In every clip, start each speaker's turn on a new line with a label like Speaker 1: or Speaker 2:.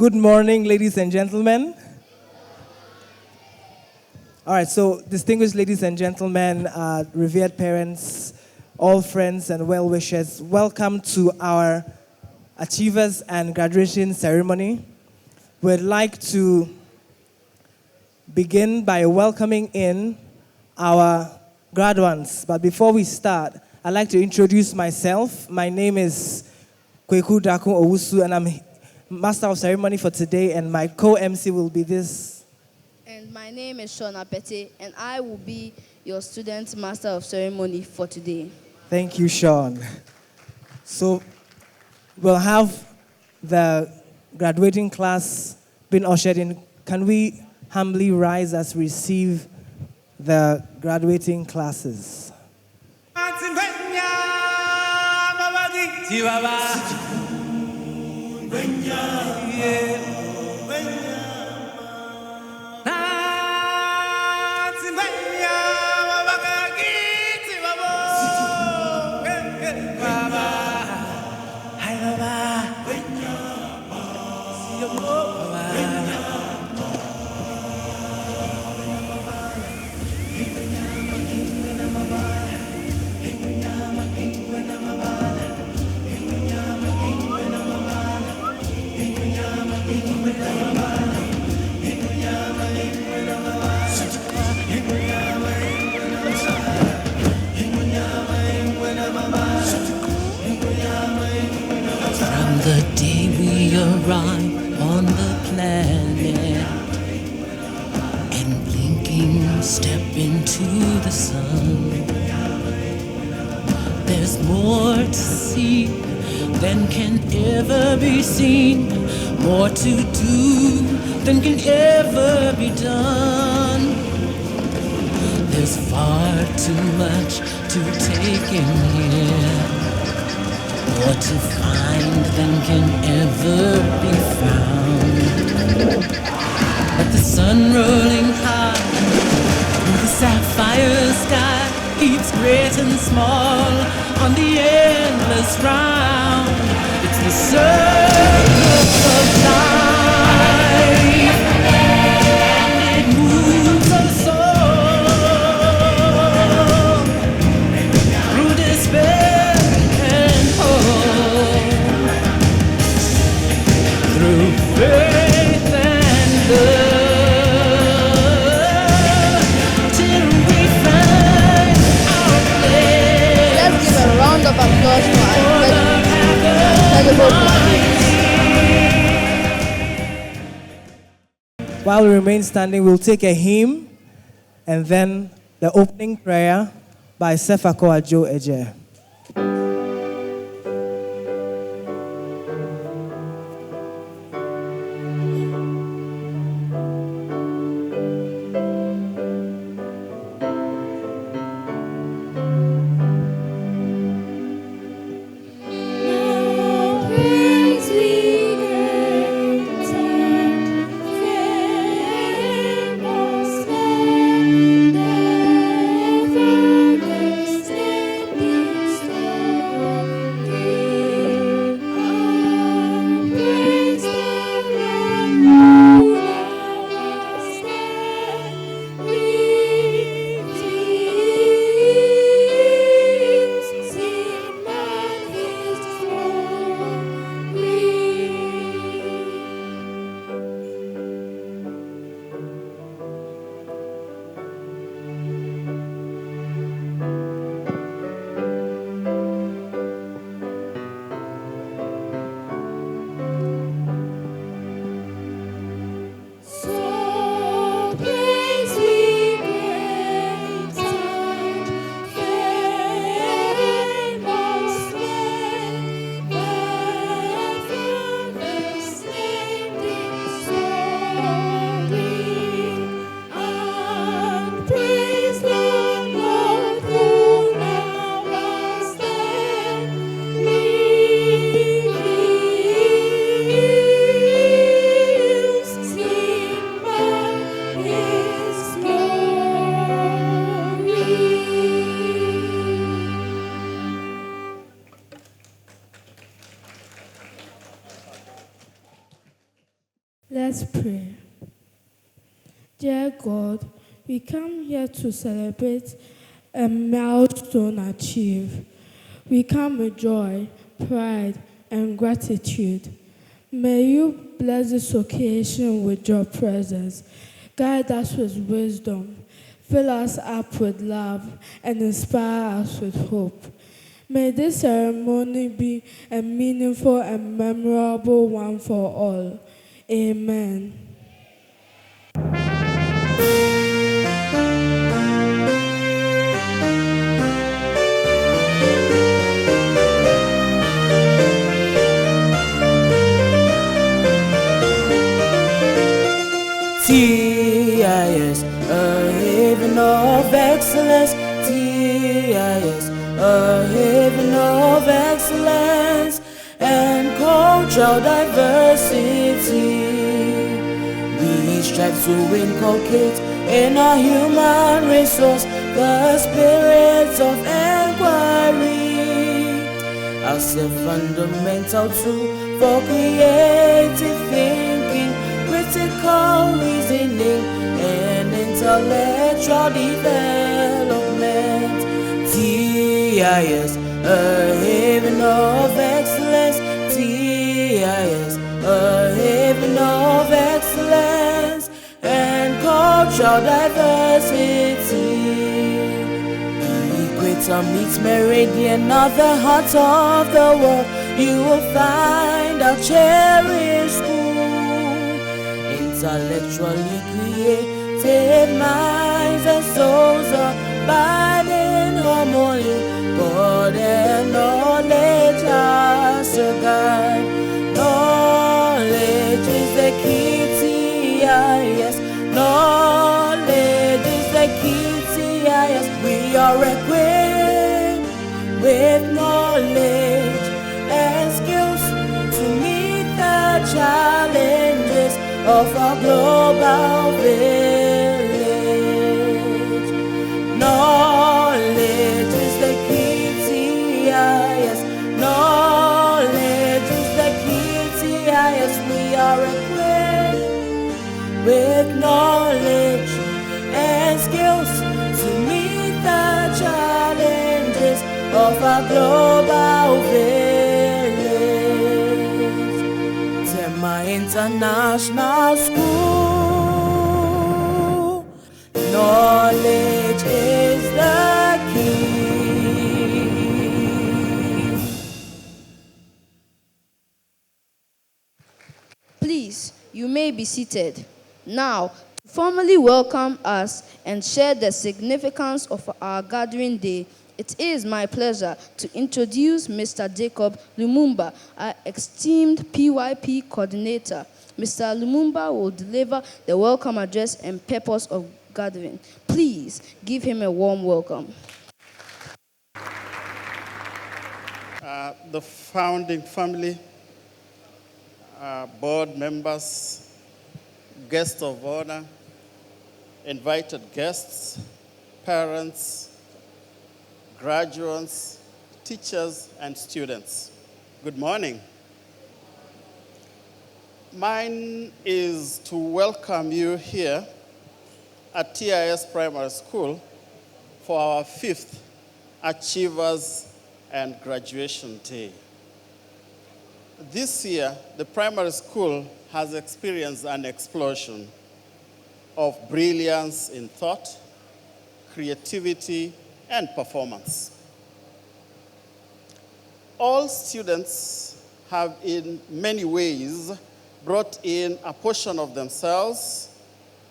Speaker 1: Good morning, ladies and gentlemen. All right, so distinguished ladies and gentlemen, revered parents, all friends and well-wishers, welcome to our Achievers and Graduation Ceremony. We'd like to begin by welcoming in our graduates. But before we start, I'd like to introduce myself. My name is Kweku Dakun Owusu, and I'm Master of Ceremony for today, and my co-MC will be this.
Speaker 2: And my name is Shona Pete, and I will be your student Master of Ceremony for today.
Speaker 1: Thank you, Sean. So we'll have the graduating class being ushered in. Can we humbly rise as we receive the graduating classes?
Speaker 3: The day we arrive on the planet and blinking step into the sun, there's more to see than can ever be seen, more to do than can ever be done. There's far too much to take in here, more to find than can ever be found. But the sun rolling high through the sapphire sky keeps great and small on the endless round. It's the circle of life, and it moves us all through despair and hope, through faith and love, till we find our place.
Speaker 2: Let's give a round of applause for our incredible graduates.
Speaker 1: While we remain standing, we'll take a hymn and then the opening prayer by Sefako Ajo Eje.
Speaker 4: Standing still. Let's pray. Dear God, we come here to celebrate a milestone achieved. We come with joy, pride, and gratitude. May you bless this occasion with your presence. Guide us with wisdom. Fill us up with love and inspire us with hope. May this ceremony be a meaningful and memorable one for all. Amen.
Speaker 3: TIS, a haven of excellence. TIS, a haven of excellence and cultural diversity. We strive to inculcate in our human resource the spirit of inquiry as a fundamental tool for creative thinking, critical reasoning, and intellectual development. TIS, a haven of excellence. TIS, a haven of excellence and cultural diversity. Equator meets meridian at the heart of the world. You will find our cherished school. Intellectually creative minds and souls abide in harmony. God and knowledge as a guide. Knowledge is the key, TIS. Knowledge is the key, TIS. We are equipped with knowledge and skills to meet the challenges of our global village. Knowledge is the key, TIS. Knowledge is the key, TIS. We are equipped with knowledge and skills to meet the challenges of our global village. Tema International School. Knowledge is the key.
Speaker 2: Please, you may be seated. Now, to formally welcome us and share the significance of our gathering day, it is my pleasure to introduce Mr. Jacob Lumumba, our esteemed PYP coordinator. Mr. Lumumba will deliver the welcome address and purpose of gathering. Please give him a warm welcome.
Speaker 5: The founding family, board members, guests of honor, invited guests, parents, graduates, teachers, and students. Good morning. Mine is to welcome you here at TIS Primary School for our 5th Achievers and Graduation Day. This year, the primary school has experienced an explosion of brilliance in thought, creativity, and performance. All students have in many ways brought in a portion of themselves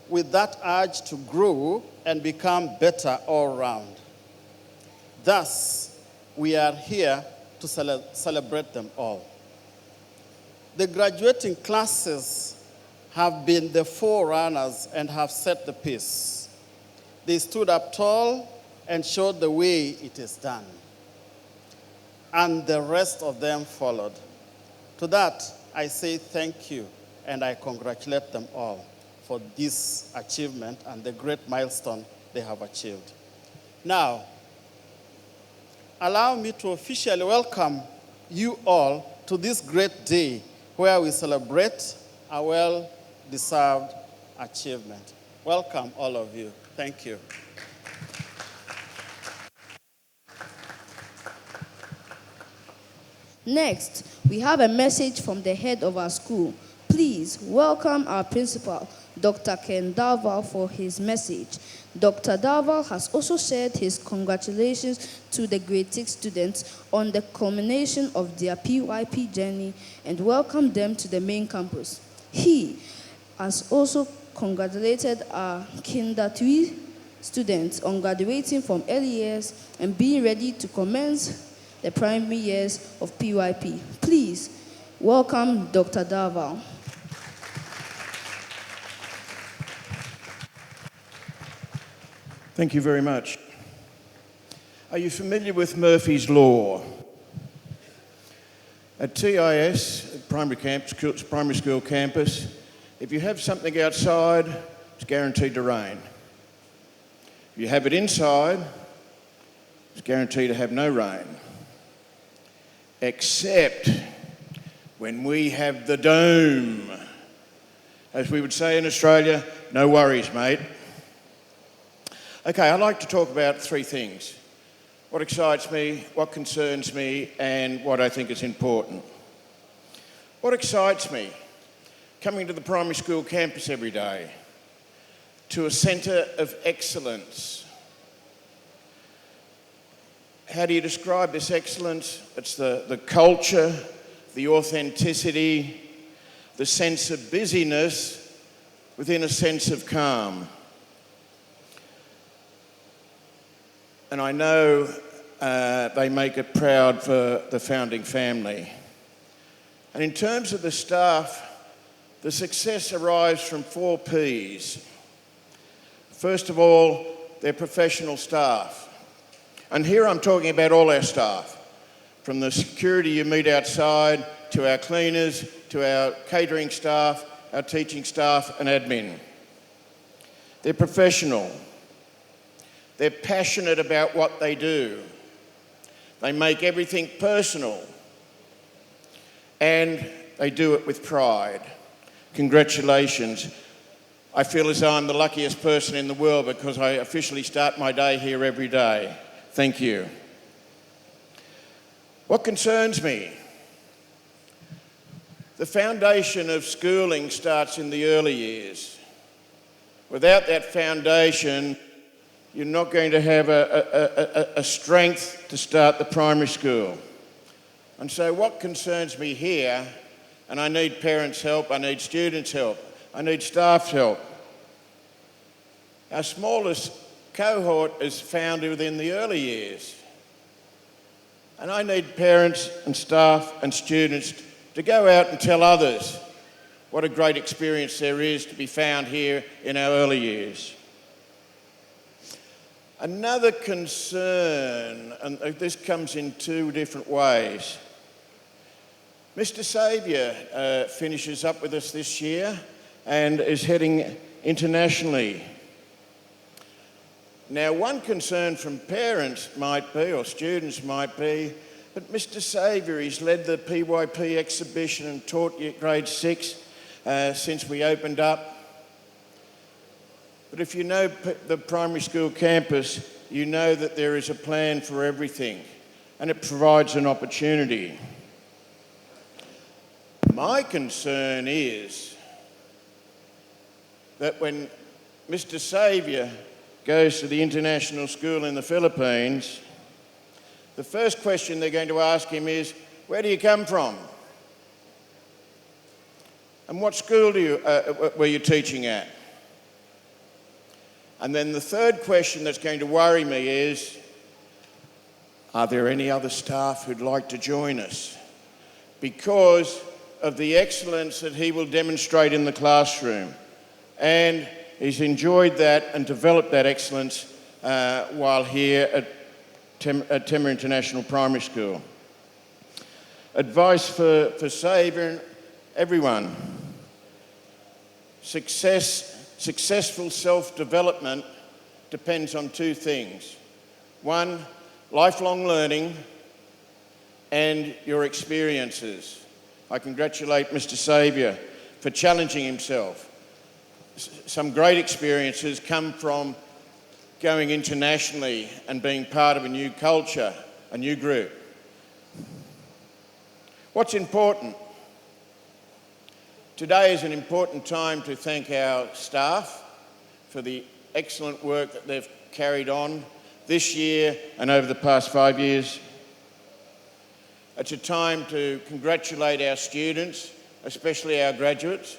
Speaker 5: with that urge to grow and become better all round. Thus, we are here to celebrate them all. The graduating classes have been the forerunners and have set the pace. They stood up tall and showed the way it is done. And the rest of them followed. To that, I say thank you, and I congratulate them all for this achievement and the great milestone they have achieved. Now, allow me to officially welcome you all to this great day where we celebrate our deserved achievement. Welcome, all of you. Thank you.
Speaker 2: Next, we have a message from the head of our school. Please welcome our principal, Dr. Ken Darval, for his message. Dr. Darval has also shared his congratulations to the grade 6 students on the culmination of their PYP journey and welcomed them to the main campus. He has also congratulated our Kinder 3 students on graduating from early years and being ready to commence the primary years of PYP. Please welcome Dr. Darval.
Speaker 6: Thank you very much. Are you familiar with Murphy's Law? At TIS, primary school campus, if you have something outside, it's guaranteed to rain. If you have it inside, it's guaranteed to have no rain. Except when we have the dome. As we would say in Australia, no worries, mate. Okay, I'd like to talk about three things. What excites me, what concerns me, and what I think is important. What excites me? Coming to the primary school campus every day, to a centre of excellence. How do you describe this excellence? It's the culture, the authenticity, the sense of busyness within a sense of calm. And I know they make it proud for the founding family. And in terms of the staff, the success arrives from 4 Ps. First of all, they're professional staff. And here I'm talking about all our staff, from the security you meet outside, to our cleaners, to our catering staff, our teaching staff and admin. They're professional. They're passionate about what they do. They make everything personal. And they do it with pride. Congratulations. I feel as though I'm the luckiest person in the world because I officially start my day here every day. Thank you. What concerns me? The foundation of schooling starts in the early years. Without that foundation, you're not going to have a strength to start the primary school. And so what concerns me here, and I need parents' help, I need students' help, I need staff's help. Our smallest cohort is found within the early years. And I need parents and staff and students to go out and tell others what a great experience there is to be found here in our early years. Another concern, and this comes in 2 different ways. Mr. Saviour finishes up with us this year and is heading internationally. Now, one concern from parents might be, or students might be, but Mr. Saviour, he's led the PYP exhibition and taught grade 6 since we opened up. But if you know the primary school campus, you know that there is a plan for everything, and it provides an opportunity. My concern is that when Mr. Saviour goes to the international school in the Philippines, the first question they're going to ask him is, where do you come from? And what school were you teaching at? And then the third question that's going to worry me is, are there any other staff who'd like to join us? Because of the excellence that he will demonstrate in the classroom. And he's enjoyed that and developed that excellence while here at Tema International Primary School. Advice for Saviour and everyone. Successful self-development depends on 2 things. 1, lifelong learning and your experiences. I congratulate Mr. Saviour for challenging himself, some great experiences come from going internationally and being part of a new culture, a new group. What's important? Today is an important time to thank our staff for the excellent work that they've carried on this year and over the past 5 years. It's a time to congratulate our students, especially our graduates.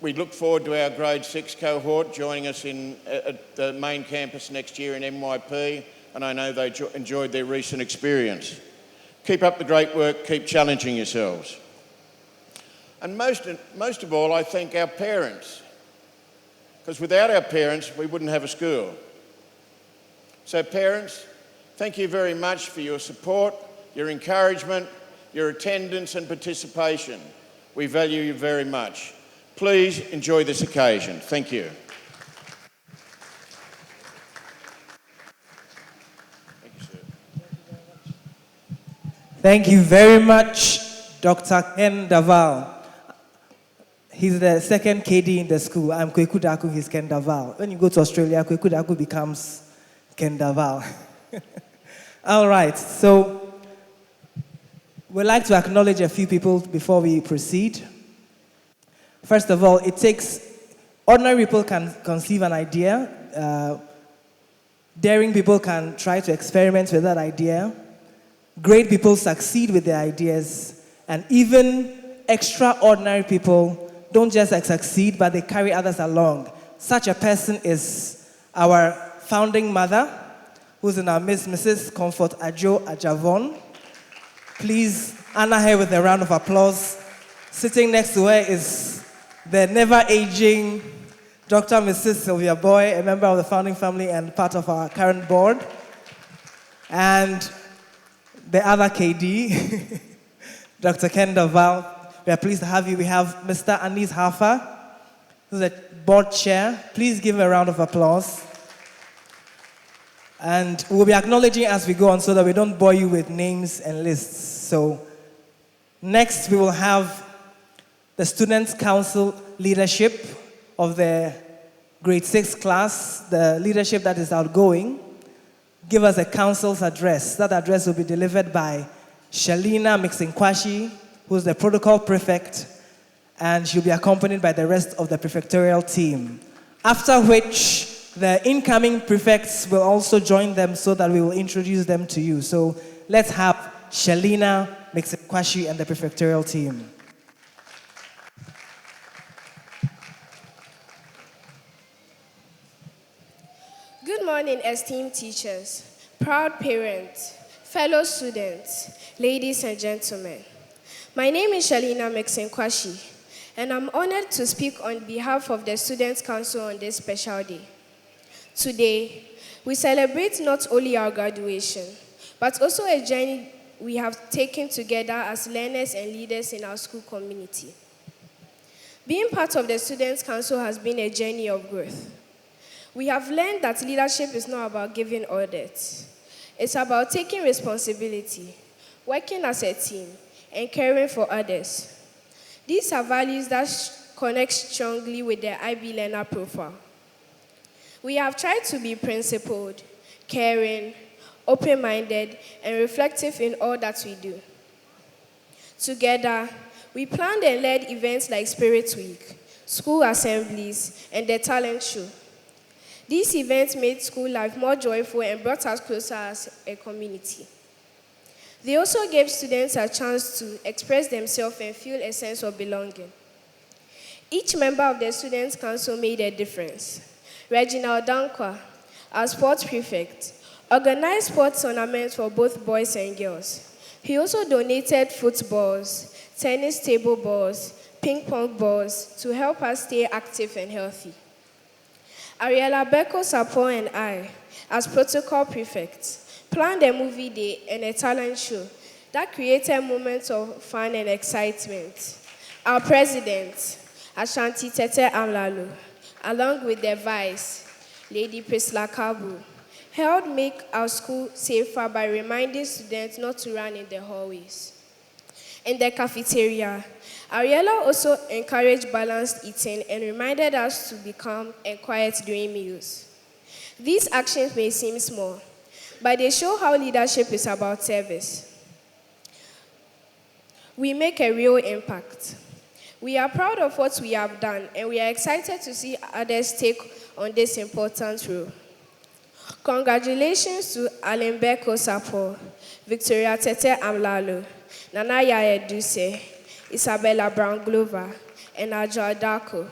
Speaker 6: We look forward to our grade 6 cohort joining us at the main campus next year in MYP, and I know they enjoyed their recent experience. Keep up the great work, keep challenging yourselves. And most of all, I thank our parents, because without our parents, we wouldn't have a school. So parents, thank you very much for your support, your encouragement, your attendance and participation. We value you very much. Please enjoy this occasion. Thank you. Thank you, sir.
Speaker 1: Thank you very much, Dr. Ken Daval. He's the second KD in the school. I'm Kweku Daku, he's Ken Daval. When you go to Australia, Kweku Daku becomes Ken Daval. All right, so we'd like to acknowledge a few people before we proceed. First of all, it takes, ordinary people can conceive an idea, daring people can try to experiment with that idea, great people succeed with their ideas, and even extraordinary people don't just succeed, but they carry others along. Such a person is our founding mother, who's in our midst, Mrs. Comfort Adjo Ajavon. Please honor her with a round of applause. Sitting next to her is the never-aging Dr. Mrs. Sylvia Boy, a member of the founding family and part of our current board. And the other KD, Dr. Ken Daval. We are pleased to have you. We have Mr. Anis Hafa, who's the board chair. Please give him a round of applause. And we'll be acknowledging as we go on so that we don't bore you with names and lists. So next we will have the Students' Council leadership of the grade 6 class, the leadership that is outgoing, give us a council's address. That address will be delivered by Shalina Mixingquashi, who's the protocol prefect, and she'll be accompanied by the rest of the prefectorial team. After which, the incoming prefects will also join them so that we will introduce them to you. So let's have Shalina Mixingquashi and the prefectorial team.
Speaker 7: Good morning, esteemed teachers, proud parents, fellow students, ladies and gentlemen. My name is Shalina Mixingquashi, and I'm honored to speak on behalf of the Students' Council on this special day. Today, we celebrate not only our graduation, but also a journey we have taken together as learners and leaders in our school community. Being part of the Students' Council has been a journey of growth. We have learned that leadership is not about giving orders. It's about taking responsibility, working as a team, and caring for others. These are values that connect strongly with the IB learner profile. We have tried to be principled, caring, open-minded, and reflective in all that we do. Together, we planned and led events like Spirit Week, school assemblies, and the talent show. These events made school life more joyful and brought us closer as a community. They also gave students a chance to express themselves and feel a sense of belonging. Each member of the Students' Council made a difference. Reginald Dankwa, our sports prefect, organized sports tournaments for both boys and girls. He also donated footballs, tennis table balls, ping pong balls to help us stay active and healthy. Ariella Beko Sapo and I, as protocol prefects, planned a movie day and a talent show that created moments of fun and excitement. Our president, Ashanti Tete Amlalo, along with the vice, Lady Priscilla Kabu, helped make our school safer by reminding students not to run in the hallways. In the cafeteria, Ariella also encouraged balanced eating and reminded us to be calm and quiet during meals. These actions may seem small, but they show how leadership is about service. We make a real impact. We are proud of what we have done, and we are excited to see others take on this important role. Congratulations to Alembe Sapo, Victoria Tete Amlalo, Nana Yaya Duse, Isabella Brown Glover, and Ajo Adako,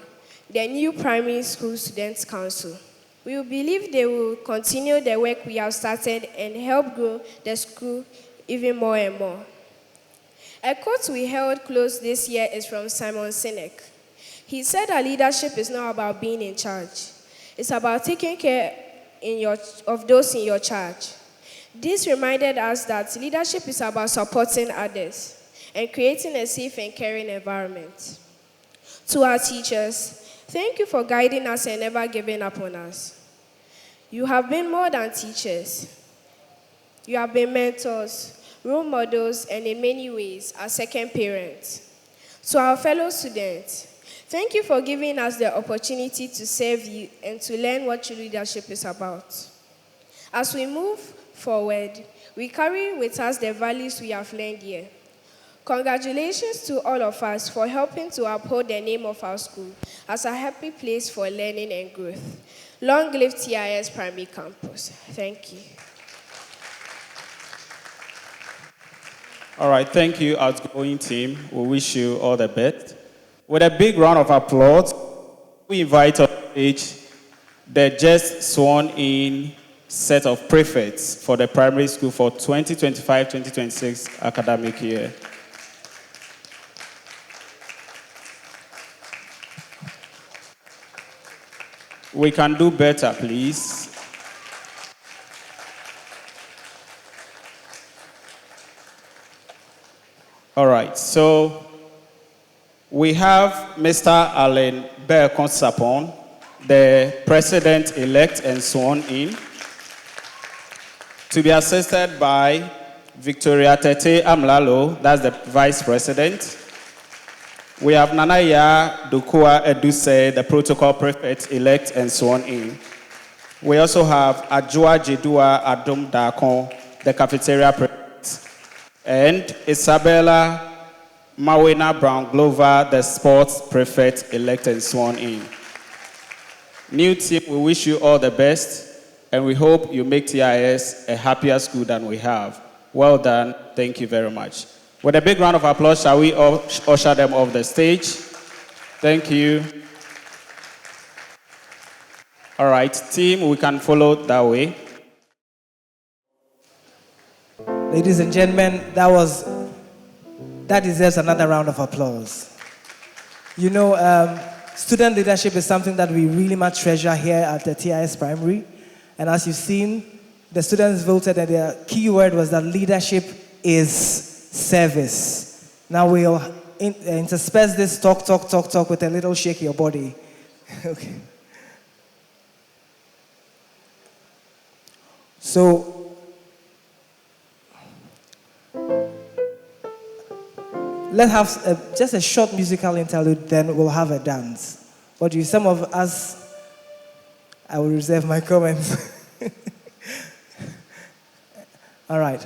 Speaker 7: the new Primary School Students' Council. We believe they will continue the work we have started and help grow the school even more and more. A quote we held close this year is from Simon Sinek. He said that leadership is not about being in charge. It's about taking care of those in your charge. This reminded us that leadership is about supporting others and creating a safe and caring environment. To our teachers, thank you for guiding us and never giving up on us. You have been more than teachers. You have been mentors, role models, and in many ways, our second parents. To our fellow students, thank you for giving us the opportunity to serve you and to learn what true leadership is about. As we move forward, we carry with us the values we have learned here. Congratulations to all of us for helping to uphold the name of our school as a happy place for learning and growth. Long live TIS Primary Campus. Thank you.
Speaker 8: All right, thank you, outgoing team. We wish you all the best. With a big round of applause, we invite on stage the just sworn in set of prefects for the primary school for 2025-2026 academic year. We can do better, please. All right, so we have Mr. Alan Berkon-Sapon, the president-elect and sworn in, to be assisted by Victoria Tete Amlalo, that's the vice president. We have Nanaya Dukua Eduse, the protocol prefect-elect and sworn in. We also have Ajua Jedua Adum Dakon, the cafeteria prefect, and Isabella Mawena Brown Glover, the sports prefect-elect and sworn in. New team, we wish you all the best, and we hope you make TIS a happier school than we have. Well done. Thank you very much. With a big round of applause, shall we all usher them off the stage? Thank you. All right, team, we can follow that way.
Speaker 1: Ladies and gentlemen, that deserves another round of applause. You know, student leadership is something that we really much treasure here at the TIS Primary. And as you've seen, the students voted and their key word was that leadership is service. Now we'll intersperse this talk with a little shake your body. Okay. So, let's have just a short musical interlude, then we'll have a dance. What do you, some of us, I will reserve my comments. All right.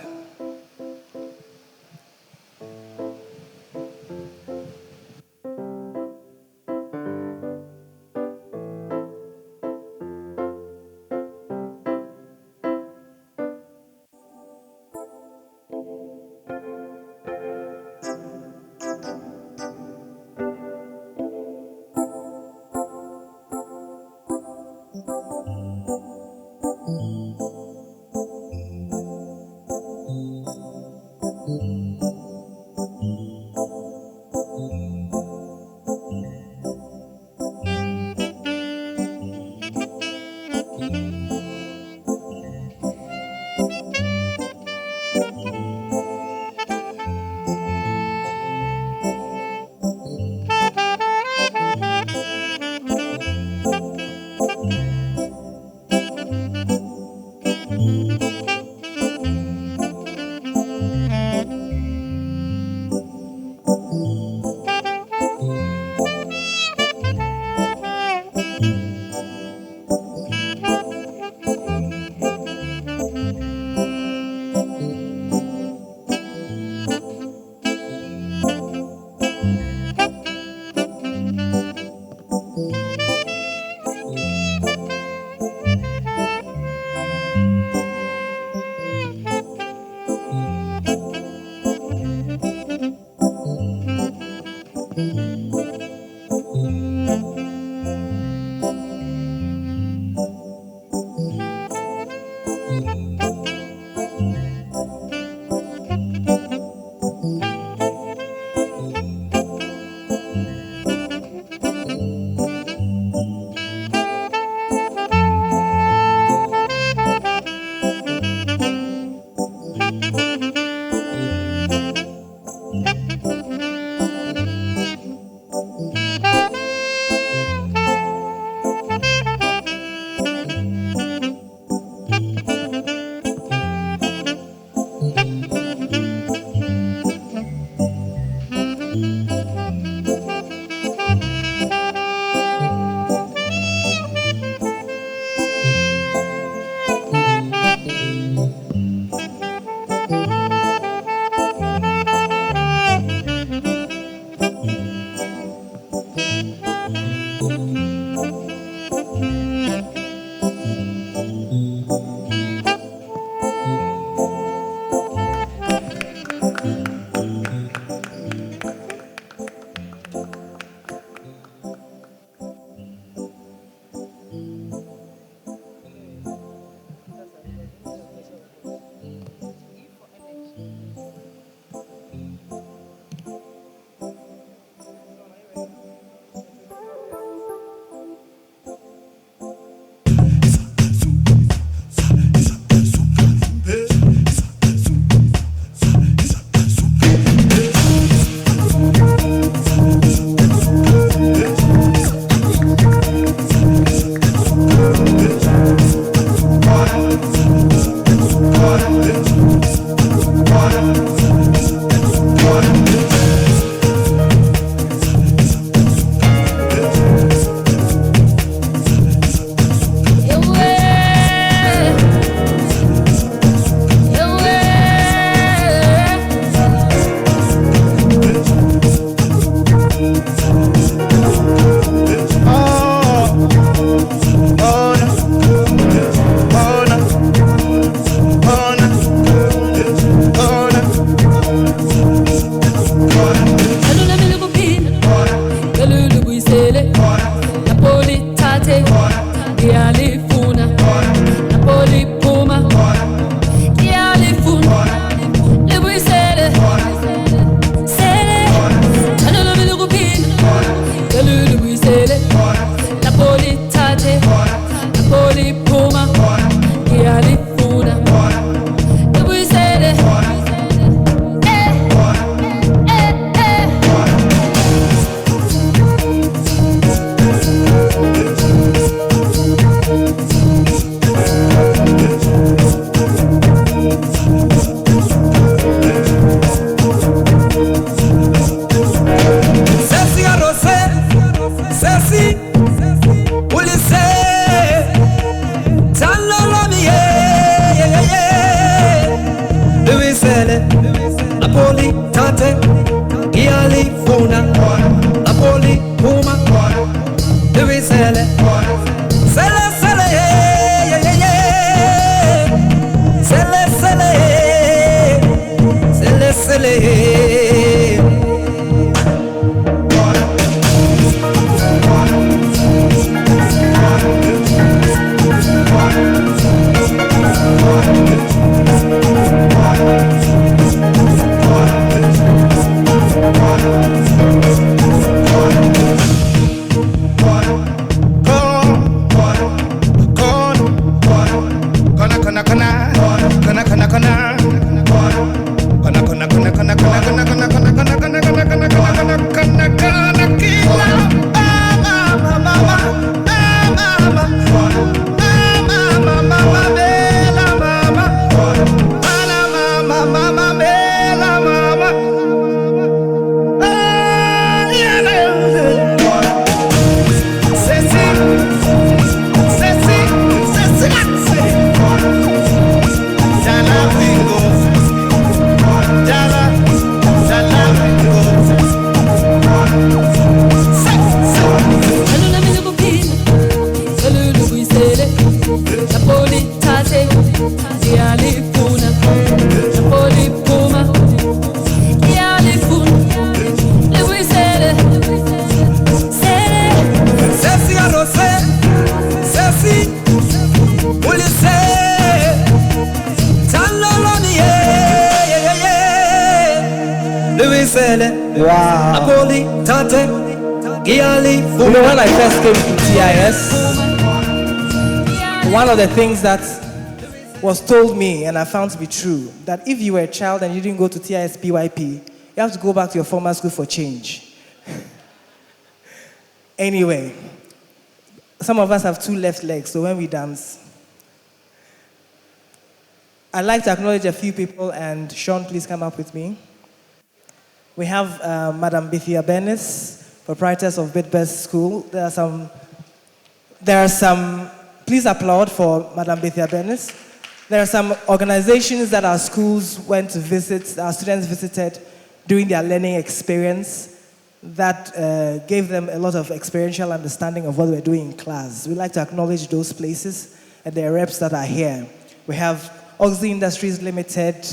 Speaker 1: Wow. When I first came to TIS, one of the things that was told me, and I found to be true, that if you were a child and you didn't go to TIS PYP, you have to go back to your former school for change. Anyway, some of us have 2 left legs, so when we dance, I'd like to acknowledge a few people, and Sean, please come up with me. We have Madam Bithia Benes, proprietors of Bidbest School. There are some, please applaud for Madam Bithia Benes. There are some organizations that our schools went to visit, our students visited during their learning experience that gave them a lot of experiential understanding of what we're doing in class. We'd like to acknowledge those places and their reps that are here. We have Oxley Industries Limited,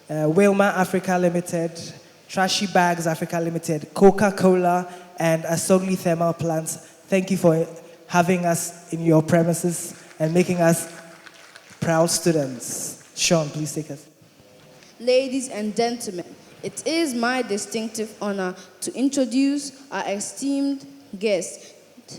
Speaker 1: Wilma Africa Limited, Trashy Bags Africa Limited, Coca-Cola, and Asogli Thermal Plants. Thank you for having us in your premises and making us proud students. Sean, please take us.
Speaker 2: Ladies and gentlemen, it is my distinctive honor to introduce our esteemed guest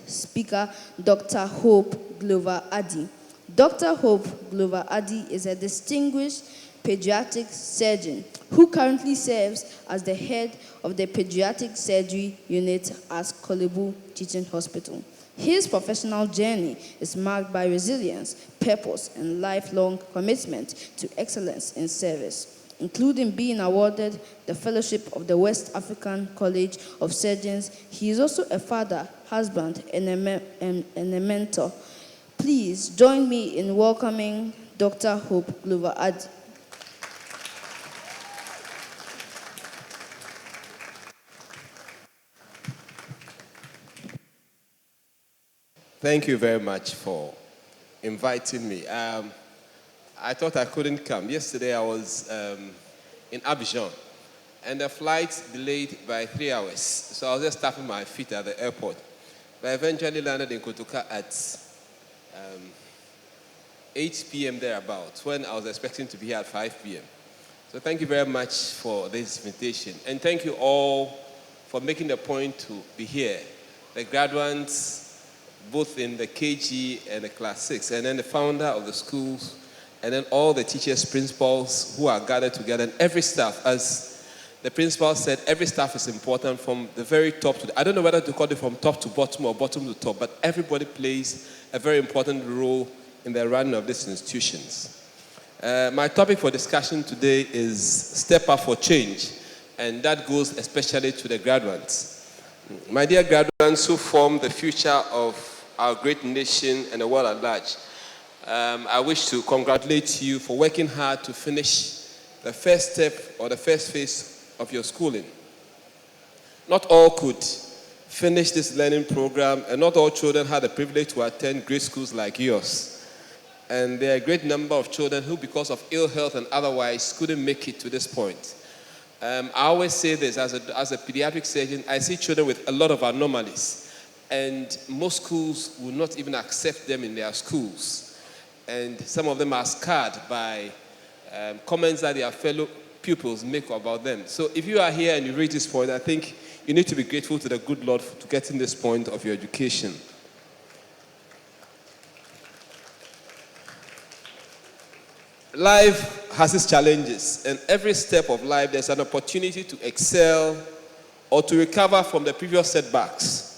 Speaker 2: speaker, Dr. Hope Glover Addy. Dr. Hope Glover Addy is a distinguished pediatric surgeon who currently serves as the head of the pediatric surgery unit at Kolebu Teaching Hospital. His professional journey is marked by resilience, purpose, and lifelong commitment to excellence in service, including being awarded the fellowship of the West African College of Surgeons. He is also a father, husband, and a mentor. Please join me in welcoming Dr. Hope Glover Addy.
Speaker 9: Thank you very much for inviting me. I thought I couldn't come. Yesterday I was in Abidjan, and the flight delayed by 3 hours. So I was just tapping my feet at the airport. But I eventually landed in Kotoka at 8 p.m. thereabouts, when I was expecting to be here at 5 p.m. So thank you very much for this invitation. And thank you all for making the point to be here. The graduates, both in the KG and the Class 6, and then the founder of the schools, and then all the teachers, principals who are gathered together, and every staff. As the principal said, every staff is important from the very top to I don't know whether to call it from top to bottom or bottom to top, but everybody plays a very important role in the running of these institutions. My topic for discussion today is Step Up for Change, and that goes especially to the graduates. My dear graduates who form the future of our great nation and the world at large, I wish to congratulate you for working hard to finish the first step or the first phase of your schooling. Not all could finish this learning program, and not all children had the privilege to attend great schools like yours. And there are a great number of children who, because of ill health and otherwise, couldn't make it to this point. I always say this, as a pediatric surgeon, I see children with a lot of anomalies, and most schools will not even accept them in their schools. And some of them are scarred by comments that their fellow pupils make about them. So if you are here and you reach this point, I think you need to be grateful to the good Lord to getting this point of your education. Life has its challenges, and every step of life there's an opportunity to excel or to recover from the previous setbacks.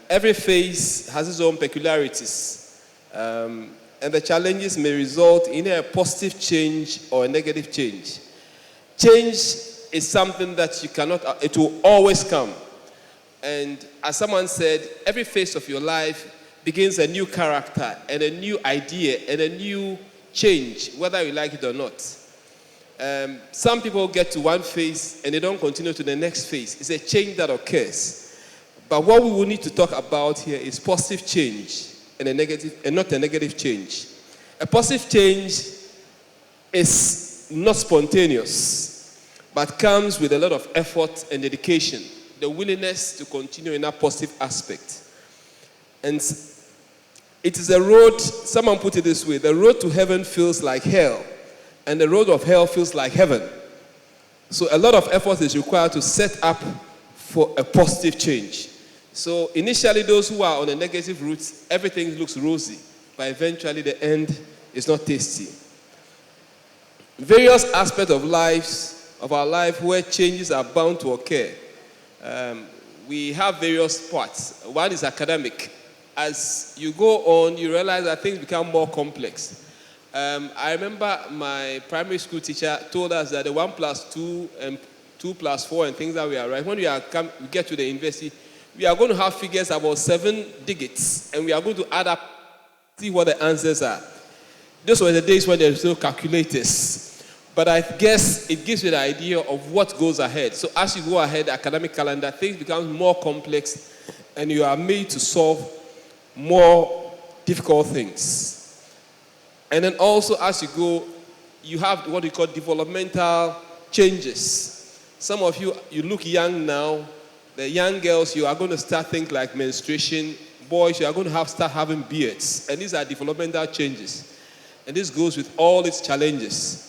Speaker 9: Every phase has its own peculiarities, and the challenges may result in a positive change or a negative change. Change is something that you cannot, it will always come. And as someone said, every phase of your life begins a new character and a new idea and a new change, whether you like it or not. Some people get to one phase and they don't continue to the next phase. It's a change that occurs. But what we will need to talk about here is positive change and not a negative change. A positive change is not spontaneous, but comes with a lot of effort and dedication, the willingness to continue in that positive aspect. And it is a road, someone put it this way, the road to heaven feels like hell, and the road of hell feels like heaven. So a lot of effort is required to set up for a positive change. So initially, those who are on a negative route, everything looks rosy, but eventually the end is not tasty. Various aspects of our life where changes are bound to occur. We have various parts. One is academic. As you go on, you realize that things become more complex. I remember my primary school teacher told us that the 1 + 2 and 2 + 4 and things that we are right. When we get to the university, we are going to have figures about 7 digits, and we are going to add up, see what the answers are. Those were the days when there were no calculators. But I guess it gives you the idea of what goes ahead. So as you go ahead, the academic calendar, things become more complex, and you are made to solve more difficult things. And then also as you go, you have what we call developmental changes. Some of you look young now. The young girls, you are going to start things like menstruation. Boys, you are going to start having beards. And these are developmental changes. And this goes with all its challenges.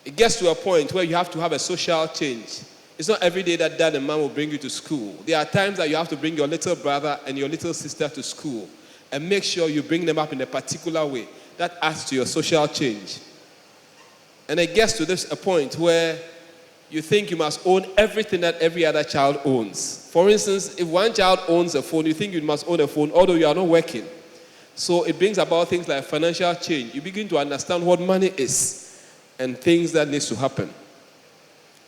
Speaker 9: It gets to a point where you have to have a social change. It's not every day that dad and mom will bring you to school. There are times that you have to bring your little brother and your little sister to school and make sure you bring them up in a particular way. That adds to your social change. And it gets to a point where you think you must own everything that every other child owns. For instance, if one child owns a phone, you think you must own a phone, although you are not working. So it brings about things like financial change. You begin to understand what money is and things that needs to happen.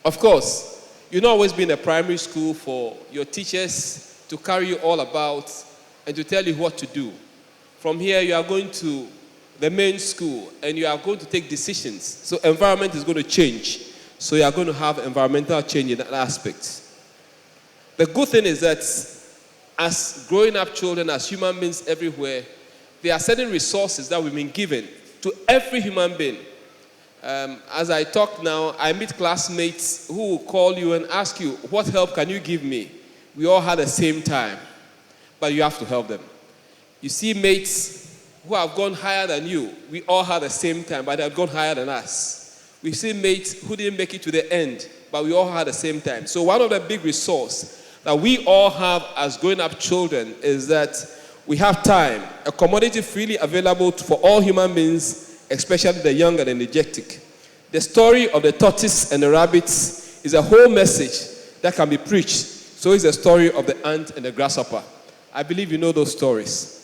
Speaker 9: Of course, you'll not always be in a primary school for your teachers to carry you all about and to tell you what to do. From here, you are going to the main school and you are going to take decisions. So environment is going to change. So you are going to have environmental change in that aspect. The good thing is that as growing up children, as human beings everywhere, there are certain resources that we've been given to every human being. As I talk now, I meet classmates who will call you and ask you, what help can you give me? We all had the same time, but you have to help them. You see mates who have gone higher than you. We all had the same time, but they have gone higher than us. We see mates who didn't make it to the end, but we all had the same time. So one of the big resources that we all have as growing up children is that we have time, a commodity freely available for all human beings, especially the young and energetic. The story of the tortoise and the rabbits is a whole message that can be preached. So is the story of the ant and the grasshopper. I believe you know those stories.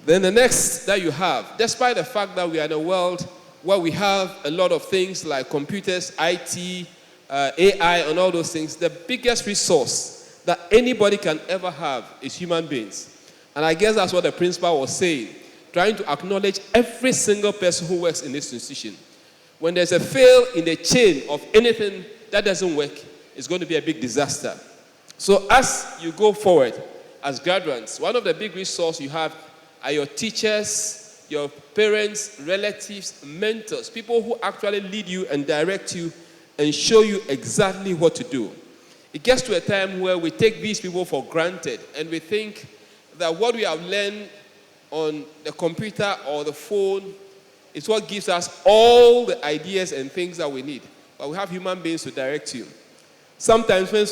Speaker 9: Then the next that you have, despite the fact that we are in a world where we have a lot of things like computers, IT, AI, and all those things, the biggest resource that anybody can ever have is human beings. And I guess that's what the principal was saying, trying to acknowledge every single person who works in this institution. When there's a fail in the chain of anything that doesn't work, it's going to be a big disaster. So as you go forward, as graduates, one of the big resources you have are your teachers, your parents, relatives, mentors, people who actually lead you and direct you and show you exactly what to do. It gets to a time where we take these people for granted and we think that what we have learned on the computer or the phone is what gives us all the ideas and things that we need. But we have human beings to direct you. Sometimes when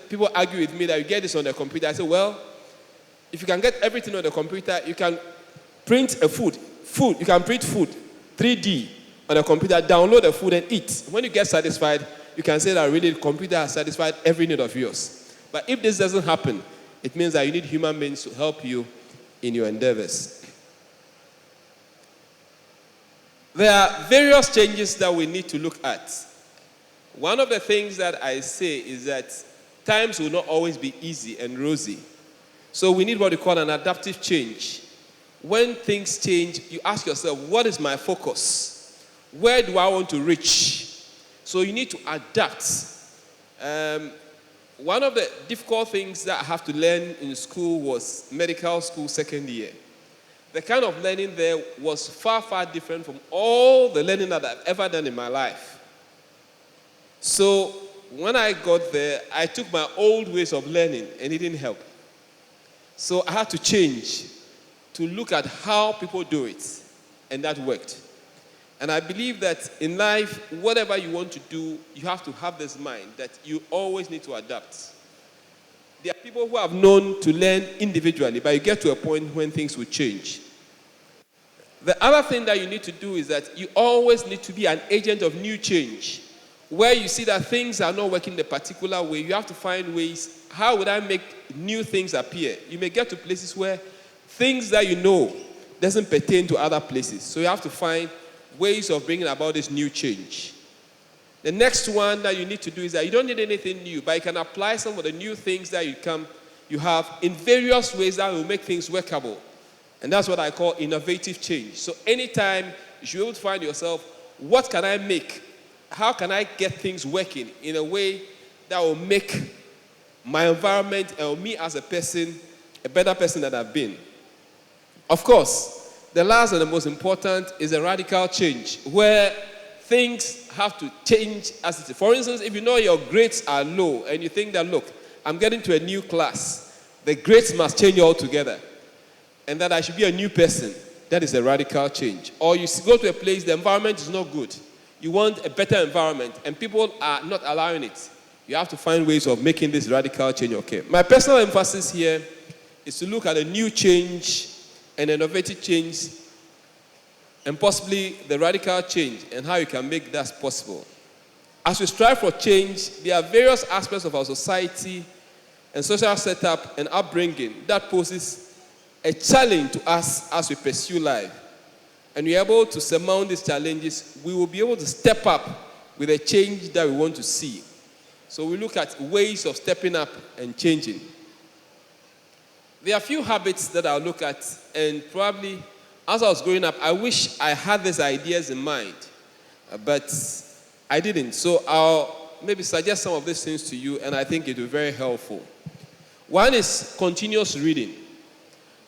Speaker 9: people argue with me that you get this on the computer, I say, well, if you can get everything on the computer, you can print a food. You can print food, 3D on the computer, download the food and eat. When you get satisfied, you can say that really the computer has satisfied every need of yours. But if this doesn't happen, it means that you need human beings to help you in your endeavors. There are various changes that we need to look at. One of the things that I say is that times will not always be easy and rosy. So we need what we call an adaptive change. When things change, you ask yourself, what is my focus? Where do I want to reach? So you need to adapt. One of the difficult things that I have to learn in school was medical school second year. The kind of learning there was far, far different from all the learning that I've ever done in my life. So when I got there, I took my old ways of learning and it didn't help. So I had to change to look at how people do it, and that worked. And I believe that in life, whatever you want to do, you have to have this mind that you always need to adapt. There are people who have known to learn individually, but you get to a point when things will change. The other thing that you need to do is that you always need to be an agent of new change. Where you see that things are not working a particular way, you have to find ways, how would I make new things appear? You may get to places where things that you know doesn't pertain to other places. So you have to find ways of bringing about this new change. The next one that you need to do is that you don't need anything new, but you can apply some of the new things that you have in various ways that will make things workable. And that's what I call innovative change. So anytime you should be able to find yourself, what can I make? How can I get things working in a way that will make my environment and me as a person a better person than I've been? Of course, the last and the most important is a radical change where things have to change as it is. For instance, if you know your grades are low and you think that, look, I'm getting to a new class, the grades must change altogether, and that I should be a new person, that is a radical change. Or you go to a place, the environment is not good. You want a better environment, and people are not allowing it. You have to find ways of making this radical change okay. My personal emphasis here is to look at a new change, an innovative change, and possibly the radical change and how you can make that possible. As we strive for change, there are various aspects of our society and social setup and upbringing that poses a challenge to us as we pursue life. And we are able to surmount these challenges, we will be able to step up with a change that we want to see. So we look at ways of stepping up and changing. There are a few habits that I'll look at, and probably as I was growing up, I wish I had these ideas in mind, but I didn't. So I'll maybe suggest some of these things to you, and I think it will be very helpful. One is continuous reading.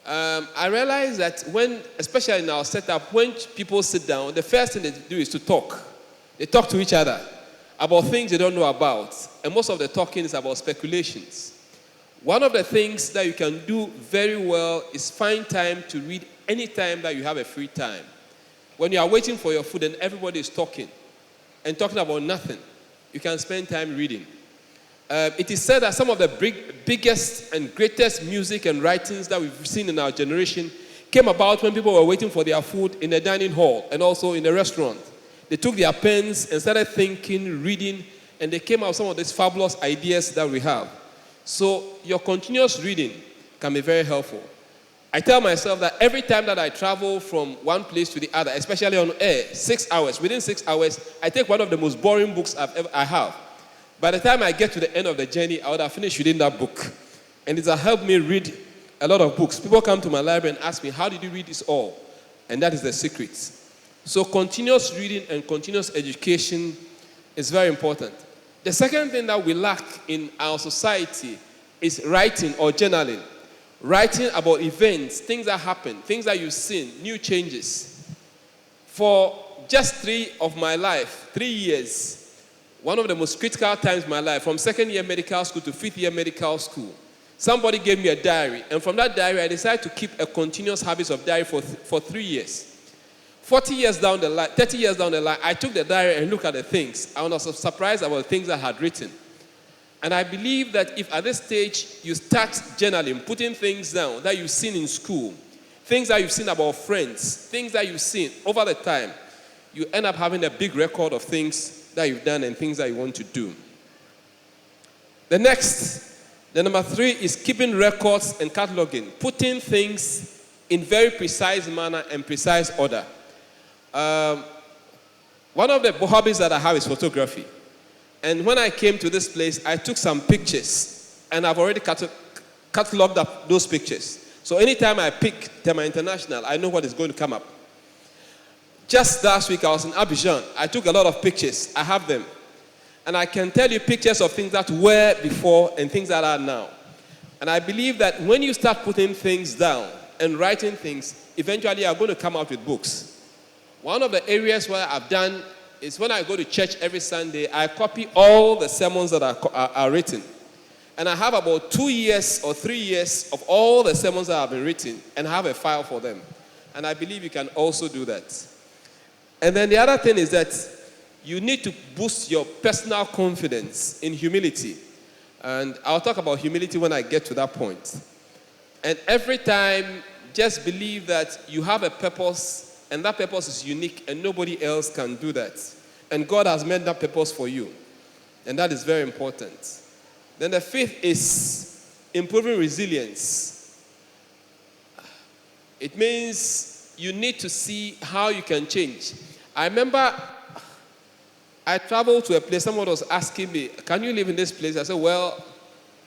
Speaker 9: I realize that when, especially in our setup, when people sit down, the first thing they do is to talk. They talk to each other about things they don't know about, and most of the talking is about speculations. One of the things that you can do very well is find time to read any time that you have a free time. When you are waiting for your food and everybody is talking and talking about nothing, you can spend time reading. It is said that some of the biggest and greatest music and writings that we've seen in our generation came about when people were waiting for their food in a dining hall and also in a restaurant. They took their pens and started thinking, reading, and they came out with some of these fabulous ideas that we have. So your continuous reading can be very helpful. I tell myself that every time that I travel from one place to the other, especially on air, 6 hours, within 6 hours, I take one of the most boring books I have. By the time I get to the end of the journey, I would have finished reading that book. And it has helped me read a lot of books. People come to my library and ask me, how did you read this all? And that is the secret. So continuous reading and continuous education is very important. The second thing that we lack in our society is writing or journaling. Writing about events, things that happen, things that you've seen, new changes. For just 3 years, one of the most critical times in my life, from 2nd year medical school to 5th year medical school, somebody gave me a diary. And from that diary, I decided to keep a continuous habit of diary for 3 years. 30 years down the line, I took the diary and looked at the things. I was surprised about the things I had written. And I believe that if at this stage you start journaling, putting things down that you've seen in school, things that you've seen about friends, things that you've seen over the time, you end up having a big record of things that you've done and things that you want to do. The number 3 is keeping records and cataloging, putting things in very precise manner and precise order. One of the hobbies that I have is photography. And when I came to this place, I took some pictures, and I've already cataloged up those pictures. So anytime I pick Tema International, I know what is going to come up. Just last week, I was in Abidjan. I took a lot of pictures. I have them. And I can tell you pictures of things that were before and things that are now. And I believe that when you start putting things down and writing things, eventually you're going to come out with books. One of the areas where I've done is when I go to church every Sunday, I copy all the sermons that are written. And I have about 2 years or 3 years of all the sermons that have been written, and I have a file for them. And I believe you can also do that. And then the other thing is that you need to boost your personal confidence in humility. And I'll talk about humility when I get to that point. And every time, just believe that you have a purpose, and that purpose is unique, and nobody else can do that. And God has made that purpose for you. And that is very important. Then the fifth is improving resilience. It means you need to see how you can change. I remember I traveled to a place, someone was asking me, can you live in this place? I said, well,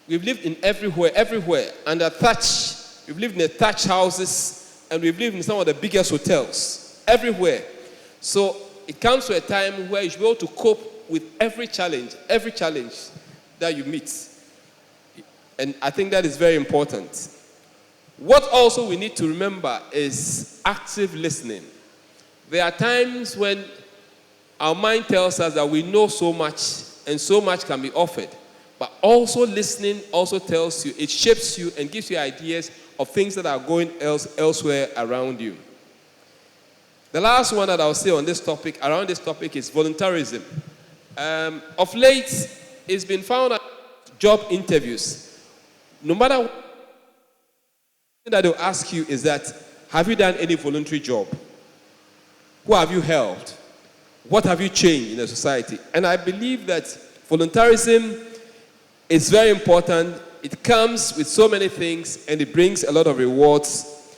Speaker 9: we've lived in everywhere, under thatch. We've lived in the thatch houses, and we've lived in some of the biggest hotels, everywhere. So it comes to a time where you should be able to cope with every challenge that you meet. And I think that is very important. What also we need to remember is active listening. There are times when our mind tells us that we know so much, and so much can be offered. But also listening also tells you, it shapes you and gives you ideas of things that are going elsewhere around you. The last one that I'll say on this topic, around this topic, is voluntarism. Of late, it's been found at job interviews, no matter what that they'll ask you is that, have you done any voluntary job? Who have you helped? What have you changed in the society? And I believe that voluntarism is very important. It comes with so many things, and it brings a lot of rewards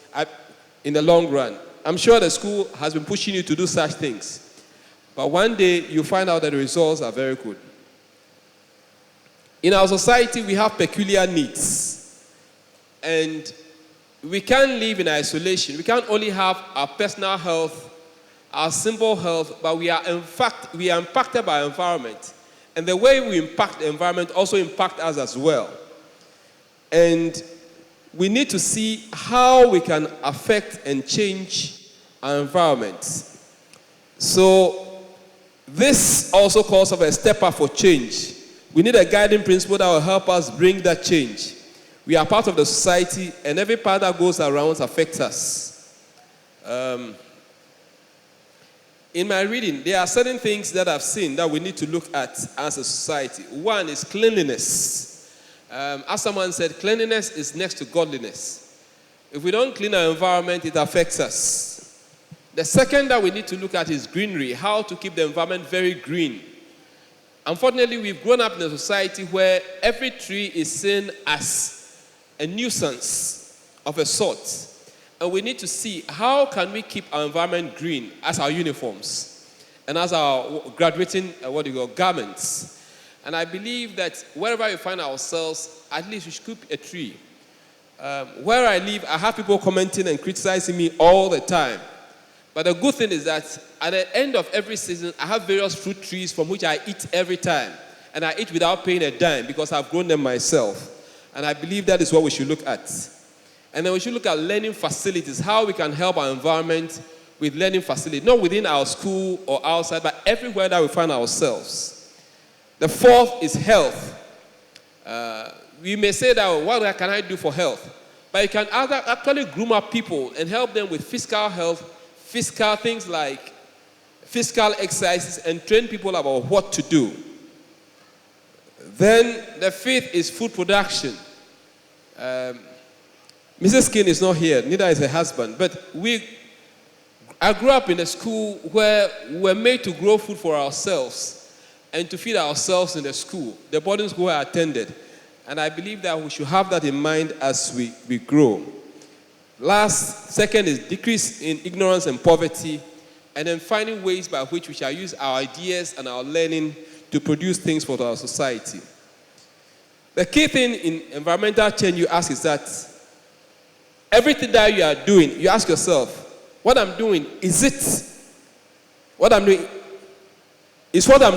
Speaker 9: in the long run. I'm sure the school has been pushing you to do such things. But one day, you find out that the results are very good. In our society, we have peculiar needs. And we can't live in isolation. We can't only have our personal health, our simple health, but we are impacted by our environment. And the way we impact the environment also impacts us as well. And we need to see how we can affect and change our environment. So this also calls for a step up for change. We need a guiding principle that will help us bring that change. We are part of the society, and every part that goes around affects us. In my reading, there are certain things that I've seen that we need to look at as a society. One is cleanliness. As someone said, cleanliness is next to godliness. If we don't clean our environment, it affects us. The second that we need to look at is greenery, how to keep the environment very green. Unfortunately, we've grown up in a society where every tree is seen as a nuisance of a sort. And we need to see how can we keep our environment green as our uniforms and as our graduating, garments. And I believe that wherever we find ourselves, at least we should keep a tree. Where I live, I have people commenting and criticizing me all the time. But the good thing is that at the end of every season, I have various fruit trees from which I eat every time. And I eat without paying a dime because I've grown them myself. And I believe that is what we should look at. And then we should look at learning facilities, how we can help our environment with learning facilities, not within our school or outside, but everywhere that we find ourselves. The fourth is health. We may say that, what can I do for health? But you can actually groom up people and help them with physical health, physical things like physical exercises, and train people about what to do. Then the fifth is food production. Mrs. Skin is not here, neither is her husband. But I grew up in a school where we were made to grow food for ourselves and to feed ourselves in the school, the boarding school I attended. And I believe that we should have that in mind as we grow. Second is decrease in ignorance and poverty, and then finding ways by which we shall use our ideas and our learning to produce things for our society. The key thing in environmental change you ask is that everything that you are doing, you ask yourself, what I'm doing, is what I'm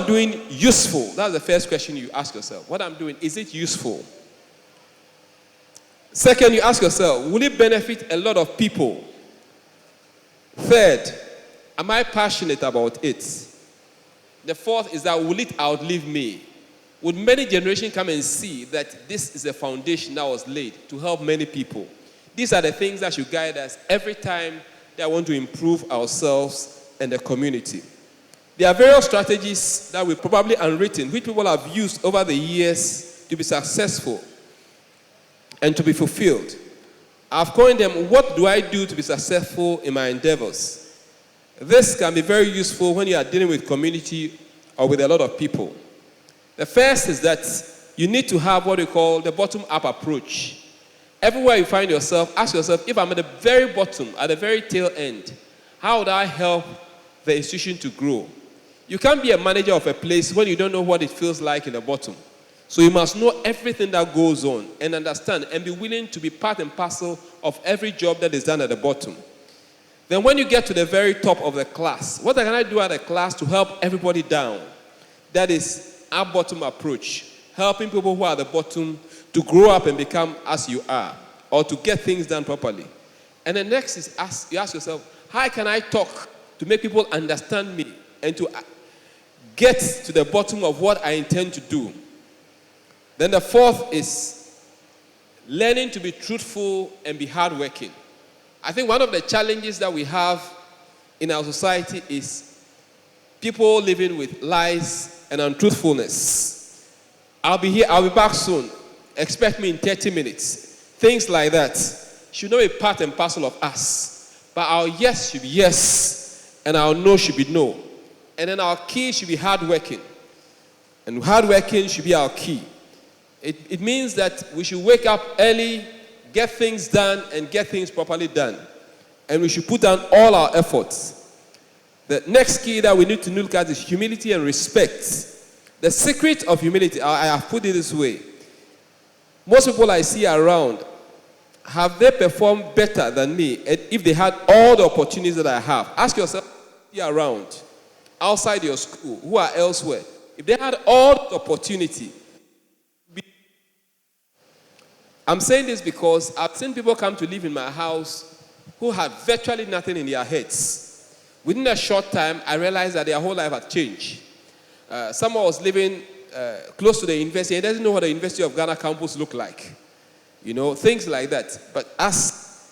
Speaker 9: doing useful? That's the first question you ask yourself. What I'm doing, is it useful? Second, you ask yourself, will it benefit a lot of people? Third, am I passionate about it? The fourth is that, will it outlive me? Would many generations come and see that this is a foundation that was laid to help many people? These are the things that should guide us every time that I want to improve ourselves and the community. There are various strategies that were probably unwritten, which people have used over the years to be successful and to be fulfilled. I've coined them, what do I do to be successful in my endeavors? This can be very useful when you are dealing with community or with a lot of people. The first is that you need to have what we call the bottom-up approach. Everywhere you find yourself, ask yourself, if I'm at the very bottom, at the very tail end, how would I help the institution to grow? You can't be a manager of a place when you don't know what it feels like in the bottom. So you must know everything that goes on and understand and be willing to be part and parcel of every job that is done at the bottom. Then when you get to the very top of the class, what can I do at the class to help everybody down? That is our bottom approach, helping people who are at the bottom to grow up and become as you are, or to get things done properly. And the next is you ask yourself, how can I talk to make people understand me and to get to the bottom of what I intend to do? Then the fourth is learning to be truthful and be hardworking. I think one of the challenges that we have in our society is people living with lies and untruthfulness. I'll be here, I'll be back soon. Expect me in 30 minutes. Things like that should not be part and parcel of us. But our yes should be yes, and our no should be no. And then our key should be hardworking. And hardworking should be our key. It means that we should wake up early, get things done, and get things properly done. And we should put down all our efforts. The next key that we need to look at is humility and respect. The secret of humility, I have put it this way. Most people I see around, have they performed better than me if they had all the opportunities that I have? Ask yourself, around, outside your school, who are elsewhere. If they had all the opportunity. I'm saying this because I've seen people come to live in my house who had virtually nothing in their heads. Within a short time, I realized that their whole life had changed. Someone was living close to the university. He doesn't know what the University of Ghana campus looked like. You know, things like that. But as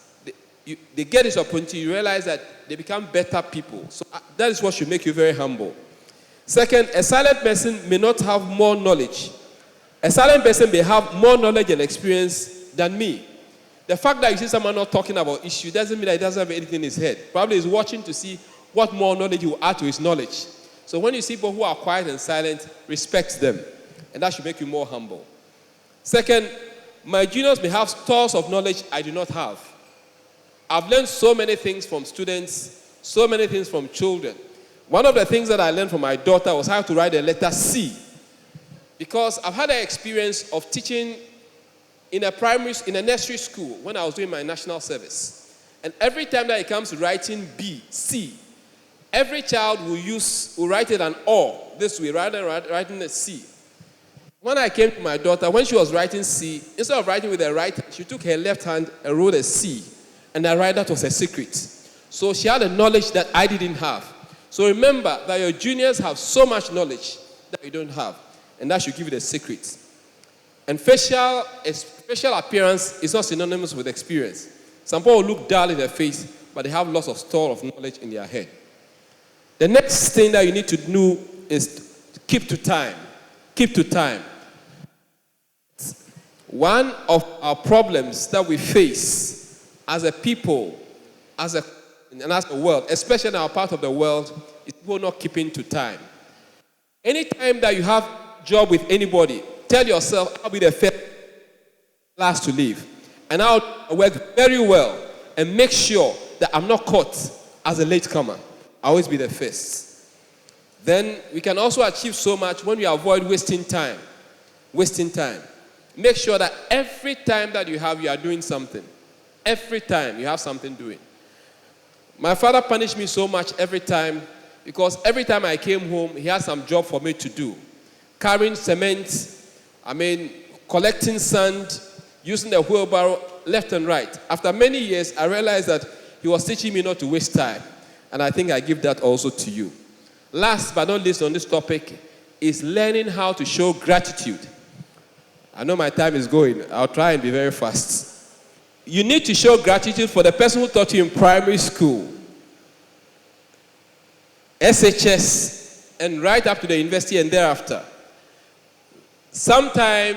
Speaker 9: they get this opportunity, you realize that they become better people. So that is what should make you very humble. Second, a silent person may not have more knowledge. A silent person may have more knowledge and experience than me. The fact that you see someone not talking about issue doesn't mean that he doesn't have anything in his head. Probably he's watching to see what more knowledge he will add to his knowledge. So when you see people who are quiet and silent, respect them. And that should make you more humble. Second, my juniors may have stores of knowledge I do not have. I've learned so many things from students, so many things from children. One of the things that I learned from my daughter was how to write the letter C. Because I've had an experience of teaching in a nursery school when I was doing my national service. And every time that it comes to writing B, C, every child will write it an O this way, rather than writing a C. When I came to my daughter, when she was writing C, instead of writing with her right hand, she took her left hand and wrote a C. And I write that was a secret. So she had a knowledge that I didn't have. So remember that your juniors have so much knowledge that you don't have. And that should give you the secret. And facial appearance is not synonymous with experience. Some people look dull in their face, but they have lots of store of knowledge in their head. The next thing that you need to do is keep to time. Keep to time. One of our problems that we face as a people, as a world, especially in our part of the world, is people not keeping to time. Anytime that you have a job with anybody, tell yourself, I'll be the first last to leave. And I'll work very well and make sure that I'm not caught as a latecomer. I'll always be the first. Then we can also achieve so much when we avoid wasting time. Wasting time. Make sure that every time that you are doing something. Every time you have something doing. My father punished me so much every time because every time I came home, he had some job for me to do. Carrying cement, collecting sand, using the wheelbarrow left and right. After many years, I realized that he was teaching me not to waste time. And I think I give that also to you. Last but not least on this topic is learning how to show gratitude. I know my time is going. I'll try and be very fast. You need to show gratitude for the person who taught you in primary school. SHS, and right up to the university and thereafter. Sometime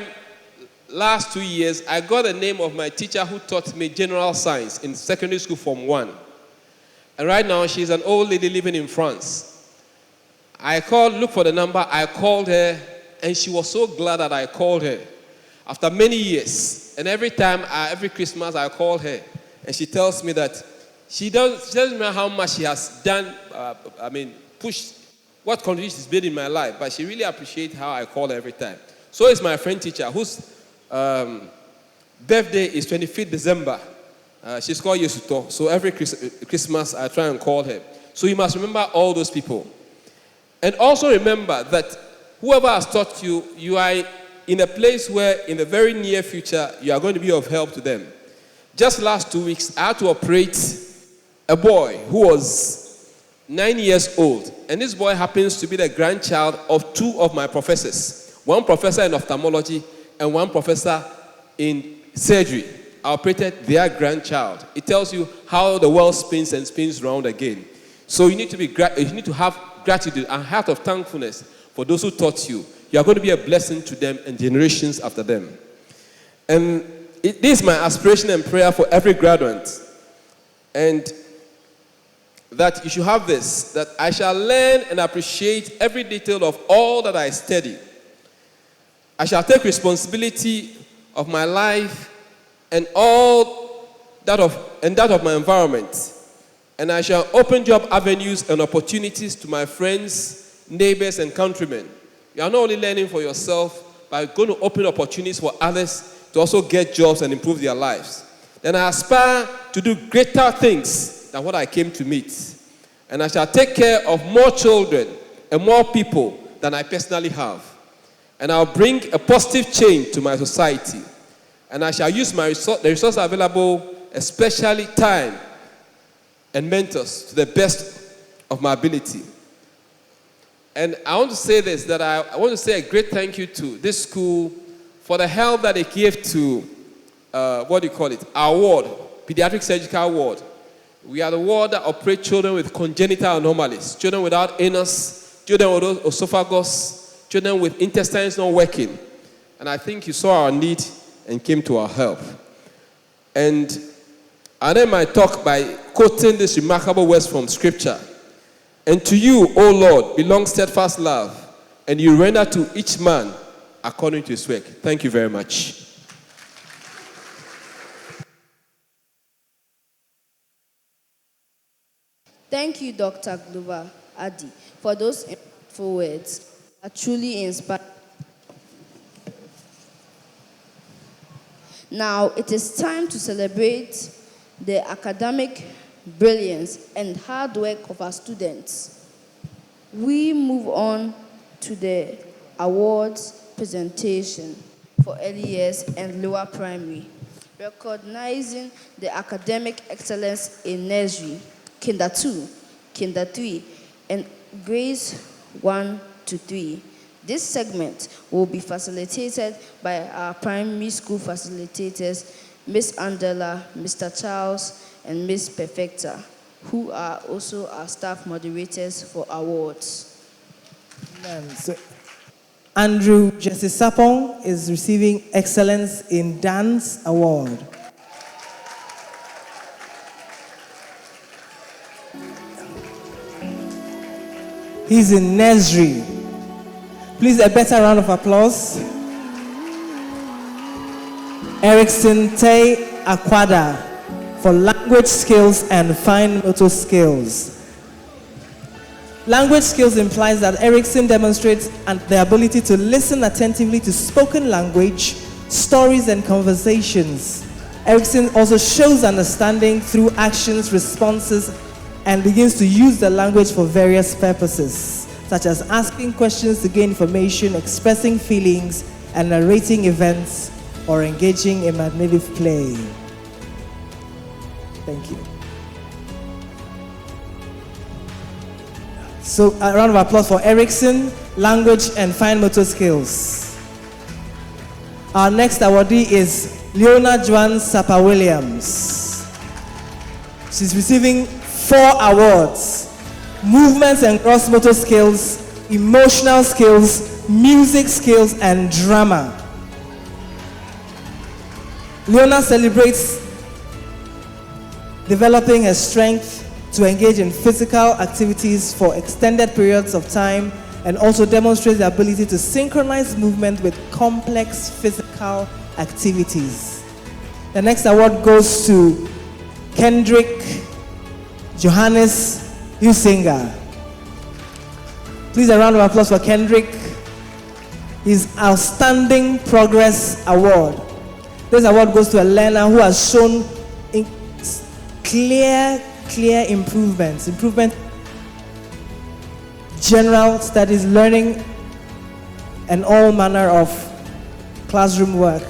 Speaker 9: last 2 years, I got the name of my teacher who taught me general science in secondary school Form 1. And right now, she's an old lady living in France. I looked for the number, I called her, and she was so glad that I called her. After many years, and every Christmas, I call her, and she tells me that she doesn't know how much she has done, pushed, what contribution she's made in my life, but she really appreciates how I call her every time. So is my friend teacher, whose birthday is 25th December. She's called Yesuto. So every Christmas, I try and call her. So you must remember all those people. And also remember that whoever has taught you, you are in a place where in the very near future, you are going to be of help to them. Just last 2 weeks, I had to operate a boy who was 9 years old. And this boy happens to be the grandchild of 2 of my professors. One professor in ophthalmology and one professor in surgery. I operated their grandchild. It tells you how the world spins and spins round again. So you need to have gratitude and heart of thankfulness for those who taught you. You are going to be a blessing to them and generations after them. And this is my aspiration and prayer for every graduate. And that you should have this, that I shall learn and appreciate every detail of all that I study. I shall take responsibility of my life and all that of my environment. And I shall open job avenues and opportunities to my friends, neighbors, and countrymen. You are not only learning for yourself, but you're going to open opportunities for others to also get jobs and improve their lives. Then I aspire to do greater things than what I came to meet. And I shall take care of more children and more people than I personally have. And I'll bring a positive change to my society. And I shall use the resources available, especially time and mentors, to the best of my ability. And I want to say this, that I want to say a great thank you to this school for the help that they gave to, our ward, Pediatric Surgical Ward. We are the ward that operates children with congenital anomalies, children without anus, children with esophagus, children with intestines not working. And I think you saw our need and came to our help. And I end my talk by quoting this remarkable words from Scripture. And to you, O Lord, belongs steadfast love, and you render to each man according to his work. Thank you very much.
Speaker 2: Thank you, Dr. Glover Adi, for those impactful words. Are truly inspiring. Now it is time to celebrate the academic brilliance and hard work of our students. We move on to the awards presentation for early years and lower primary, recognizing the academic excellence in nursery, Kinder 2, Kinder 3, and grades 1 to 3. This segment will be facilitated by our primary school facilitators, Miss Andela, Mr. Charles, and Miss Perfecta, who are also our staff moderators for awards.
Speaker 1: So, Andrew Jesse Sapong is receiving Excellence in Dance Award. He's in nursery. Please, a better round of applause. Erickson Tay Akwada for language skills and fine motor skills. Language skills implies that Erickson demonstrates the ability to listen attentively to spoken language, stories, and conversations. Erickson also shows understanding through actions, responses, and begins to use the language for various purposes, such as asking questions to gain information, expressing feelings, and narrating events, or engaging in imaginative play. Thank you. So a round of applause for Erickson, language and fine motor skills. Our next awardee is Leona Joan Sapa-Williams. She's receiving 4 awards. movements and gross motor skills, emotional skills, music skills, and drama. Leona celebrates developing her strength to engage in physical activities for extended periods of time, and also demonstrates the ability to synchronize movement with complex physical activities. The next award goes to Kendrick Johannes Husinger. Please, a round of applause for Kendrick. His Outstanding Progress Award. This award goes to a learner who has shown clear improvement, general studies, learning, and all manner of classroom work.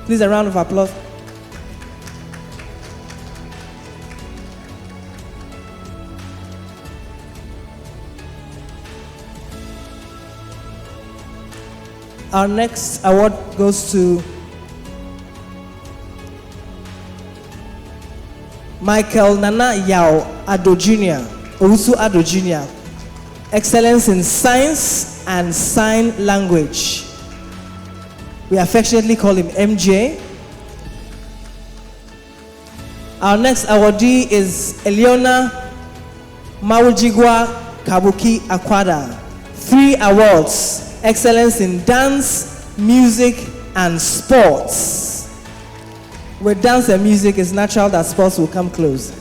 Speaker 1: Please, a round of applause. Our next award goes to Michael Nana Yao Ado Jr., Owusu Ado Jr., Excellence in Science and Sign Language. We affectionately call him MJ. Our next awardee is Eliona Mawujigwa Kabuki Akwada. 3 awards: Excellence in Dance, Music, and Sports. With dance and music, it's natural that sports will come close.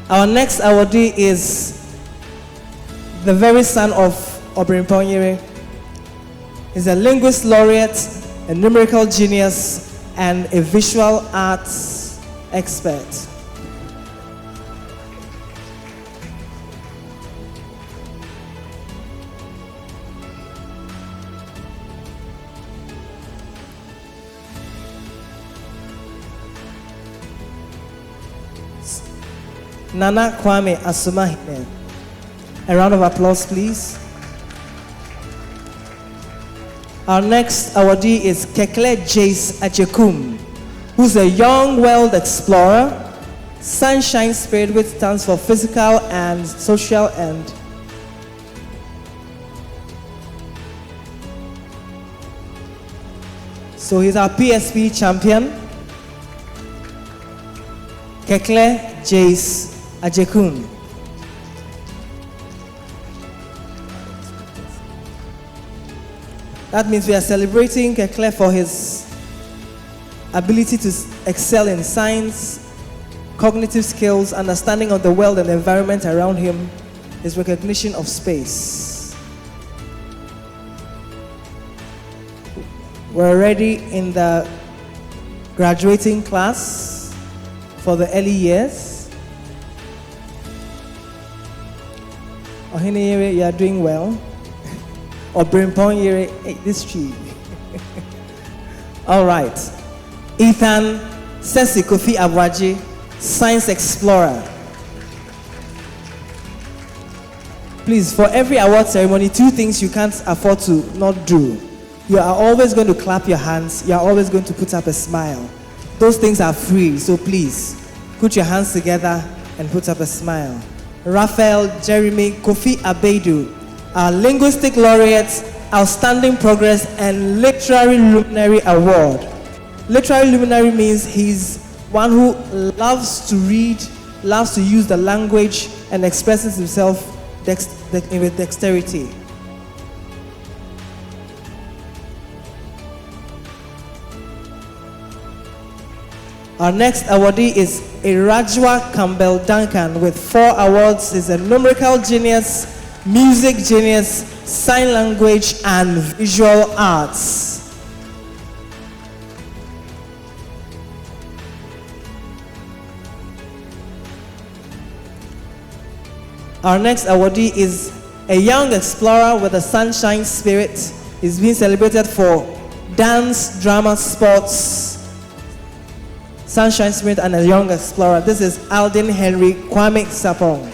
Speaker 1: Our next awardee is the very son of Obrin Ponyere. He's a linguist laureate, a numerical genius, and a visual arts expert. Nana Kwame Asumahine. A round of applause, please. Our next awardee is Kekle Jace Achekum, who's a young world explorer, sunshine spirit, which stands for physical and social end. So he's our PSP champion, Kekle Jace Ajekun. That means we are celebrating Kekle for his ability to excel in science, cognitive skills, understanding of the world and the environment around him, his recognition of space. We're already in the graduating class for the early years. Ohineyere, you are doing well. Or Brimpon Yere, this tree. All right. Ethan Sesi Kofi Abwaji, Science Explorer. Please, for every award ceremony, 2 things you can't afford to not do. You are always going to clap your hands. You are always going to put up a smile. Those things are free, so please, put your hands together and put up a smile. Raphael Jeremy Kofi Abedu, our Linguistic Laureate, Outstanding Progress, and Literary Luminary Award. Literary Luminary means he's one who loves to read, loves to use the language, and expresses himself with dexterity. Our next awardee is Irajwa Campbell Duncan with 4 awards. He's a numerical genius, music genius, sign language, and visual arts. Our next awardee is a young explorer with a sunshine spirit. He's being celebrated for dance, drama, sports, sunshine spirit, and a young explorer. This is Alden Henry Kwame Sapong.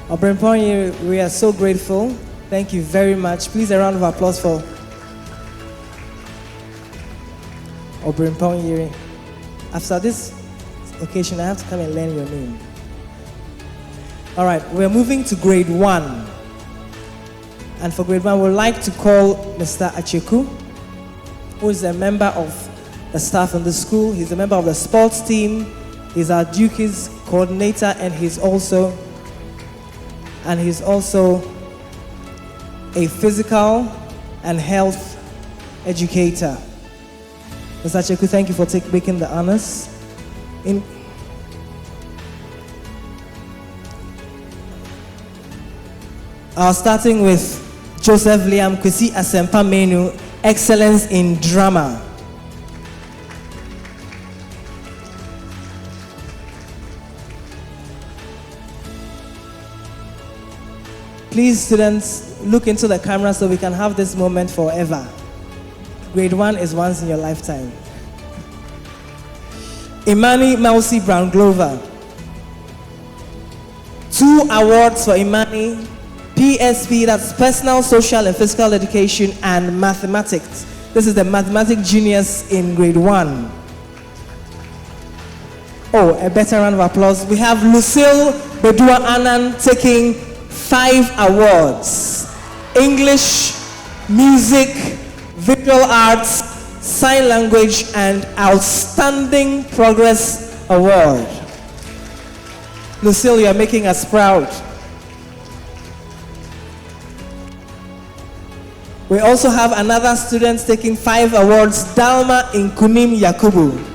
Speaker 1: Obremponye, we are so grateful. Thank you very much. Please, a round of applause for Obremponye. After this occasion, I have to come and learn your name. All right, we're moving to grade 1. And for grade 1, we'd like to call Mr. Acheku, who is a member of the staff in the school. He's a member of the sports team. He's our Dukies coordinator, and he's also a physical and health educator. Mr. Acheku, thank you for making the honors. Starting with Joseph Liam Kwesi Asempa Menu, excellence in drama. Please, students, look into the camera so we can have this moment forever. Grade 1 is once in your lifetime. Imani Mausi Brown Glover. 2 awards for Imani. PSP, that's personal, social, and physical education, and mathematics. This is the mathematics genius in grade 1. Oh, a better round of applause. We have Lucille Bedua Annan taking 5 awards. English, music, visual arts, sign language, and outstanding progress award. Lucille, you are making us proud. We also have another student taking 5 awards, Dalma Inkunim Yakubu.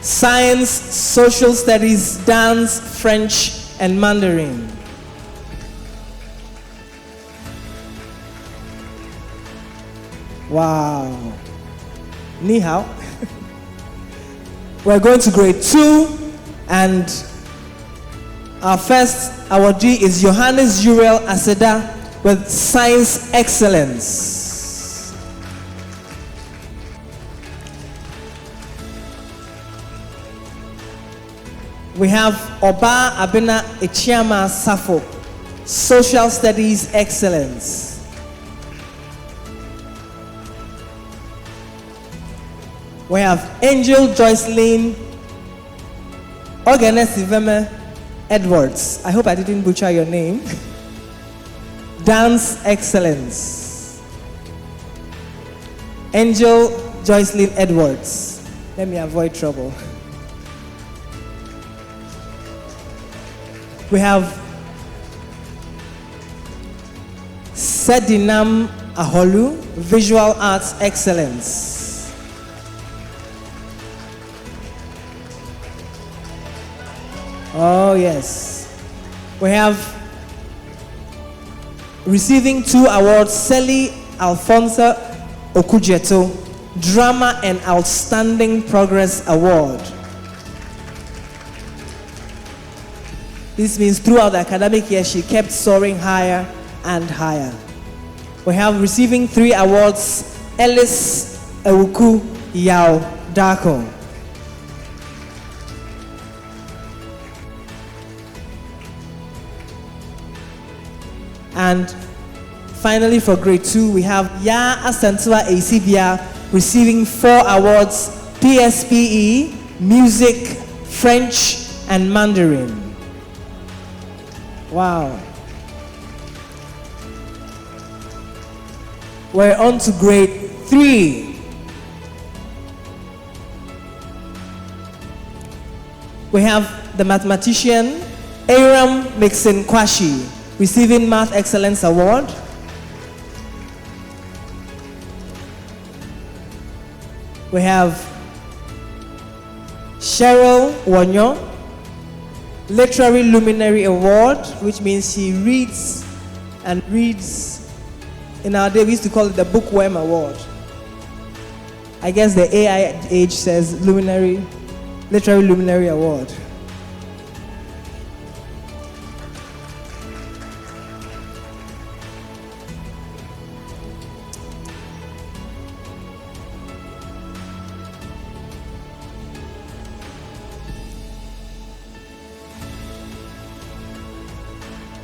Speaker 1: Science, social studies, dance, French, and Mandarin. Wow. Ni hao. We're going to grade 2, and our first awardee is Johannes Uriel Aseda with Science Excellence. We have Oba Abena Echiama Safo, Social Studies Excellence. We have Angel Joycelyn Ogenesiveme Edwards. I hope I didn't butcher your name. Dance Excellence. Angel Joycelyn Edwards. Let me avoid trouble. We have Sedinam Aholu, Visual Arts Excellence. Oh, yes. We have receiving 2 awards, Sally Alfonso Okujeto, Drama and Outstanding Progress Award. This means throughout the academic year, she kept soaring higher and higher. We have receiving 3 awards, Ellis Ewuku Yao Dako. And finally, for grade 2, we have Ya Asantua Esibia receiving 4 awards, PSPE, Music, French, and Mandarin. Wow. We're on to grade 3. We have the mathematician Aram Mixon Kwashi receiving Math Excellence Award. We have Cheryl Wanyo, Literary Luminary Award, which means she reads and reads. In our day, we used to call it the Bookworm Award. I guess the AI age says Literary Luminary Award.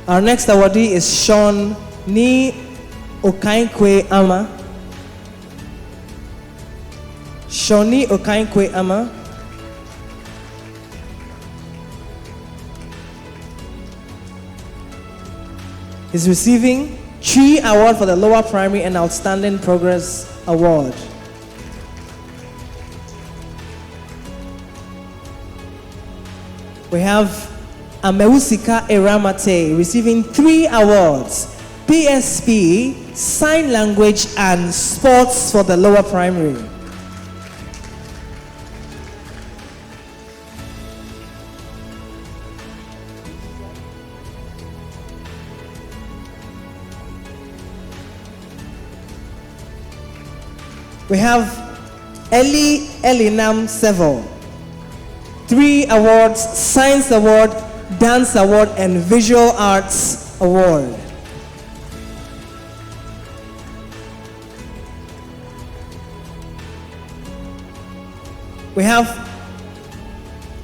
Speaker 1: Our next awardee is Sean Ni Okainkwe Ama. Shoni Okainkwe Ama. Is receiving 3 awards for the lower primary and outstanding progress award. We have Ameusika Eramate receiving 3 awards: PSP, Sign Language, and Sports for the lower primary. We have Eli Elinam Sevo. 3 awards: Science Award, Dance Award, and Visual Arts Award. We have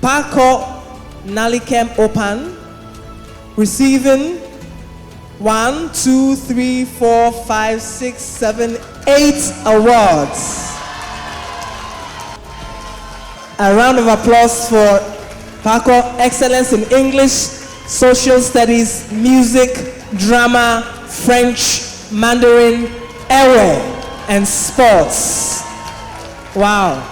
Speaker 1: Paco Nalikem Opan receiving 1, 2, 3, 4, 5, 6, 7, 8 awards. A round of applause for Paco. Excellence in English, Social Studies, Music, Drama, French, Mandarin, Ewe, and Sports. Wow.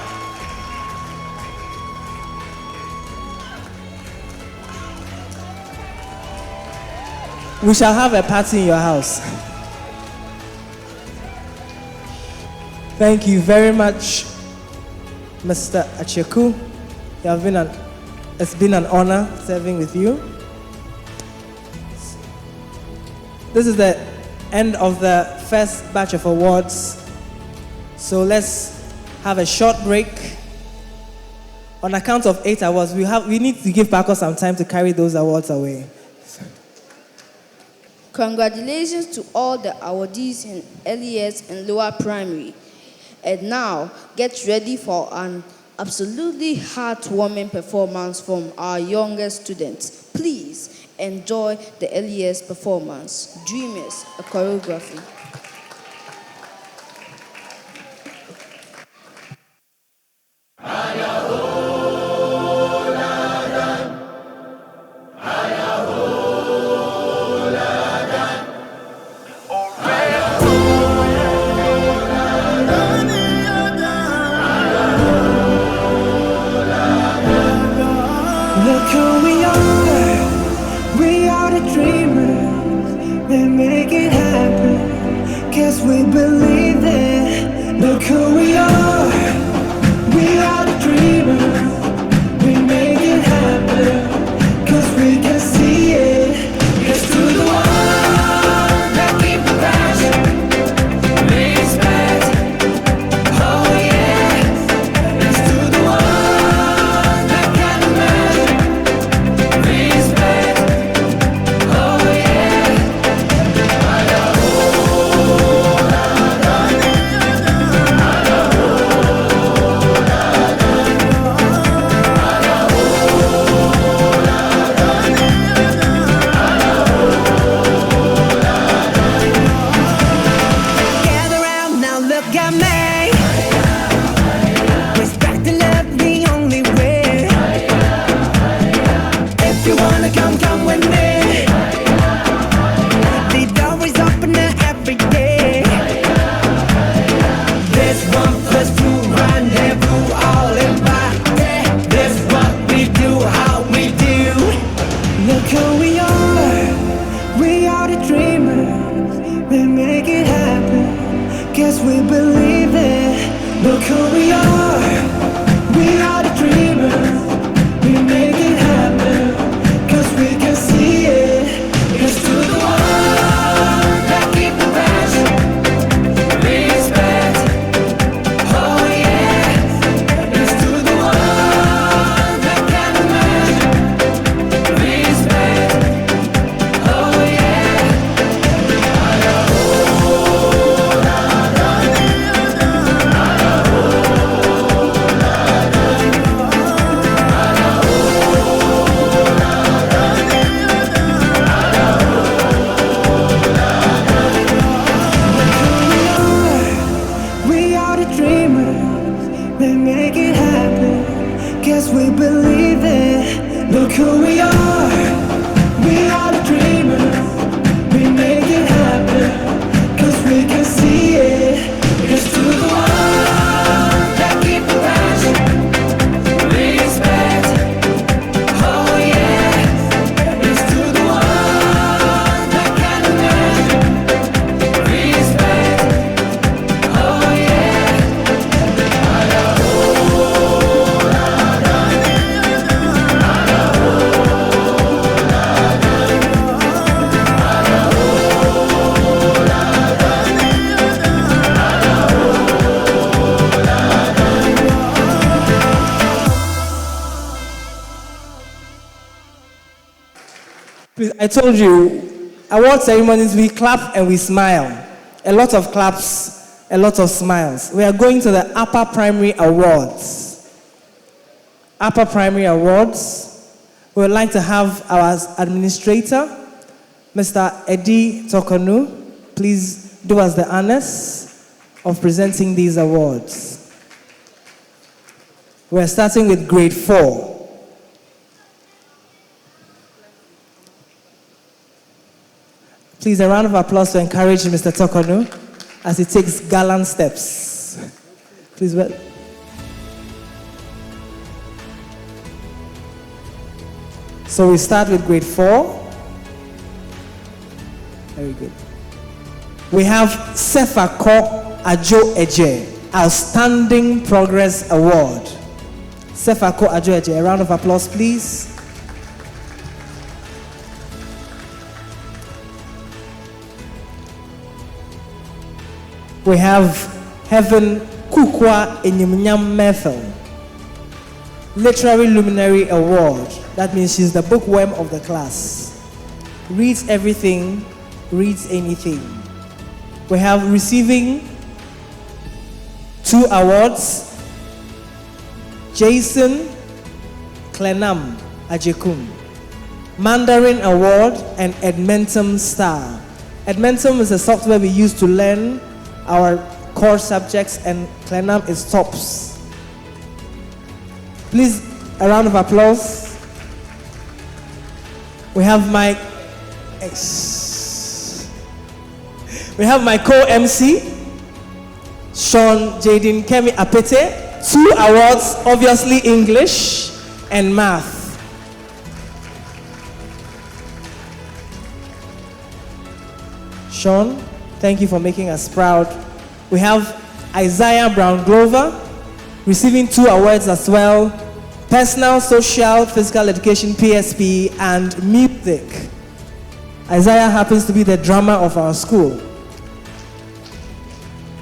Speaker 1: We shall have a party in your house. Thank you very much, Mr. Acheku. It's been an honor serving with you. This is the end of the first batch of awards. So let's have a short break. On account of 8 awards, we need to give Paco some time to carry those awards away.
Speaker 2: Congratulations to all the awardees in LES and lower primary. And now, get ready for an absolutely heartwarming performance from our youngest students. Please enjoy the LES performance. Dreamers, a choreography.
Speaker 3: We believe it. Look who we are. We are the dreamers. We make it happen. 'Cause we can see it. It's to the one that keep the passion. Respect. Oh yeah. It's to the one that can imagine. Respect. Oh yeah. We believe it. the dreamers, we make it happen, 'cause we believe it. Look who we are the dreamers, we make it happen, 'cause we can see it. It's to the ones that keep the passion, respect, oh yeah. It's to the ones that can imagine, respect, oh yeah.
Speaker 1: Please, I told you, award ceremonies, we clap and we smile. A lot of claps, a lot of smiles. We are going to the upper primary awards. Upper primary awards. We would like to have our administrator, Mr. Eddie Tokonu, please do us the honors of presenting these awards. We're starting with grade 4. Please, a round of applause to encourage Mr. Tokonu as he takes gallant steps. Please, well. So we start with grade 4. Very good. We have Sefako Ajo Eje, Outstanding Progress Award. Sefako Ajo Eje, a round of applause, please. We have Heaven Kukwa Enyimnyam Methel, Literary Luminary Award. That means she's the bookworm of the class. Reads everything, reads anything. We have receiving 2 awards, Jason Klenam Ajekum, Mandarin Award and Edmentum Star. Edmentum is a software we use to learn our core subjects, and Klenam is TOPS. Please, a round of applause. We have my co-MC, Sean Jaden Kemi Apete, 2 awards, obviously English and math. Sean, thank you for making us proud. We have Isaiah Brown Glover, receiving 2 awards as well, Personal, Social, Physical Education, PSP, and Music. Isaiah happens to be the drummer of our school.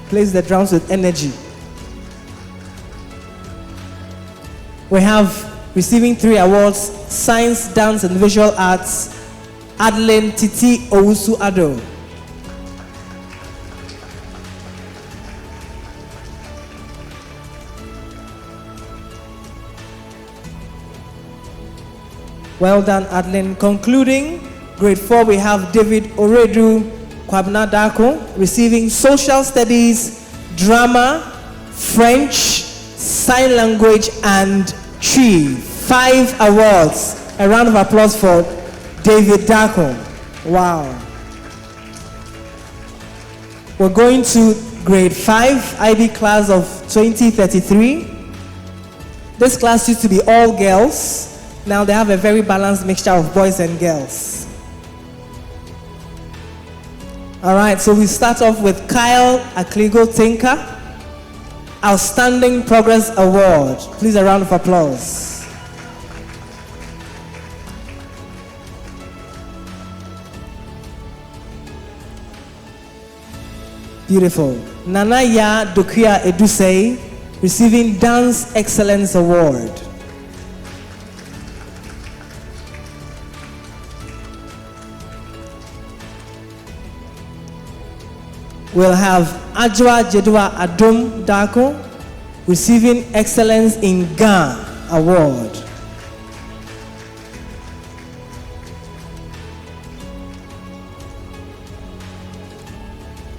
Speaker 1: Plays the drums with energy. We have receiving 3 awards, Science, Dance, and Visual Arts, Adeline Titi Owusu Ado. Well done, Adeline. Concluding, grade 4, we have David Oredu Kwabna Dako, receiving Social Studies, Drama, French, Sign Language, and Tree. 5 awards. A round of applause for David Dako. Wow. We're going to grade 5, IB class of 2033. This class used to be all girls. Now they have a very balanced mixture of boys and girls. All right, so we start off with Kyle Akligo Tinka, Outstanding Progress Award. Please, a round of applause. Beautiful. Nanaya Dokuya Edusei, receiving Dance Excellence Award. We'll have Ajwa Jedwa Adum Dako, receiving Excellence in Ga Award.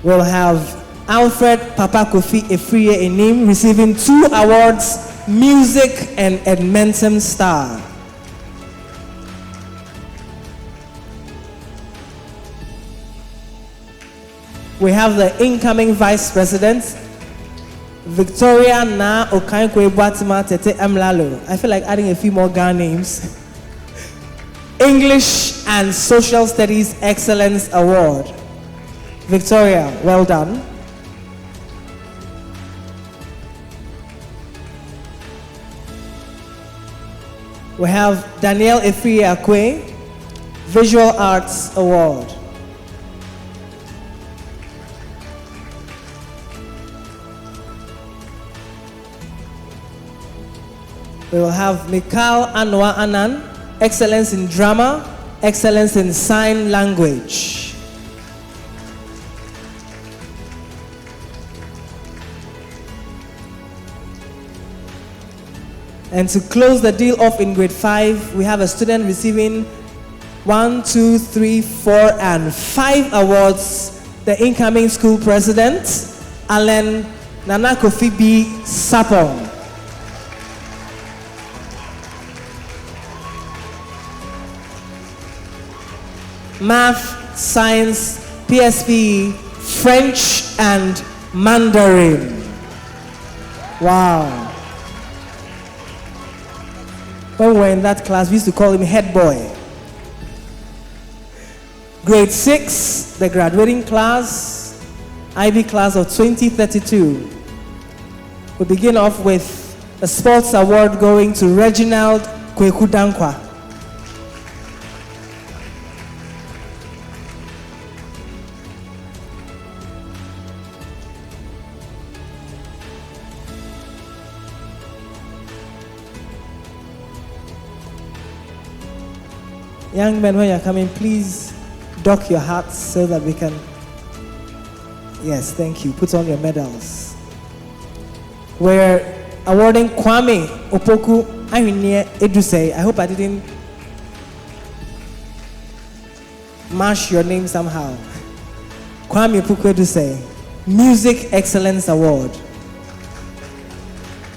Speaker 1: We'll have Alfred Papa Kofi Efriye Enim, receiving 2 awards, Music and Edmentum Star. We have the incoming Vice President, Victoria Na Okankwe Batima Tete Amlalo. I feel like adding a few more Ghana names. English and Social Studies Excellence Award. Victoria, well done. We have Danielle Efriye Akwe, Visual Arts Award. We will have Mikal Anwa Anan, Excellence in Drama, Excellence in Sign Language. And to close the deal off in grade 5, we have a student receiving 1, 2, 3, 4, and 5 awards. The incoming school president, Alan Nana Kofi B. Sapong. Math, Science, PSP, French, and Mandarin. Wow. When we were in that class, we used to call him head boy. Grade 6, the graduating class, IB class of 2032. We begin off with a sports award going to Reginald Kweku Dankwa. Young men, when you're coming, please dock your hats so that we can. Yes, thank you. Put on your medals. We're awarding Kwame Opoku Ahinie Edusei. I hope I didn't mash your name somehow. Kwame Opoku Edusei, Music Excellence Award.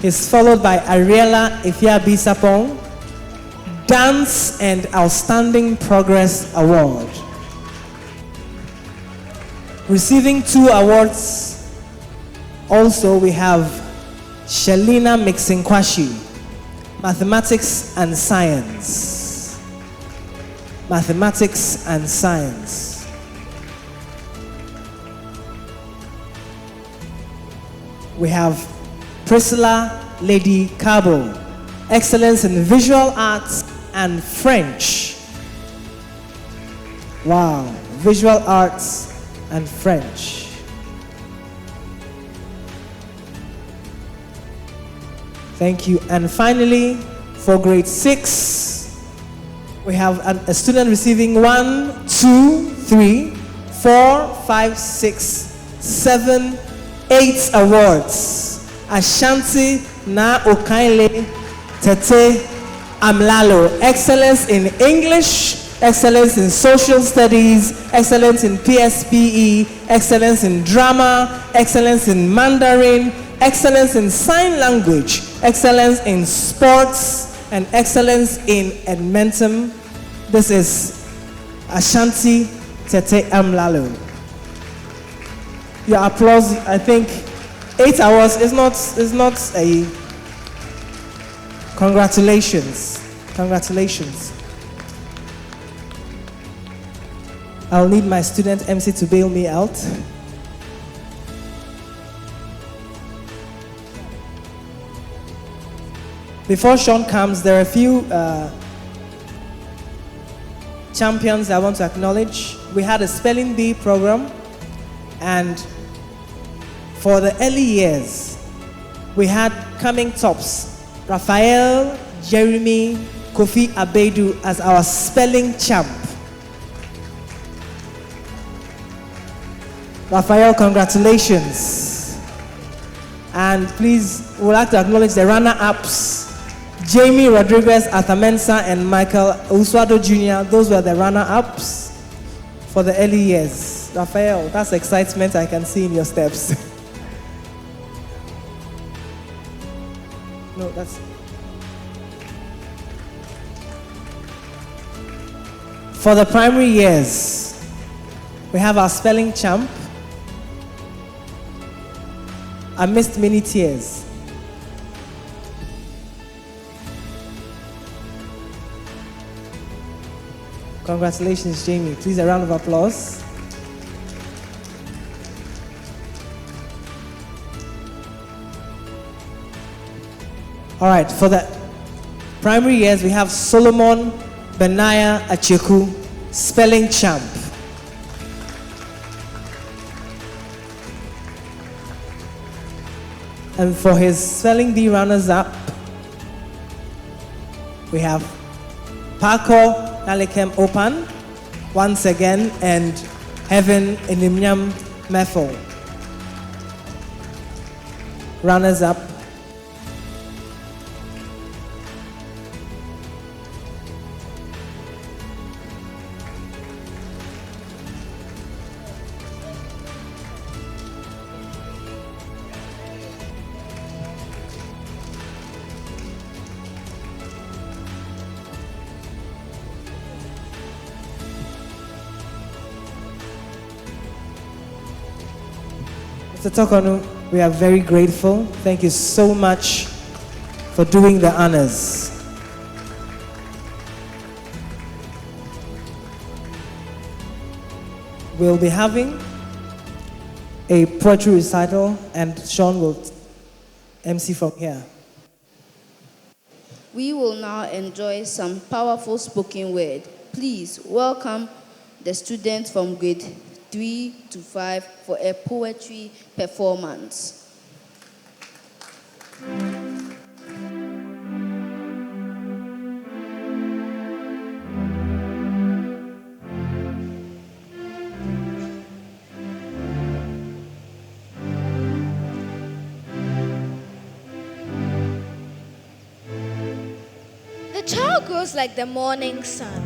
Speaker 1: He's followed by Ariela Ifiabi Sapong, Dance and Outstanding Progress Award. Receiving 2 awards, also we have Shalina Mixinkwashi, Mathematics and Science. Mathematics and Science. We have Priscilla Lady Cabo, Excellence in Visual Arts and French. Wow, Visual Arts and French. Thank you. And finally, for grade 6, we have a student receiving 1, 2, 3, 4, 5, 6, 7, 8 awards. Ashanti Na Okaile Tete Amlalo. Excellence in English, excellence in social studies, excellence in PSPE, excellence in drama, excellence in Mandarin, excellence in sign language, excellence in sports, and excellence in Edmentum. This is Ashanti Tete Amlalo. Your applause, I think 8 hours is not a congratulations. Congratulations. I'll need my student MC to bail me out. Before Sean comes, there are a few champions I want to acknowledge. We had a spelling bee program, and for the early years, we had coming tops, Raphael, Jeremy, Kofi Abedu as our spelling champ. Raphael, congratulations. And please, we'd like to acknowledge the runner-ups, Jamie Rodriguez Athamensa and Michael Uswado Jr. Those were the runner-ups for the early years. Raphael, that's excitement I can see in your steps. No, that's... For the primary years, we have our spelling champ, amidst many tears. Congratulations, Jamie. Please, a round of applause. All right, for the primary years, we have Solomon Benaya Acheku, spelling champ. And for his spelling bee runners-up, we have Paco Nalikem Opan, once again, and Heaven Inimyam Method. Runners-up. Mr. Tokonu, we are very grateful. Thank you so much for doing the honors. We'll be having a poetry recital, and Sean will MC from here.
Speaker 2: We will now enjoy some powerful spoken word. Please welcome the students from grade 3 to 5 for a poetry performance.
Speaker 10: The child grows like the morning sun,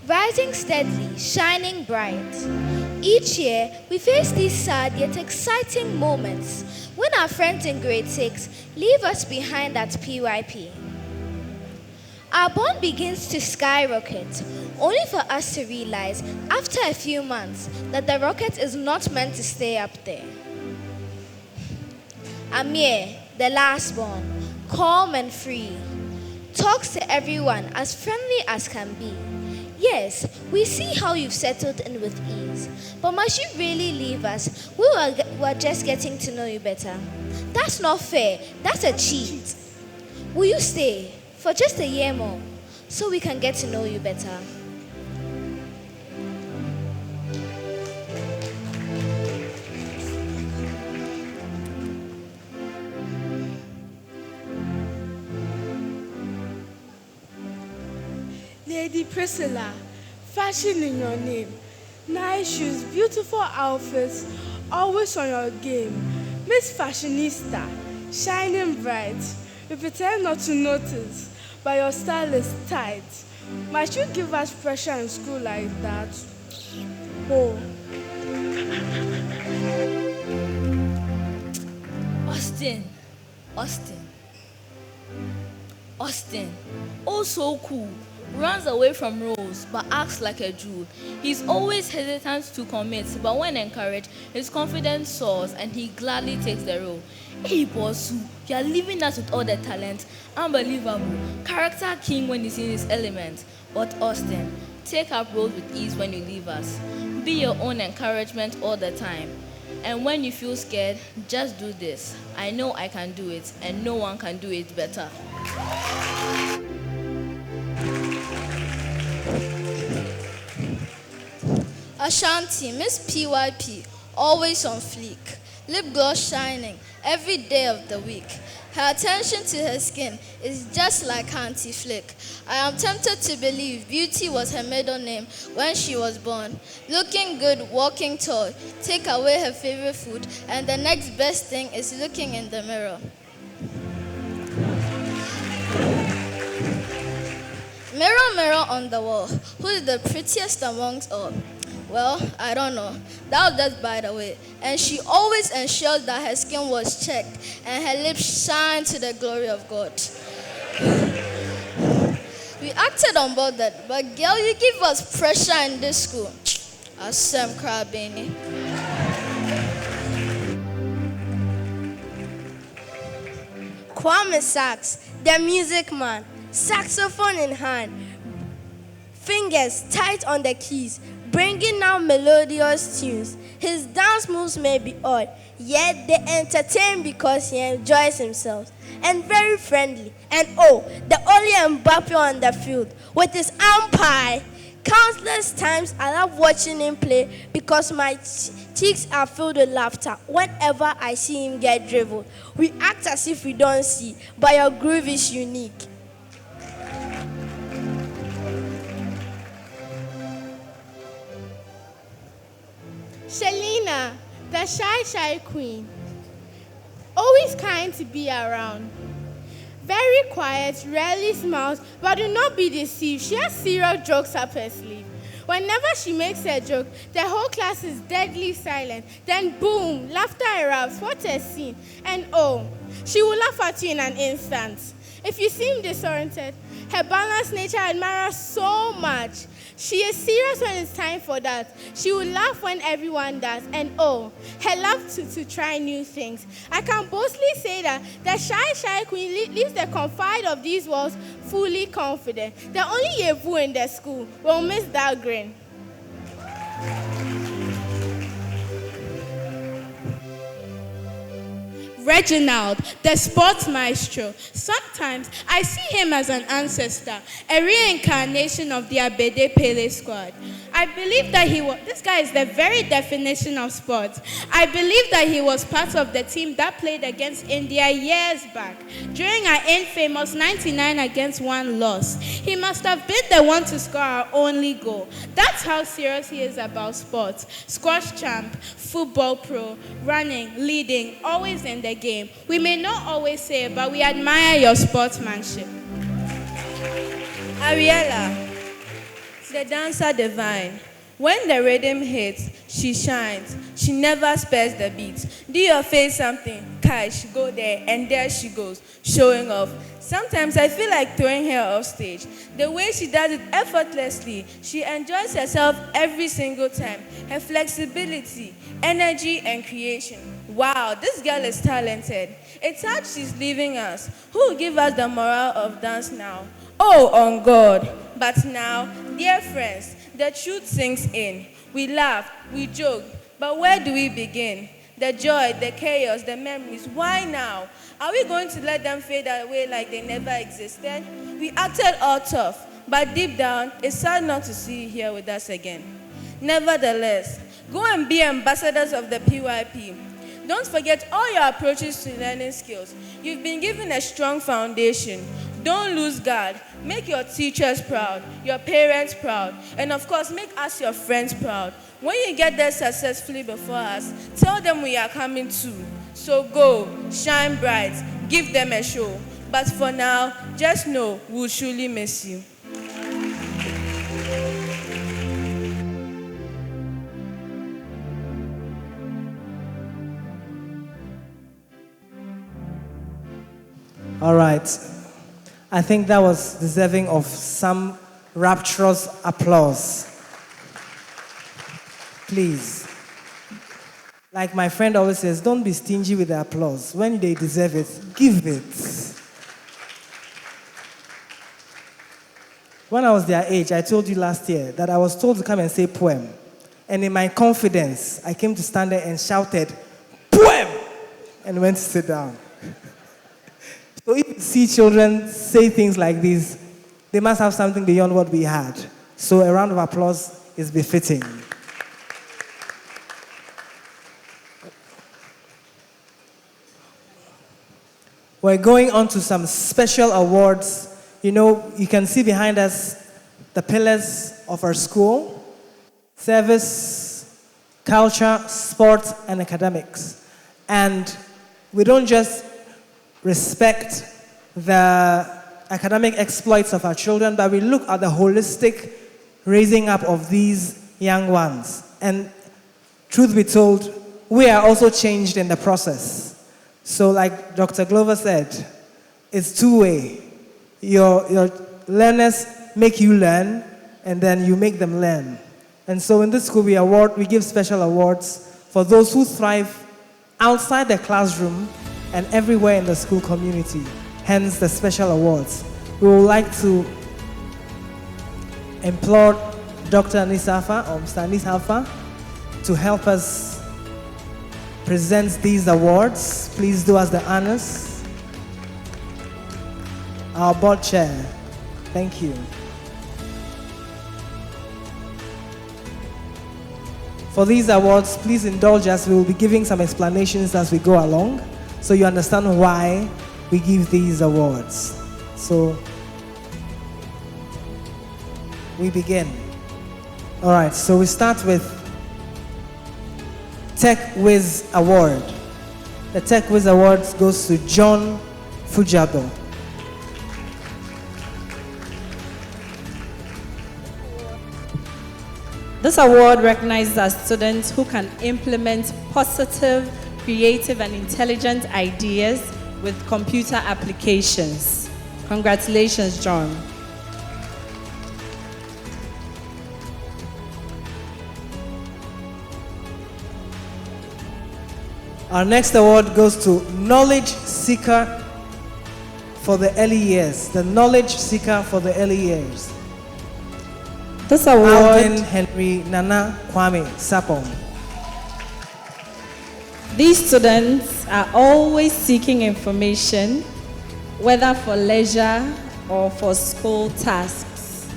Speaker 10: rising steadily, shining bright. Each year, we face these sad yet exciting moments when our friends in grade 6 leave us behind at PYP. Our bond begins to skyrocket, only for us to realize after a few months that the rocket is not meant to stay up there. Amir, the last born, calm and free, talks to everyone as friendly as can be. Yes, we see how you've settled in with ease, but must you really leave us? We're just getting to know you better. That's not fair. That's a cheat. Will you stay for just a year more so we can get to know you better?
Speaker 4: Lady Priscilla, fashion in your name. Nice shoes, beautiful outfits, always on your game. Miss Fashionista, shining bright. We pretend not to notice, but your style is tight. Must you give us pressure in school like that? Oh.
Speaker 11: Austin, oh so cool, runs away from roles but acts like a Jew. He's always hesitant to commit, but when encouraged, his confidence soars and he gladly takes the role. Hey Bossu, you're leaving us with all the talent. Unbelievable. Character king when he's in his element. But Austin, take up roles with ease when you leave us. Be your own encouragement all the time. And when you feel scared, just do this. I know I can do it, and no one can do it better.
Speaker 2: Ashanti, Miss PYP, always on fleek, lip gloss shining every day of the week. Her attention to her skin is just like Auntie Flick. I am tempted to believe beauty was her middle name when she was born. Looking good, walking tall, take away her favorite food, and the next best thing is looking in the mirror. Mirror, mirror on the wall, who is the prettiest amongst all? Well, I don't know. That was just by the way. And she always ensured that her skin was checked and her lips shine to the glory of God. We acted unbothered, but girl, you give us pressure in this school. Asem Krabini.
Speaker 12: Kwame Sax, the music man, saxophone in hand, fingers tight on the keys, bringing out melodious tunes. His dance moves may be odd, yet they entertain because he enjoys himself. And very friendly. And oh, the only Mbappe on the field with his umpire. Countless times I love watching him play because my cheeks are filled with laughter whenever I see him get dribbled. We act as if we don't see, but your groove is unique.
Speaker 13: Shelina, the shy queen. Always kind to be around. Very quiet, rarely smiles, but do not be deceived. She has serious jokes up her sleeve. Whenever she makes a joke, the whole class is deadly silent. Then boom, laughter erupts. What a scene. And oh, she will laugh at you in an instant. If you seem disoriented, her balanced nature admires so much. She is serious when it's time for that. She will laugh when everyone does. And oh, her love to try new things. I can boldly say that the shy queen leaves the confide of these walls fully confident. The only Yevu in the school will miss that grin.
Speaker 4: Reginald, the sports maestro. Sometimes I see him as an ancestor, a reincarnation of the Abede Pele squad. I believe that this guy is the very definition of sports. I believe that he was part of the team that played against India years back, during our infamous 99 against 1 loss. He must have been the one to score our only goal. That's how serious he is about sports. Squash champ, football pro, running, leading, always in the game. We may not always say it, but we admire your sportsmanship.
Speaker 14: Ariella, the dancer divine. When the rhythm hits, she shines. She never spares the beat. Do your face something, Kai, she go there, and there she goes, showing off. Sometimes I feel like throwing her off stage. The way she does it effortlessly, she enjoys herself every single time. Her flexibility, energy, and creation. Wow, this girl is talented. It's sad she's leaving us. Who will give us the moral of dance now? Oh, on God. But now, dear friends, the truth sinks in. We laugh, we joke, but where do we begin? The joy, the chaos, the memories, why now? Are we going to let them fade away like they never existed? We acted all tough, but deep down, it's sad not to see you here with us again. Nevertheless, go and be ambassadors of the PYP. Don't forget all your approaches to learning skills. You've been given a strong foundation. Don't lose guard. Make your teachers proud, your parents proud, and of course, make us your friends proud. When you get there successfully before us, tell them we are coming too. So go, shine bright, give them a show. But for now, just know we'll surely miss you.
Speaker 1: All right. I think that was deserving of some rapturous applause. Please. Like my friend always says, don't be stingy with the applause. When they deserve it, give it. When I was their age, I told you last year that I was told to come and say poem. And in my confidence, I came to stand there and shouted, poem! And went to sit down. So if you see children say things like this, they must have something beyond what we had. So a round of applause is befitting. We're going on to some special awards. You know, you can see behind us the pillars of our school: service, culture, sports, and academics. And we don't just respect the academic exploits of our children, but we look at the holistic raising up of these young ones. And truth be told, we are also changed in the process. So like Dr. Glover said, it's two-way. Your learners make you learn, and then you make them learn. And so in this school, we give special awards for those who thrive outside the classroom and everywhere in the school community, hence the special awards. We would like to implore Dr. Anisafa, or Mr. Anisafa, to help us present these awards. Please do us the honors. Our board chair. Thank you. For these awards, please indulge us. We will be giving some explanations as we go along, so you understand why we give these awards. So, we begin. All right, so we start with Tech Whiz Award. The Tech Whiz Award goes to John Fujabo.
Speaker 15: This award recognizes our students who can implement positive, creative, and intelligent ideas with computer applications. Congratulations, John.
Speaker 1: Our next award goes to Knowledge Seeker for the early years. The Knowledge Seeker for the early years.
Speaker 15: This award,
Speaker 1: Alvin Henry Nana Kwame Sapong.
Speaker 15: these students are always seeking information, whether for leisure or for school tasks.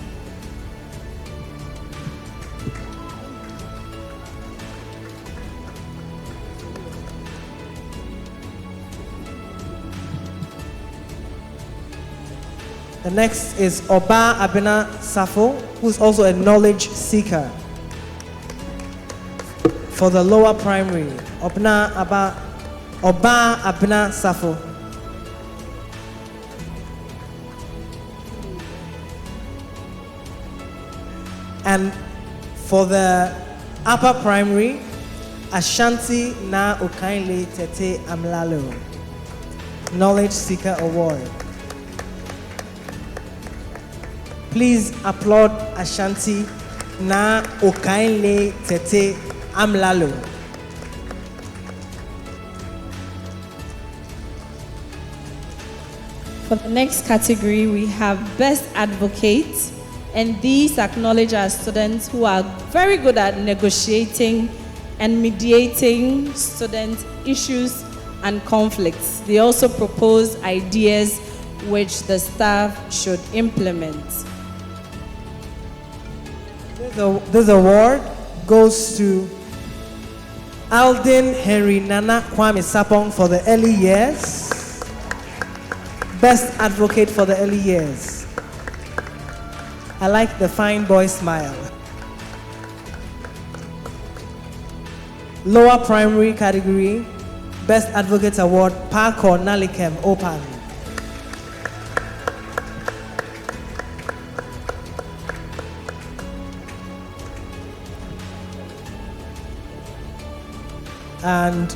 Speaker 1: The next is Oba Abena Safo, who's also a knowledge seeker for the lower primary. Oba Abena Safo. And for the upper primary, Ashanti Na Ukainle Tete Amlalo, Knowledge Seeker Award. Please applaud Ashanti Na Ukainle Tete Amlalo.
Speaker 15: For the next category, we have Best Advocate, and these acknowledge our students who are very good at negotiating and mediating student issues and conflicts. They also propose ideas which the staff should implement.
Speaker 1: This award goes to Alden Henry Nana Kwame Sapong for the early years. Best Advocate for the early years. I like the fine boy smile. Lower primary category, Best Advocate Award, Parkour Nalikem Opan. And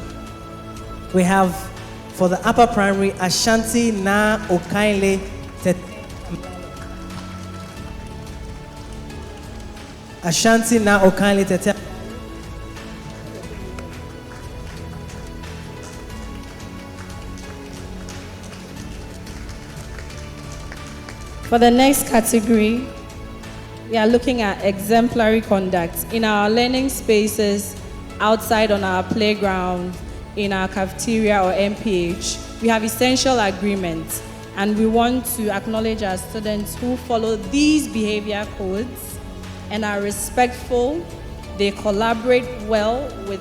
Speaker 1: we have for the upper primary, Ashanti Na Okainle Tete. Ashanti Na Okainle Tete.
Speaker 15: For the next category, we are looking at exemplary conduct in our learning spaces, outside on our playground, in our cafeteria or MPH. We have essential agreements, and we want to acknowledge our students who follow these behavior codes and are respectful. They collaborate well with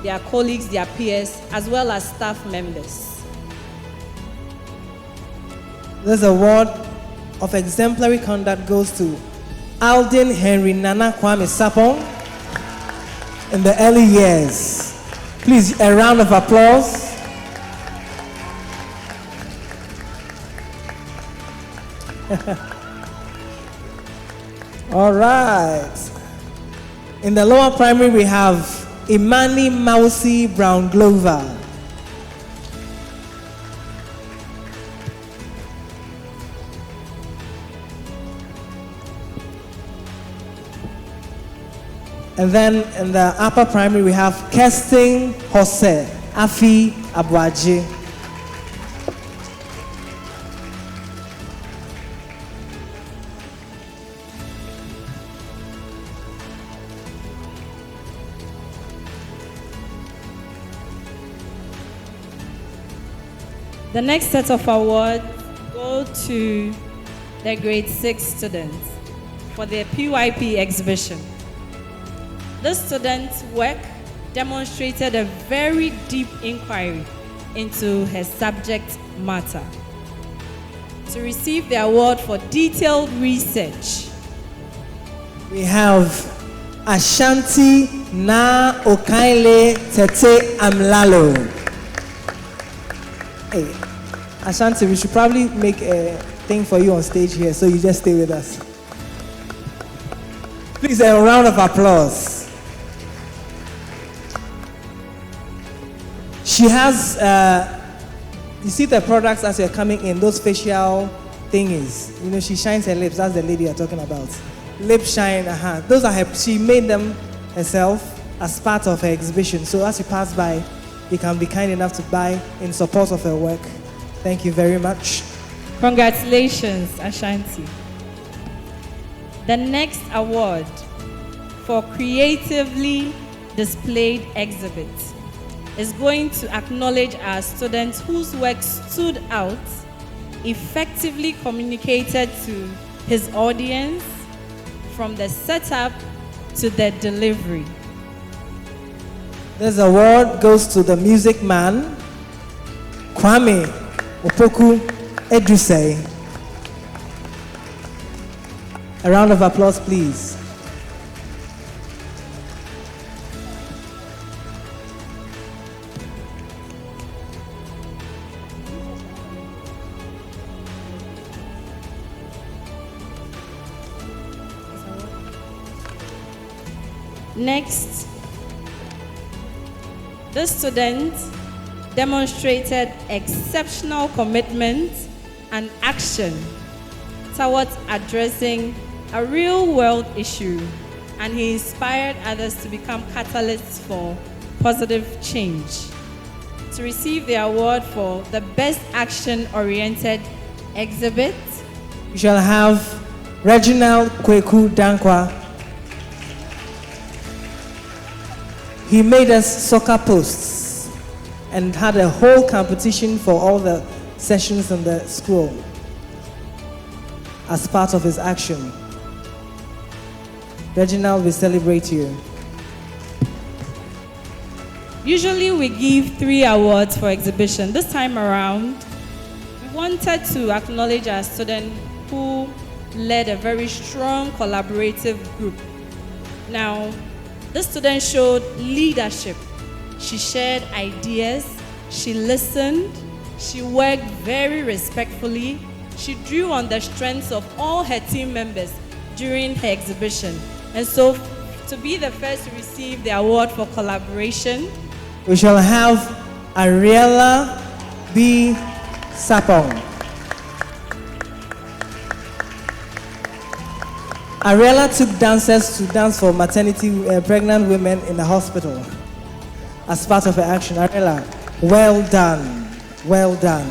Speaker 15: their colleagues, their peers, as well as staff members.
Speaker 1: This award of exemplary conduct goes to Alden Henry Nana Kwame Sapong in the early years. Please, a round of applause. All right. In the lower primary, we have Imani Mousy Brown Glover. And then in the upper primary, we have Kesting Jose Afi Abuaji.
Speaker 15: The next set of awards go to the grade 6 students for their PYP exhibition. This student's work demonstrated a very deep inquiry into her subject matter. To receive the award for detailed research,
Speaker 1: we have Ashanti Na Okaile Tete Amlalo. Hey, Ashanti, we should probably make a thing for you on stage here, so you just stay with us. Please, a round of applause. She has, you see the products as you're coming in, those facial thingies. You know, she shines her lips. That's the lady you're talking about. Lip shine, those are her, she made them herself as part of her exhibition. So as you pass by, you can be kind enough to buy in support of her work. Thank you very much.
Speaker 15: Congratulations, Ashanti. The next award for creatively displayed exhibits is going to acknowledge our students whose work stood out, effectively communicated to his audience from the setup to the delivery.
Speaker 1: This award goes to the music man, Kwame Opoku Edusei. A round of applause, please.
Speaker 15: Next, the student demonstrated exceptional commitment and action towards addressing a real-world issue, and he inspired others to become catalysts for positive change. To receive the award for the best action-oriented exhibit,
Speaker 1: we shall have Reginald Kweku Dankwa. He made us soccer posts and had a whole competition for all the sessions in the school as part of his action. Reginald, we celebrate you.
Speaker 15: Usually we give 3 awards for exhibition. This time around, we wanted to acknowledge our student who led a very strong collaborative group. Now, this student showed leadership. She shared ideas, she listened, she worked very respectfully, she drew on the strengths of all her team members during her exhibition. And so, to be the first to receive the award for collaboration,
Speaker 1: we shall have Ariella B. Sapong. Ariella took dancers to dance for pregnant women in the hospital as part of her action. Ariella, well done, well done.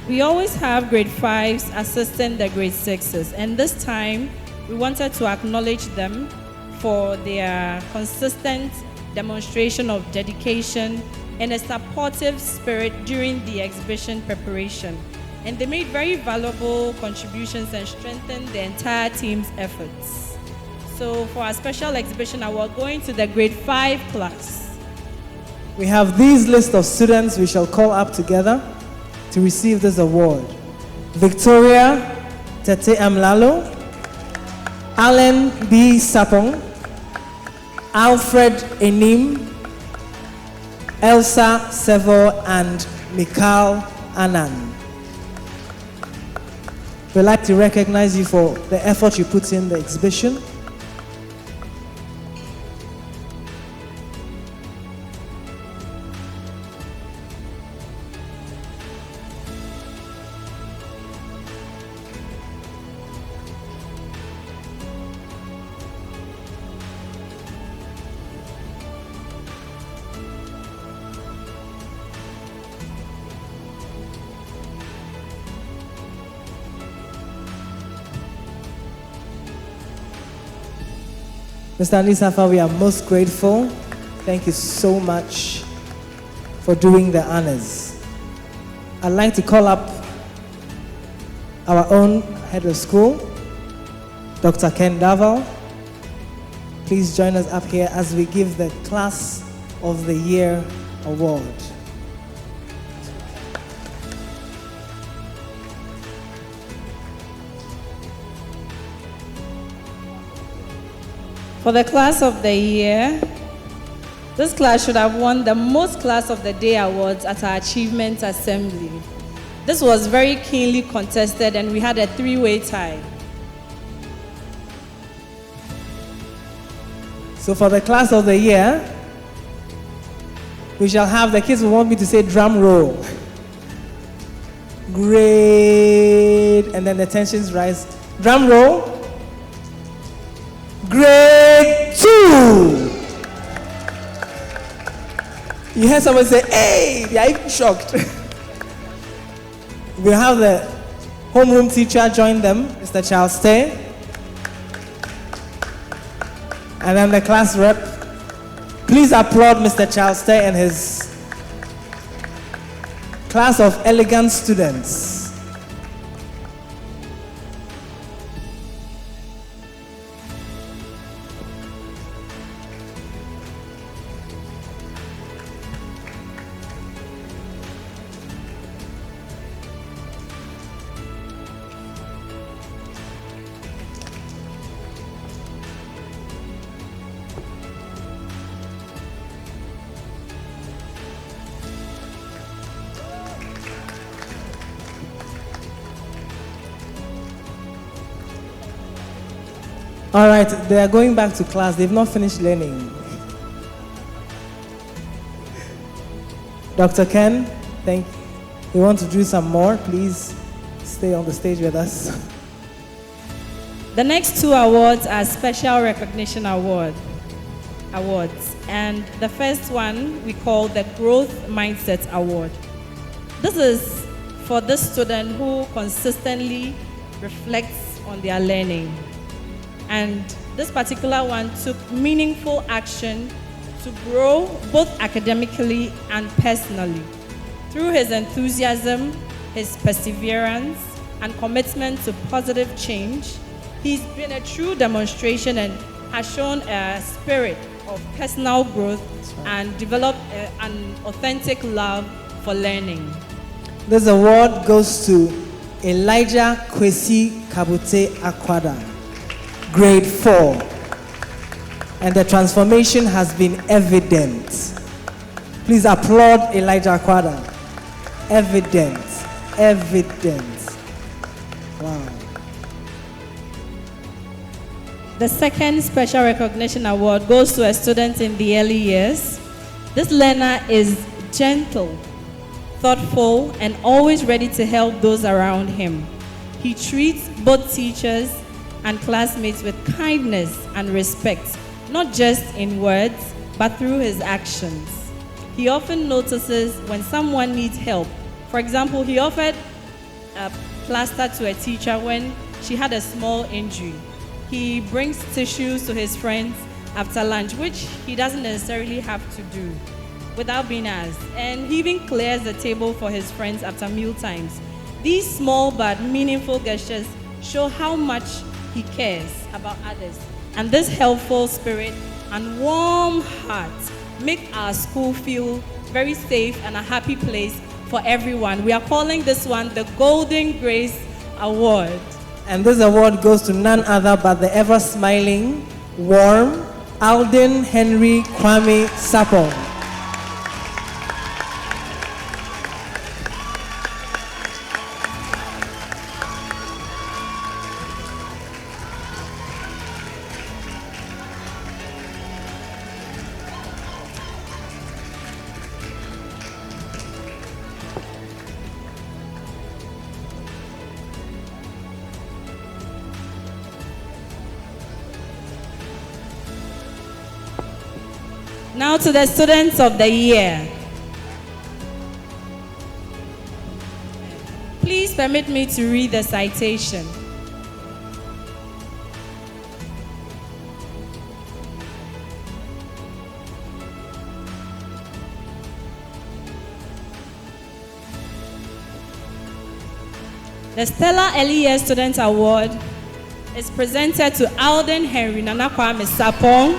Speaker 15: we always have grade 5s assisting the grade 6s, and this time we wanted to acknowledge them for their consistent demonstration of dedication and a supportive spirit during the exhibition preparation. And they made very valuable contributions and strengthened the entire team's efforts. So for our special exhibition award, going to the grade 5 class.
Speaker 1: We have these list of students we shall call up together to receive this award. Victoria Tete Amlalo, Alan B. Sapong, Alfred Enim, Elsa Sevo, and Mikal Anand. We'd like to recognize you for the effort you put in the exhibition. Mr. Anisafa, we are most grateful. Thank you so much for doing the honors. I'd like to call up our own head of school, Dr. Ken Daval. Please join us up here as we give the Class of the Year award.
Speaker 15: For the Class of the Year, this class should have won the Most Class of the Day awards at our Achievement Assembly. This was very keenly contested and we had a three-way tie.
Speaker 1: So for the Class of the Year, we shall have, the kids will want me to say drum roll. Great, and then the tensions rise. Drum roll. Grade 2. You heard someone say, hey, they are even shocked. We'll have the homeroom teacher join them, Mr. Charles Tay. And then the class rep. Please applaud Mr. Charles Tay and his class of elegant students. All right, they are going back to class. They've not finished learning. Dr. Ken, thank you. We want to do some more. Please stay on the stage with us.
Speaker 15: The next two awards are Special Recognition awards. And the first one we call the Growth Mindset Award. This is for this student who consistently reflects on their learning. And this particular one took meaningful action to grow both academically and personally. Through his enthusiasm, his perseverance, and commitment to positive change, he's been a true demonstration and has shown a spirit of personal growth and developed an authentic love for learning.
Speaker 1: This award goes to Elijah Kwesi Kabute Akwada, grade 4. And the transformation has been evident. Please applaud Elijah Akwada. Evident. Wow.
Speaker 15: The second Special Recognition Award goes to a student in the early years. This learner is gentle, thoughtful, and always ready to help those around him. He treats both teachers and classmates with kindness and respect, not just in words, but through his actions. He often notices when someone needs help. For example, he offered a plaster to a teacher when she had a small injury. He brings tissues to his friends after lunch, which he doesn't necessarily have to do without being asked. And he even clears the table for his friends after meal times. These small but meaningful gestures show how much he cares about others. And this helpful spirit and warm heart make our school feel very safe and a happy place for everyone. We are calling this one the Golden Grace Award.
Speaker 1: And this award goes to none other but the ever-smiling, warm, Alden Henry Kwame Sapong.
Speaker 15: Now to the students of the year. Please permit me to read the citation. The Stellar Early Year Student Award is presented to Alden Henry Nana Kwame Sapong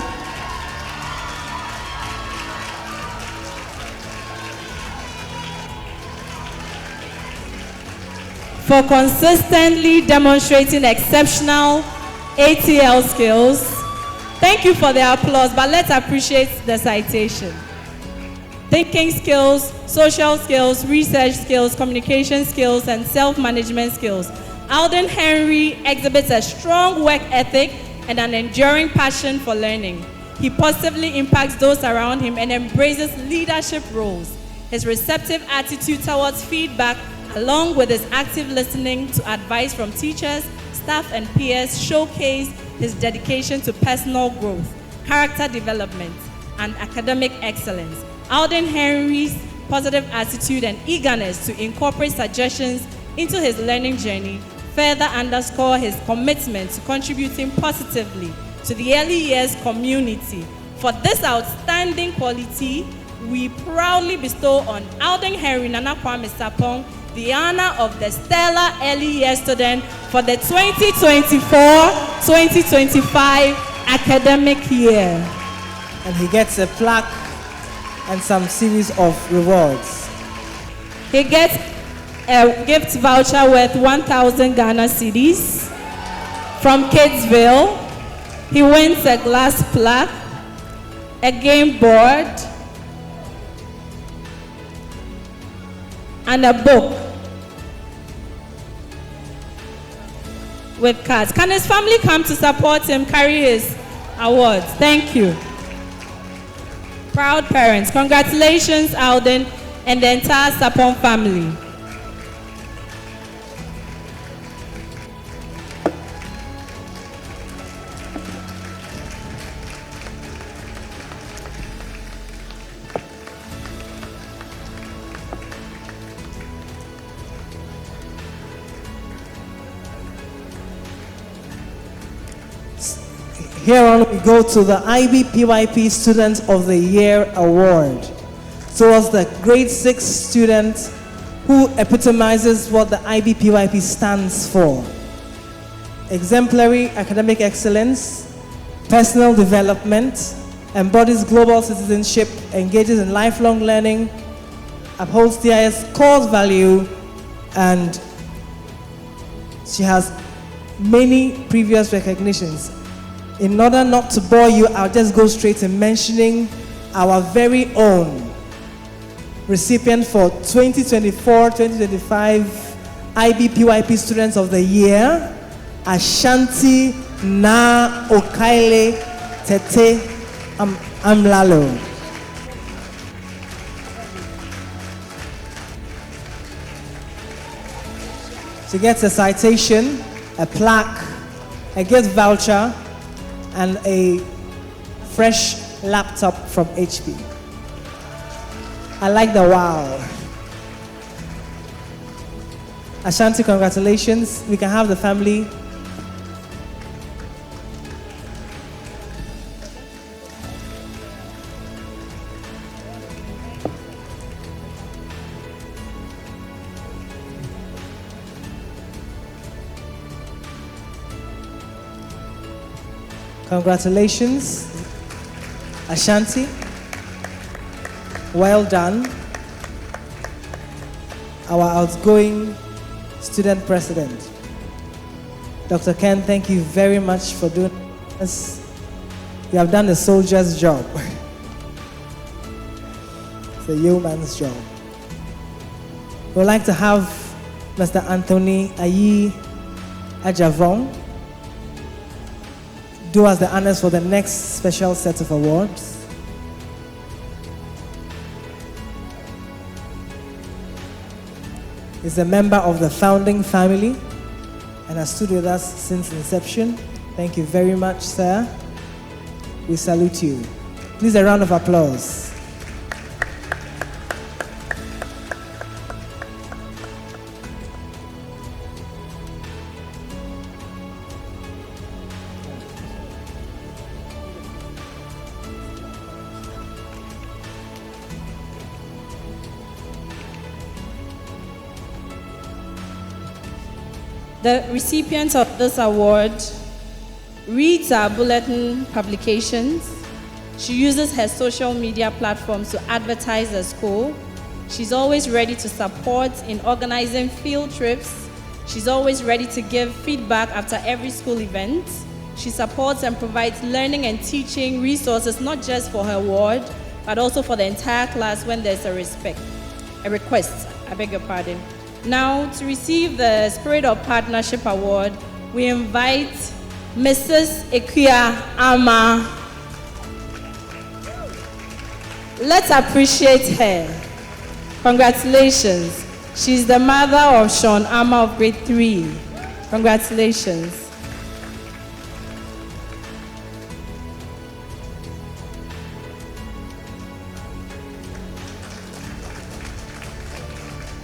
Speaker 15: for consistently demonstrating exceptional ATL skills. Thank you for the applause, but let's appreciate the citation. Thinking skills, social skills, research skills, communication skills, and self-management skills. Alden Henry exhibits a strong work ethic and an enduring passion for learning. He positively impacts those around him and embraces leadership roles. His receptive attitude towards feedback, along with his active listening to advice from teachers, staff, and peers, showcase his dedication to personal growth, character development, and academic excellence. Alden Henry's positive attitude and eagerness to incorporate suggestions into his learning journey further underscore his commitment to contributing positively to the early years community. For this outstanding quality, we proudly bestow on Alden Henry Nana Kwame Sapong the honor of the Stellar Early Year Student for the 2024-2025 academic year.
Speaker 1: And he gets a plaque and some series of rewards.
Speaker 15: He gets a gift voucher worth 1,000 Ghana cedis from Kidsville. He wins a glass plaque, a game board, and a book with cards. Can his family come to support him carry his awards? Thank you. Proud parents, congratulations, Alden and the entire Sapong family.
Speaker 1: Here on we go to the IB PYP Student of the Year Award. So was the grade 6 student who epitomizes what the IB PYP stands for. Exemplary academic excellence, personal development, embodies global citizenship, engages in lifelong learning, upholds TIS core value, and she has many previous recognitions. In order not to bore you, I'll just go straight to mentioning our very own recipient for 2024-2025 IB PYP Students of the Year, Ashanti Na Okaile Tete Amlalo. She gets a citation, a plaque, a gift voucher, and a fresh laptop from HP. I like the wow. Ashanti, congratulations. We can have the family. Congratulations, Ashanti. Well done. Our outgoing student president. Dr. Ken, thank you very much for doing this. You have done a soldier's job. It's a yeoman's job. We'd like to have Mr. Anthony Ayi Ajavong do us the honors for the next special set of awards. He's a member of the founding family and has stood with us since inception. Thank you very much, sir. We salute you. Please, a round of applause.
Speaker 15: The recipient of this award reads our bulletin publications. She uses her social media platforms to advertise the school. She's always ready to support in organizing field trips. She's always ready to give feedback after every school event. She supports and provides learning and teaching resources, not just for her ward, but also for the entire class when there's a request. I beg your pardon. Now, to receive the Spirit of Partnership Award, we invite Mrs. Ekuya Ama. Let's appreciate her. Congratulations. She's the mother of Sean Ama of grade 3. Congratulations.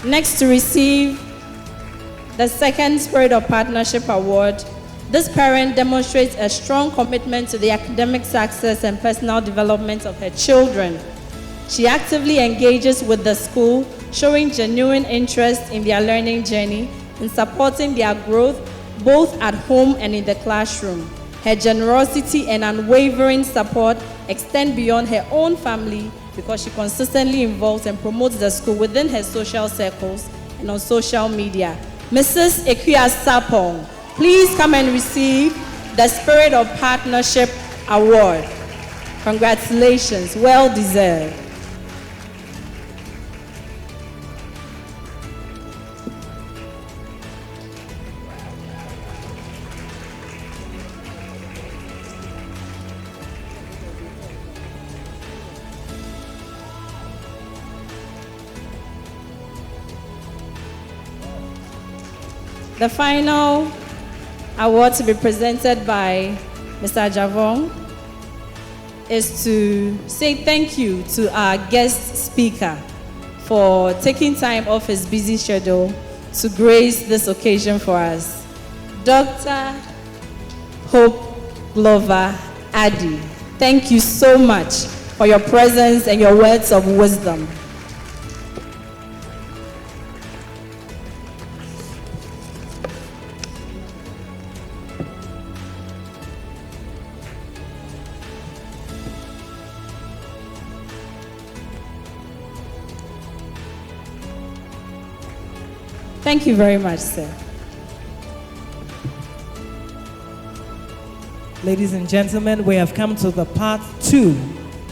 Speaker 15: Next, to receive the second Spirit of Partnership Award, this parent demonstrates a strong commitment to the academic success and personal development of her children. She actively engages with the school, showing genuine interest in their learning journey and supporting their growth both at home and in the classroom. Her generosity and unwavering support extend beyond her own family because she consistently involves and promotes the school within her social circles and on social media. Mrs. Ekuya Sapong, please come and receive the Spirit of Partnership Award. Congratulations, well deserved. The final award to be presented by Mr. Javon is to say thank you to our guest speaker for taking time off his busy schedule to grace this occasion for us. Dr. Hope Glover Addy, thank you so much for your presence and your words of wisdom. Thank you very much, sir.
Speaker 1: Ladies and gentlemen, we have come to the part 2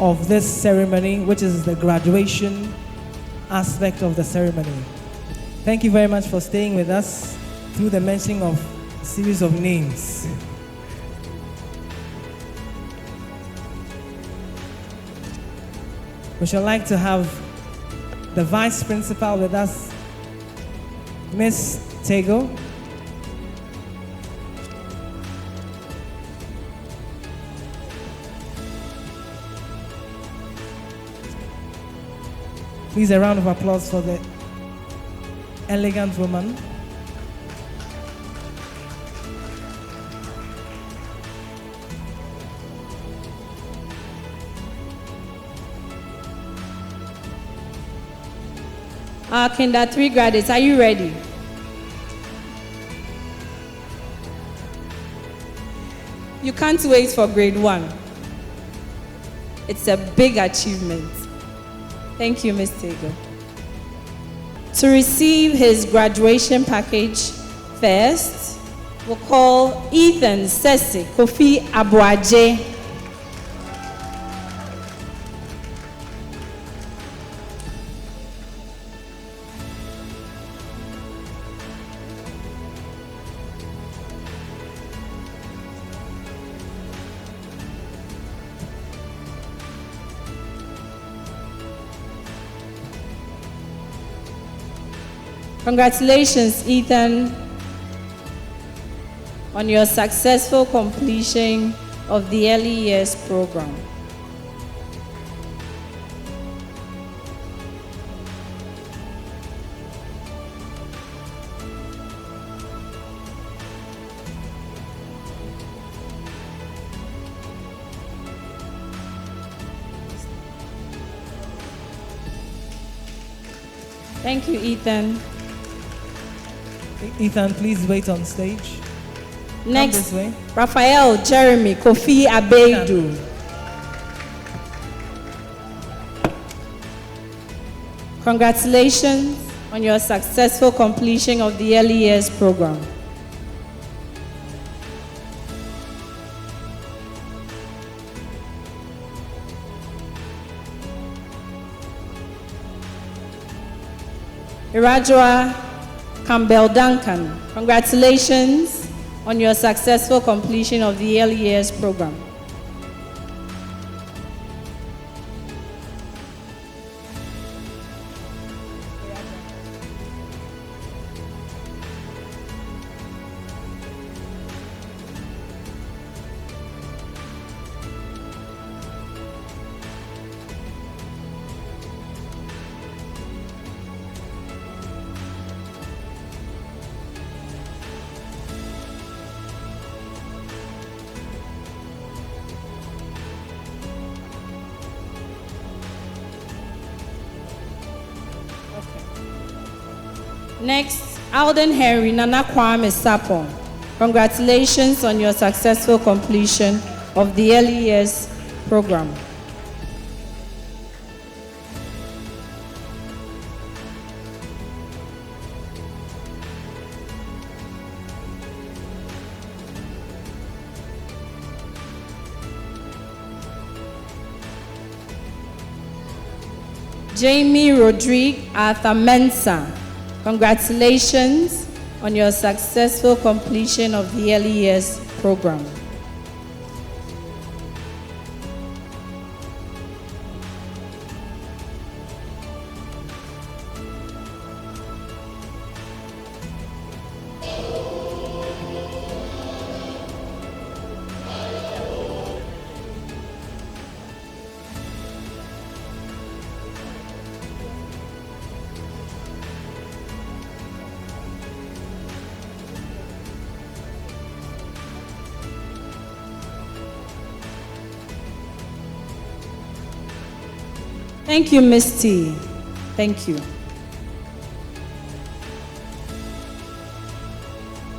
Speaker 1: of this ceremony, which is the graduation aspect of the ceremony. Thank you very much for staying with us through the mentioning of a series of names. We should like to have the Vice Principal with us, Miss Tego. Please, a round of applause for the elegant woman.
Speaker 15: Our Kinder 3 graduates, are you ready? You can't wait for grade 1. It's a big achievement. Thank you, Ms. Tego. To receive his graduation package first, we'll call Ethan Sesi Kofi Abuaje. Congratulations, Ethan, on your successful completion of the early years program. Thank you, Ethan.
Speaker 1: Ethan, please wait on stage.
Speaker 15: Next,
Speaker 1: this way.
Speaker 15: Raphael Jeremy Kofi Abeidu. Congratulations on your successful completion of the early years program. Irajua Campbell Duncan, congratulations on your successful completion of the early years program. Next, Alden Henry Nana Kwame Sapon. Congratulations on your successful completion of the early years program. Jamie Rodrigue Arthur Mensah. Congratulations on your successful completion of the early years program. Thank you, Ms. T. Thank you.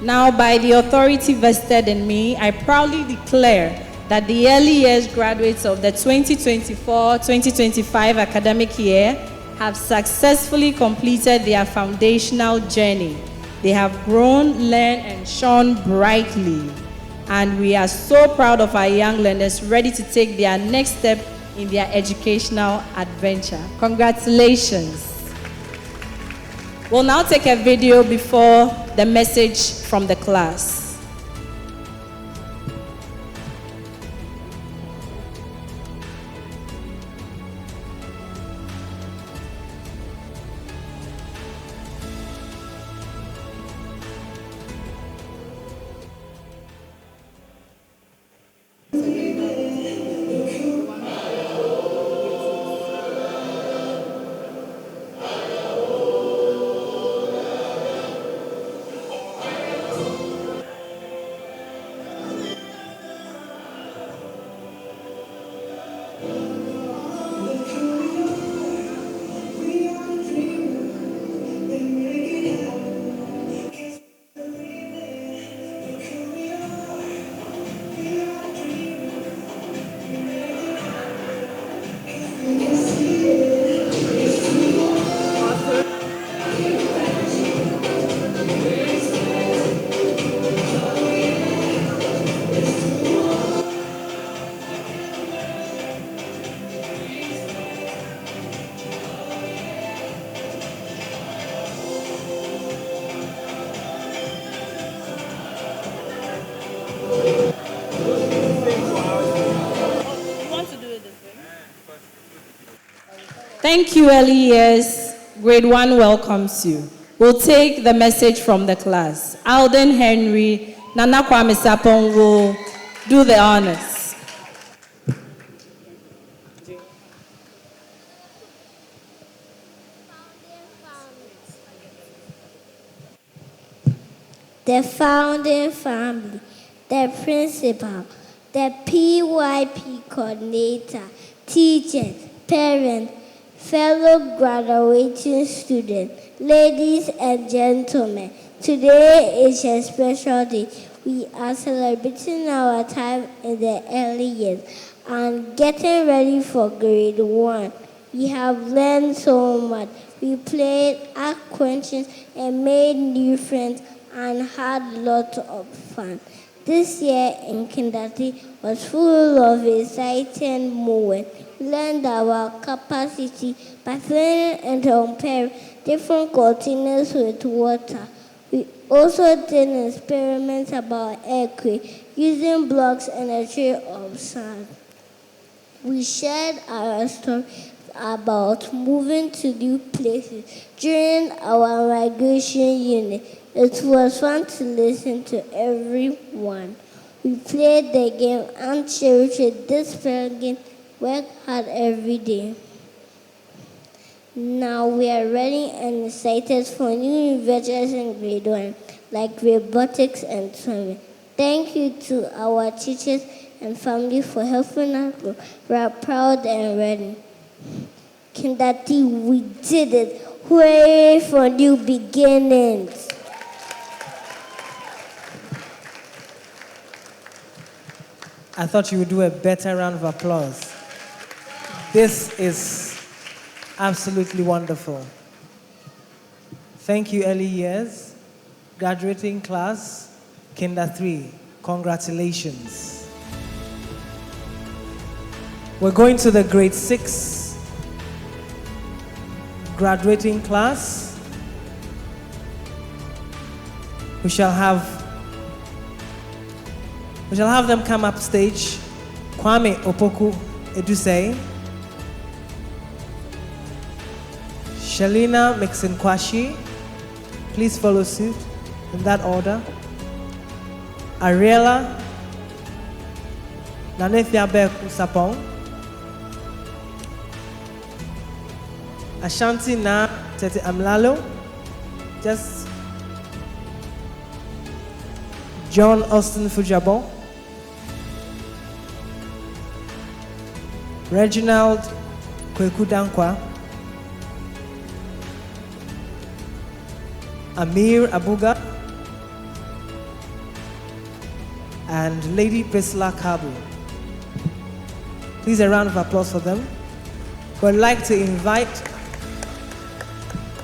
Speaker 15: Now, by the authority vested in me, I proudly declare that the early years graduates of the 2024-2025 academic year have successfully completed their foundational journey. They have grown, learned, and shone brightly. And we are so proud of our young learners ready to take their next step in their educational adventure. Congratulations. We'll now take a video before the message from the class. Thank you, early years. Grade 1 welcomes you. We'll take the message from the class. Alden Henry, Nana Kwame Sapon will do the honors.
Speaker 16: The founding family, the principal, the PYP coordinator, teachers, parents, fellow graduating students, ladies and gentlemen, today is a special day. We are celebrating our time in the early years and getting ready for grade 1. We have learned so much. We played, asked questions, and made new friends and had lots of fun. This year in kindergarten was full of exciting moments. We learned our capacity by filling and comparing different containers with water. We also did experiments about earthquake using blocks and a tray of sand. We shared our story about moving to new places during our migration unit. It was fun to listen to everyone. We played the game and cherished this game, work hard every day. Now we are ready and excited for new adventures in grade 1, like robotics and swimming. Thank you to our teachers and family for helping us grow. We are proud and ready. Kindergarten, we did it. Hooray for new beginnings.
Speaker 1: I thought you would do a better round of applause. This is absolutely wonderful. Thank you, early years. Graduating class, Kinder 3, congratulations. We're going to the grade 6 graduating class. We shall have them come up stage. Kwame Opoku Edusei, Shalina Mixon-Kwashi, please follow suit in that order. Ariela Nanefia Sapong, Ashanti Na Tete Amlalo, just John Austin Fujabo, Reginald Kweku Dankwa, Amir Abuga, and Lady Priscilla Kabu. Please a round of applause for them. We'd like to invite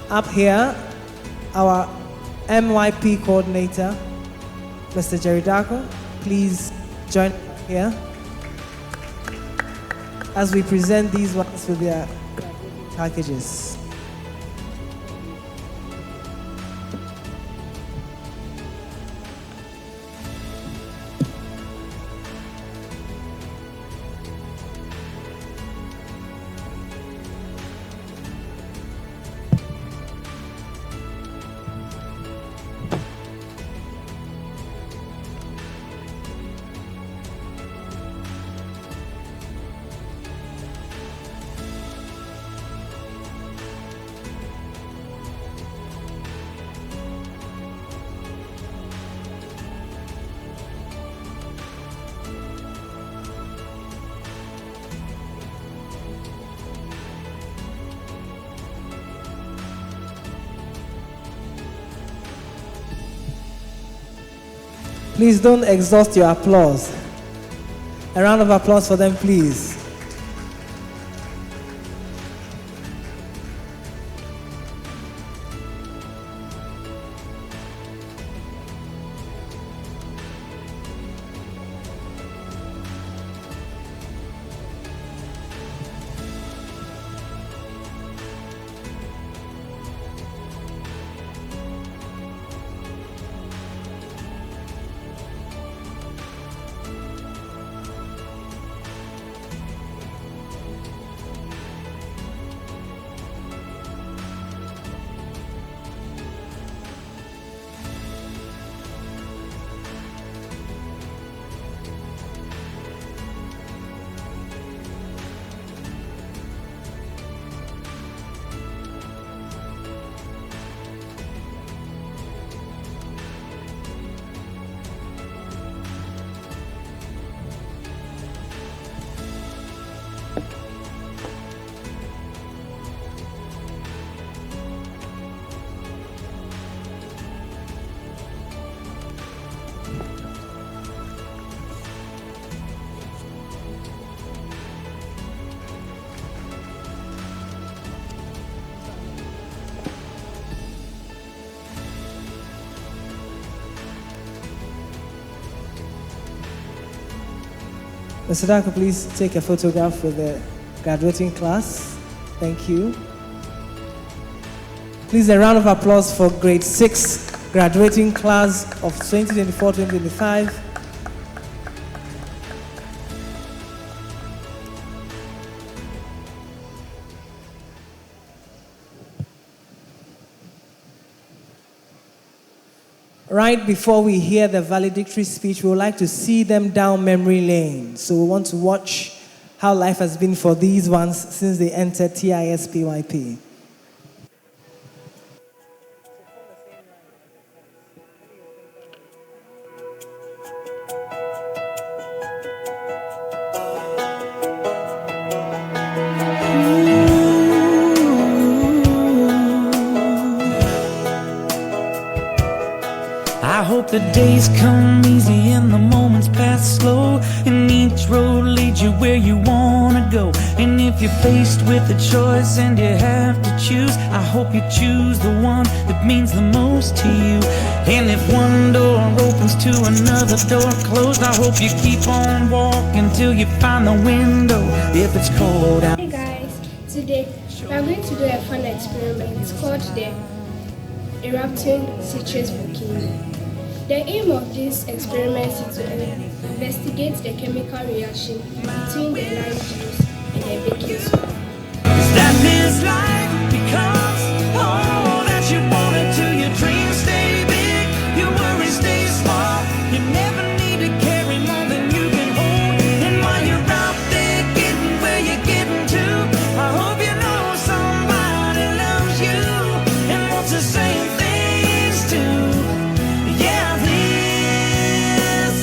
Speaker 1: up here our MYP coordinator, Mr. Jerry Darko. Please join here as we present these ones with their packages. Please don't exhaust your applause. A round of applause for them, please. Mr. Dako, please take a photograph with the graduating class. Thank you. Please, a round of applause for grade 6 graduating class of 2024-2025. Right before we hear the valedictory speech, we would like to see them down memory lane. So we want to watch how life has been for these ones since they entered TIS PYP.
Speaker 3: I hope the days come easy and the moments pass slow, and each road leads you where you wanna go. And if you're faced with a choice and you have to choose, I hope you choose the one that means the most to you. And if one door opens to another door closed, I hope you keep on walking till you find the window if it's cold out.
Speaker 17: Hey guys, today we are going to do a fun experiment. It's called the erupting citrus volcano. The aim of this experiment is to investigate the chemical reaction between the lime juice and the baking soda.
Speaker 3: That this life becomes all that you wanted to. Your dreams stay big, your worries stay small. You never need to carry more than you can hold. And while you're out there getting where you're getting to, I hope you know somebody loves you and wants the same things too. Yeah, this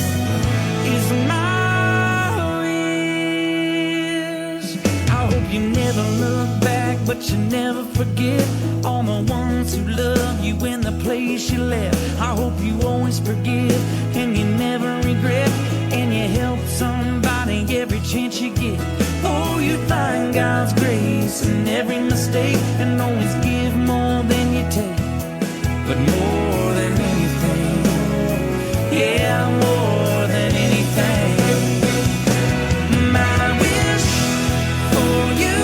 Speaker 3: is my wish. I hope you never look back, but you never forget all the ones who love you in the place you left. I hope you always forgive and you never regret, and you help somebody every chance you get. Oh, you find God's grace in every mistake, and always give more than you take. But more than anything, yeah, more than anything, my wish for you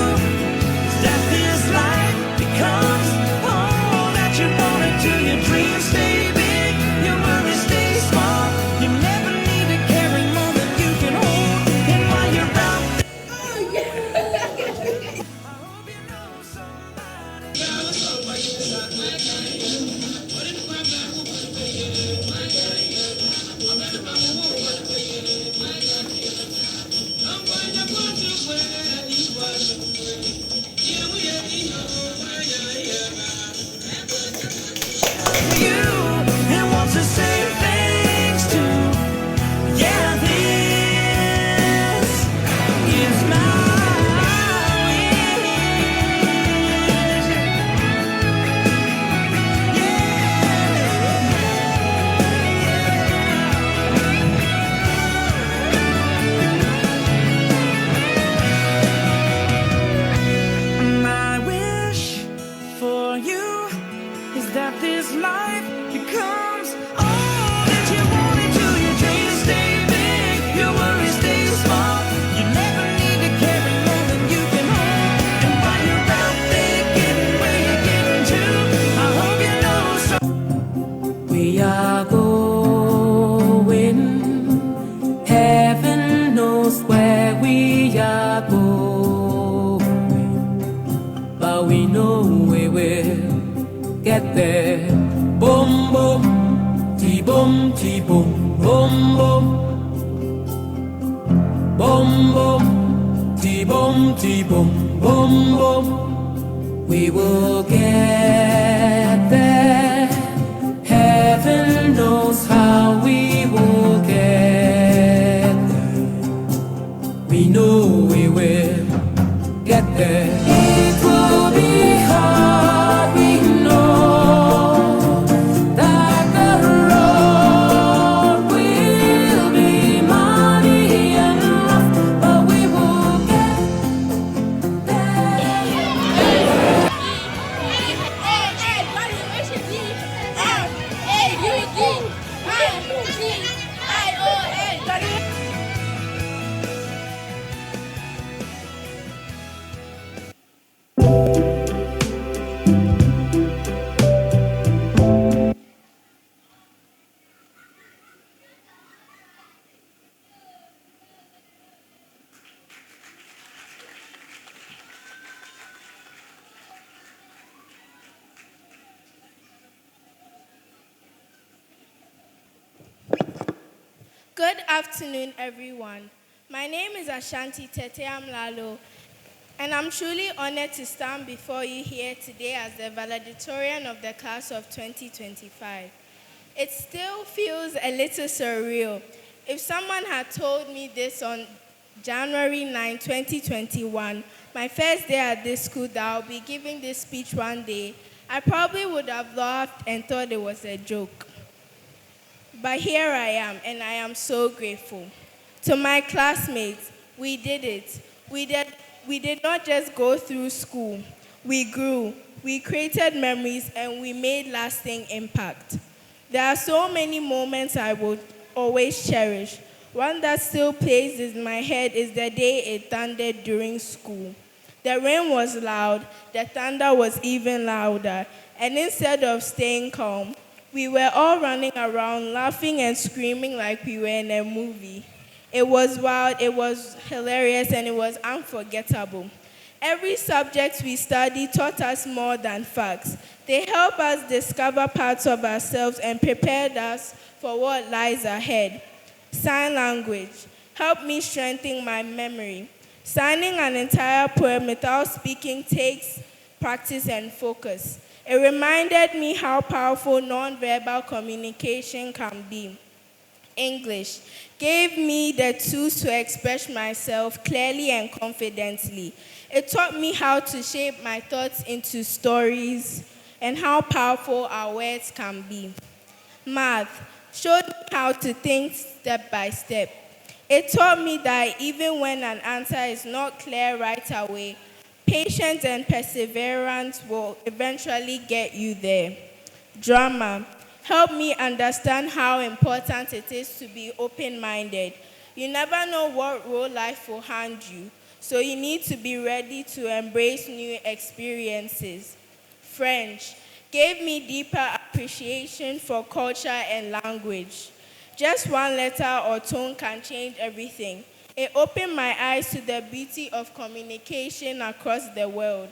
Speaker 3: is that this life becomes all that you wanted to. Your dreams stay big, your worries stay small. You never need to carry more than you can hold. And while you're out you and wants the same things too. Yeah, this is my my wish for you is that this life becomes all that you wanted to. Your dreams stay big, your worries stay small. You never need to carry more than you can hold. And while you're out there getting where you're getting to, I hope you know we are going. Heaven knows where we are going, but we know we will get there. Boom, boom, ti-boom, ti-boom, boom, boom. Boom, boom, ti-boom, ti-boom, boom, boom. We will get there. Heaven knows how we will get there. We know we will get there. It will be hard, we know. That the road will be muddy and rough, but we will get there.
Speaker 7: Good afternoon, everyone. My name is Ashanti Tete Amlalo, and I'm truly honored to stand before you here today as the valedictorian of the class of 2025. It still feels a little surreal. If someone had told me this on January 9, 2021, my first day at this school, that I'll be giving this speech one day, I probably would have laughed and thought it was a joke. But here I am, and I am so grateful. To my classmates, we did it. We did not just go through school. We grew, we created memories, and we made lasting impact. There are so many moments I will always cherish. One that still plays in my head is the day it thundered during school. The rain was loud, the thunder was even louder, and instead of staying calm, we were all running around laughing and screaming like we were in a movie. It was wild, it was hilarious, and it was unforgettable. Every subject we studied taught us more than facts. They helped us discover parts of ourselves and prepared us for what lies ahead. Sign language helped me strengthen my memory. Signing an entire poem without speaking takes practice and focus. It reminded me how powerful nonverbal communication can be. English gave me the tools to express myself clearly and confidently. It taught me how to shape my thoughts into stories and how powerful our words can be. Math showed me how to think step by step. It taught me that even when an answer is not clear right away, patience and perseverance will eventually get you there. Drama helped me understand how important it is to be open-minded. You never know what role life will hand you, so you need to be ready to embrace new experiences. French gave me deeper appreciation for culture and language. Just one letter or tone can change everything. It opened my eyes to the beauty of communication across the world.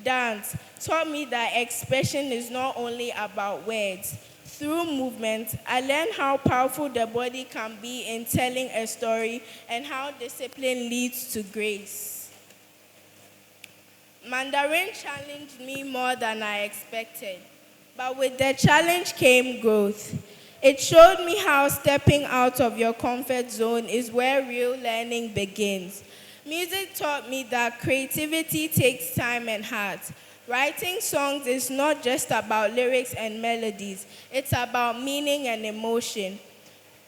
Speaker 7: Dance taught me that expression is not only about words. Through movement, I learned how powerful the body can be in telling a story and how discipline leads to grace. Mandarin challenged me more than I expected, but with the challenge came growth. It showed me how stepping out of your comfort zone is where real learning begins. Music taught me that creativity takes time and heart. Writing songs is not just about lyrics and melodies, it's about meaning and emotion.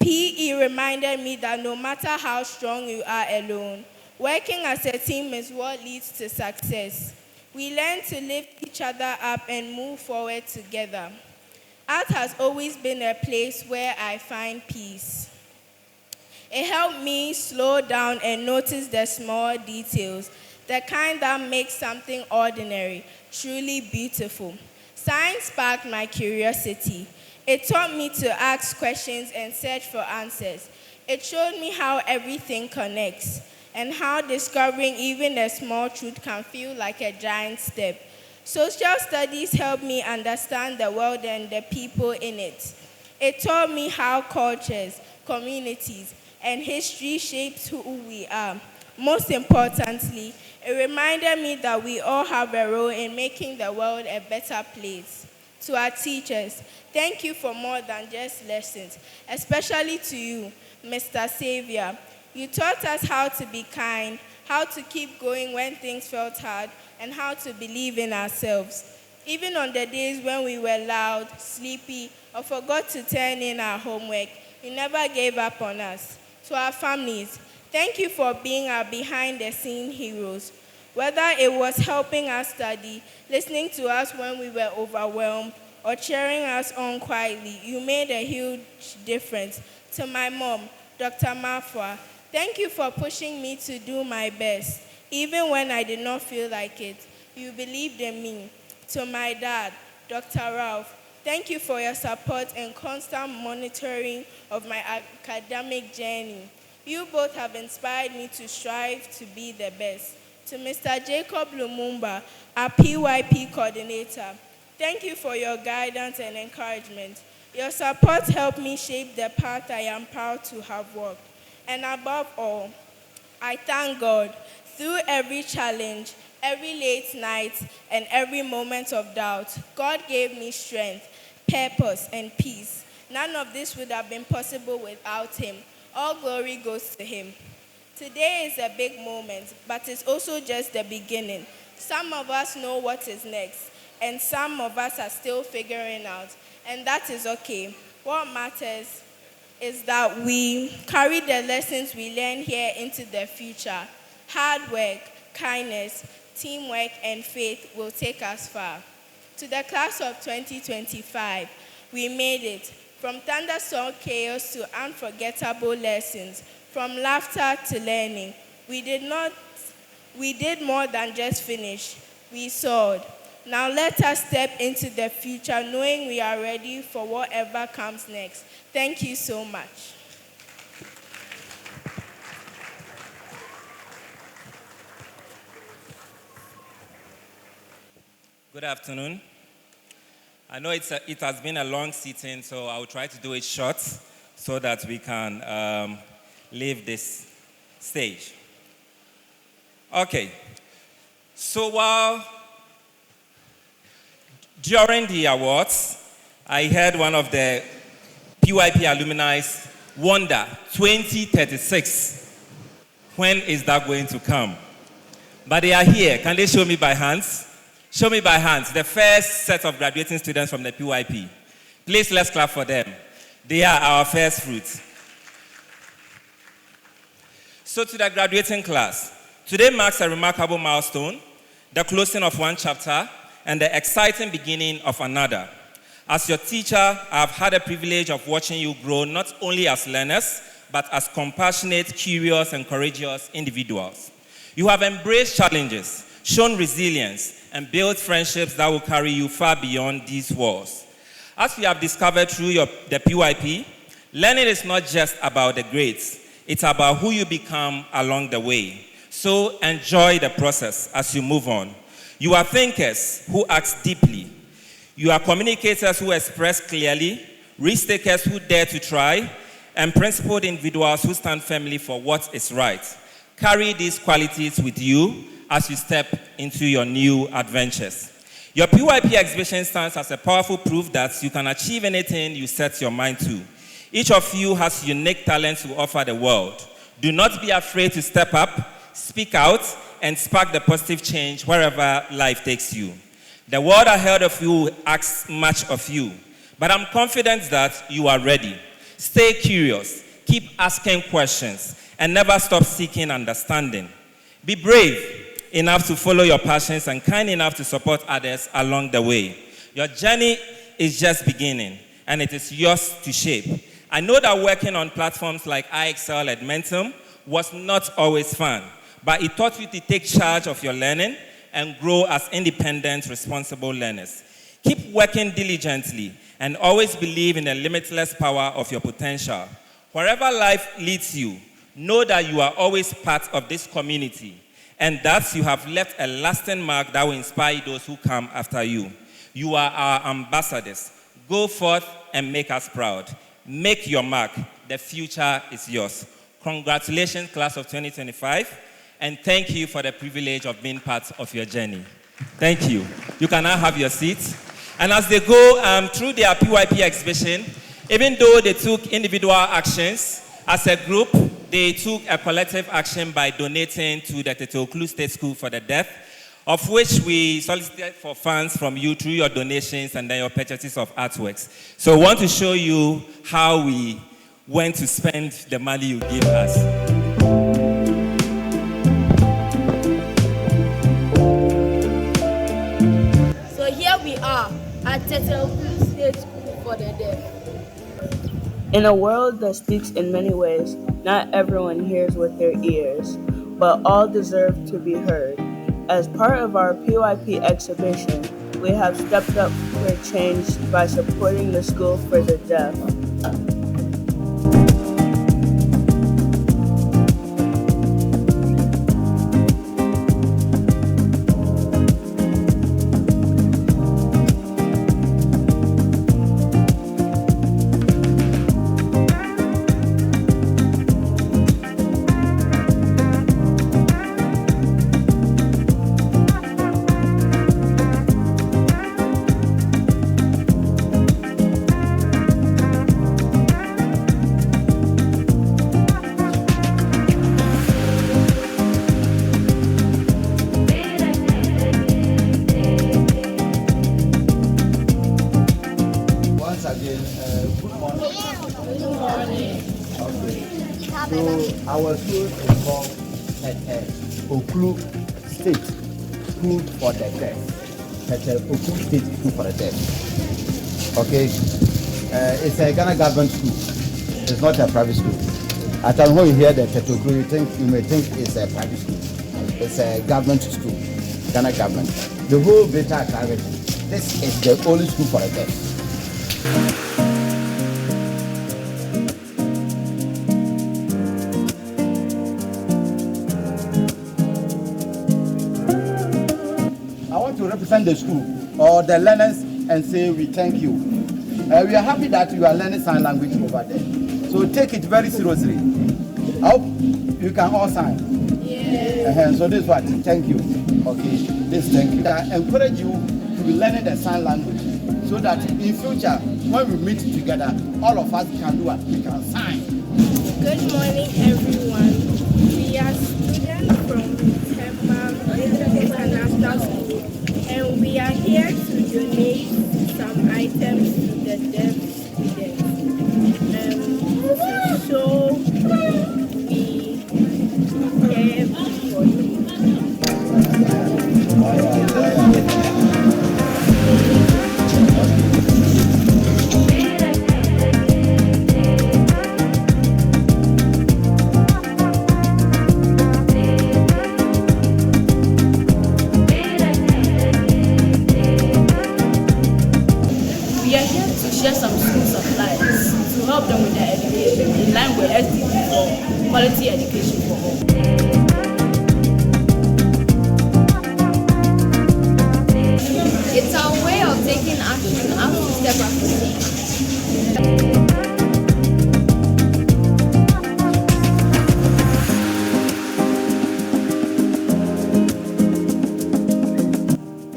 Speaker 7: PE reminded me that no matter how strong you are alone, working as a team is what leads to success. We learn to lift each other up and move forward together. Art has always been a place where I find peace. It helped me slow down and notice the small details, the kind that makes something ordinary truly beautiful. Science sparked my curiosity. It taught me to ask questions and search for answers. It showed me how everything connects and how discovering even a small truth can feel like a giant step. Social studies helped me understand the world and the people in it. It taught me how cultures, communities, and history shapes who we are. Most importantly, it reminded me that we all have a role in making the world a better place. To our teachers, thank you for more than just lessons, especially to you, Mr. Xavier. You taught us how to be kind, how to keep going when things felt hard, and how to believe in ourselves. Even on the days when we were loud, sleepy, or forgot to turn in our homework, you never gave up on us. To our families, thank you for being our behind-the-scene heroes. Whether it was helping us study, listening to us when we were overwhelmed, or cheering us on quietly, you made a huge difference. To my mom, Dr. Mafwa, thank you for pushing me to do my best. Even when I did not feel like it, you believed in me. To my dad, Dr. Ralph, thank you for your support and constant monitoring of my academic journey. You both have inspired me to strive to be the best. To Mr. Jacob Lumumba, our PYP coordinator, thank you for your guidance and encouragement.
Speaker 14: Your support helped me shape the path I am proud to have walked. And above all, I thank God. Through every challenge, every late night, and every moment of doubt, God gave me strength, purpose, and peace. None of this would have been possible without Him. All glory goes to Him. Today is a big moment, but it's also just the beginning. Some of us know what is next, and some of us are still figuring out, and that is okay. What matters is that we carry the lessons we learn here into the future. Hard work, kindness, teamwork, and faith will take us far. To the class of 2025, we made it. From thunderstorm chaos to unforgettable lessons, from laughter to learning. We did more than just finish. We soared. Now let us step into the future knowing we are ready for whatever comes next. Thank you so much.
Speaker 18: Good afternoon. I know it has been a long sitting, so I will try to do it short so that we can leave this stage. Okay. So during the awards, I heard one of the PYP alumni wonder, 2036, when is that going to come? But they are here. Can they show me by hands? Show me by hands, the first set of graduating students from the PYP. Please, let's clap for them. They are our first fruits. So to the graduating class, today marks a remarkable milestone, the closing of one chapter, and the exciting beginning of another. As your teacher, I have had the privilege of watching you grow not only as learners, but as compassionate, curious, and courageous individuals. You have embraced challenges, shown resilience, and built friendships that will carry you far beyond these walls. As we have discovered through the PYP, learning is not just about the grades, it's about who you become along the way. So enjoy the process as you move on. You are thinkers who act deeply. You are communicators who express clearly, risk-takers who dare to try, and principled individuals who stand firmly for what is right. Carry these qualities with you as you step into your new adventures. Your PYP exhibition stands as a powerful proof that you can achieve anything you set your mind to. Each of you has unique talents to offer the world. Do not be afraid to step up, speak out, and spark the positive change wherever life takes you. The world ahead of you asks much of you, but I'm confident that you are ready. Stay curious, keep asking questions, and never stop seeking understanding. Be brave enough to follow your passions and kind enough to support others along the way. Your journey is just beginning, and it is yours to shape. I know that working on platforms like iExcel and Mentum was not always fun, but it taught you to take charge of your learning and grow as independent, responsible learners. Keep working diligently and always believe in the limitless power of your potential. Wherever life leads you, know that you are always part of this community, and that you have left a lasting mark that will inspire those who come after you. You are our ambassadors. Go forth and make us proud. Make your mark. The future is yours. Congratulations, class of 2025, and thank you for the privilege of being part of your journey. Thank you. You can now have your seats. And as they go through their PYP exhibition, even though they took individual actions, as a group, they took a collective action by donating to the Teteoklu State School for the Deaf, of which we solicited for funds from you through your donations and then your purchases of artworks. So I want to show you how we went to spend the money you give us.
Speaker 19: So here we are at Teteoklu State School for the Deaf.
Speaker 20: In a world that speaks in many ways, not everyone hears with their ears, but all deserve to be heard. As part of our PYP exhibition, we have stepped up for change by supporting the School for the Deaf.
Speaker 21: Good morning. Good morning. Okay. So our school is called Oklu State School for the Deaf. Oklu State School for the Deaf. Okay. It's a Ghana government school. It's not a private school. At times when you hear the Oklu, you may think it's a private school. It's a government school, Ghana government. The whole Greater Accra region. This is the only school for the deaf. I want to represent the school or the learners and say we thank you. We are happy that you are learning sign language over there. So take it very seriously. I hope you can all sign. Yeah. So this is what, thank you. Okay, this thank you. I encourage you to be learning the sign language so that in future, when we meet together, all of us can do what we can sign.
Speaker 7: Good morning, everyone. We are students from Tema International School, and we are here to donate some items to the deaf students. To show we care for you.
Speaker 14: We are here to share some school supplies to help them with their education in line with SDG for quality education for all.
Speaker 11: It's our way of taking action after step after step.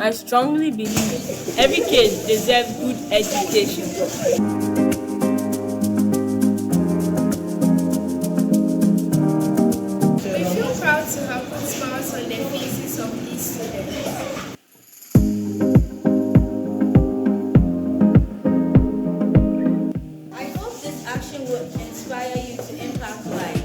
Speaker 14: I strongly believe every kid deserves good education.
Speaker 7: We feel proud to have put smiles on the faces of these students.
Speaker 19: I hope this action will inspire you to impact life.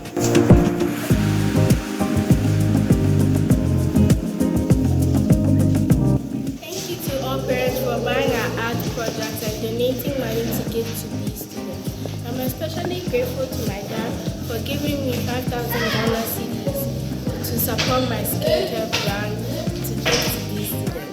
Speaker 7: Thank you to all parents for buying our art projects and donating money to give to these students. I'm especially grateful to my dad for giving me 5,000 Ghana cedis to support my skincare plan to give to these students.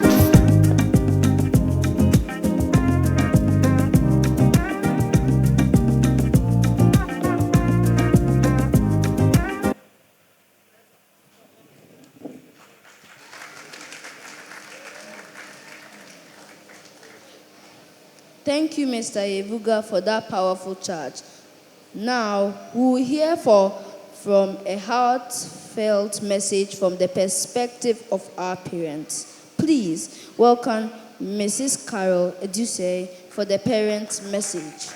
Speaker 2: Thank you, Mr. Yevuga, for that powerful charge. Now, we will hear from a heartfelt message from the perspective of our parents. Please welcome Mrs. Carol Eduse for the parents' message.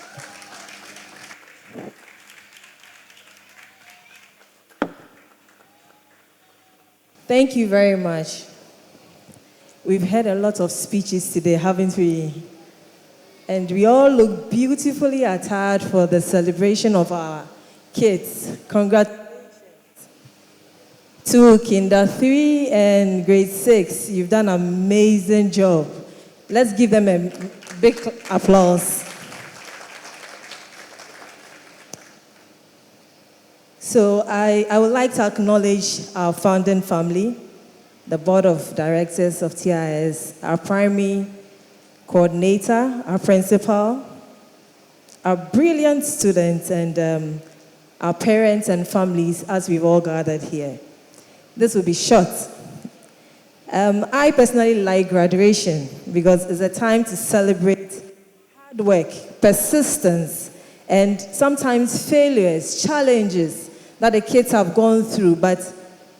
Speaker 22: Thank you very much. We've heard a lot of speeches today, haven't we? And we all look beautifully attired for the celebration of our kids. Congratulations to Kinder 3 and Grade 6. You've done an amazing job. Let's give them a big applause. So I would like to acknowledge our founding family, the board of directors of TIS, our primary coordinator, our principal, our brilliant students, and our parents and families as we've all gathered here. This will be short. I personally like graduation because it's a time to celebrate hard work, persistence, and sometimes failures, challenges that the kids have gone through. But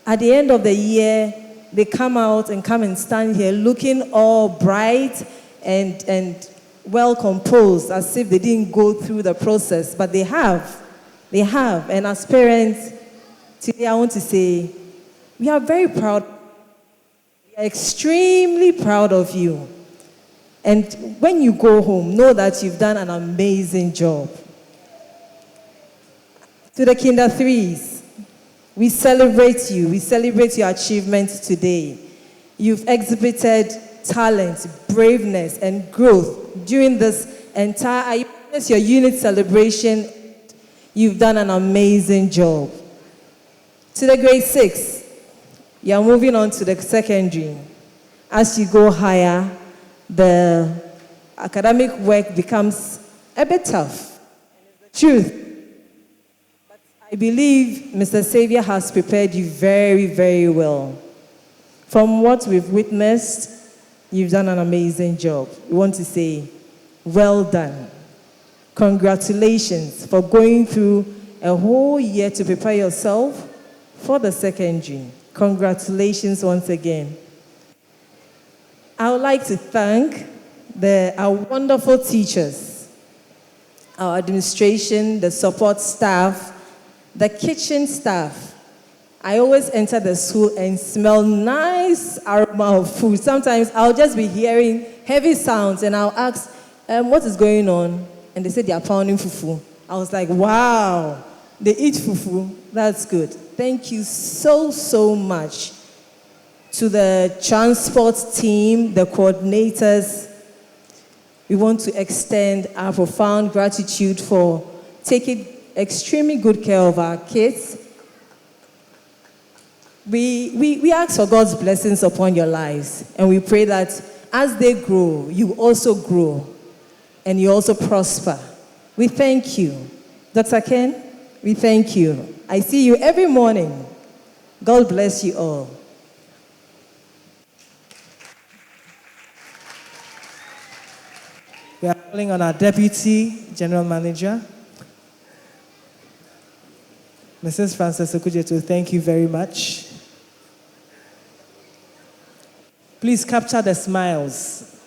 Speaker 22: at the end of the year, they come out and come and stand here looking all bright and well composed, as if they didn't go through the process, but they have. And as parents, today I want to say, we are very proud. We are extremely proud of you. And when you go home, know that you've done an amazing job. To the Kinder 3s, we celebrate you. We celebrate your achievements today. You've exhibited talent, braveness, and growth during this entire your unit celebration. You've done an amazing job. To the grade 6, you're moving on to the secondary. As you go higher, the academic work becomes a bit tough. Truth. But I believe Mr. Xavier has prepared you very, very well. From what we've witnessed, you've done an amazing job. We want to say, well done. Congratulations for going through a whole year to prepare yourself for the secondary. Congratulations once again. I would like to thank our wonderful teachers, our administration, the support staff, the kitchen staff. I always enter the school and smell nice aroma of food. Sometimes I'll just be hearing heavy sounds and I'll ask, what is going on? And they said they are pounding fufu. I was like, wow, they eat fufu. That's good. Thank you so, so much. To the transport team, the coordinators, we want to extend our profound gratitude for taking extremely good care of our kids. We ask for God's blessings upon your lives, and we pray that as they grow, you also grow, and you also prosper. We thank you. Dr. Ken, we thank you. I see you every morning. God bless you all.
Speaker 1: We are calling on our Deputy General Manager, Mrs. Frances Okujetu. Thank you very much. Please capture the smiles.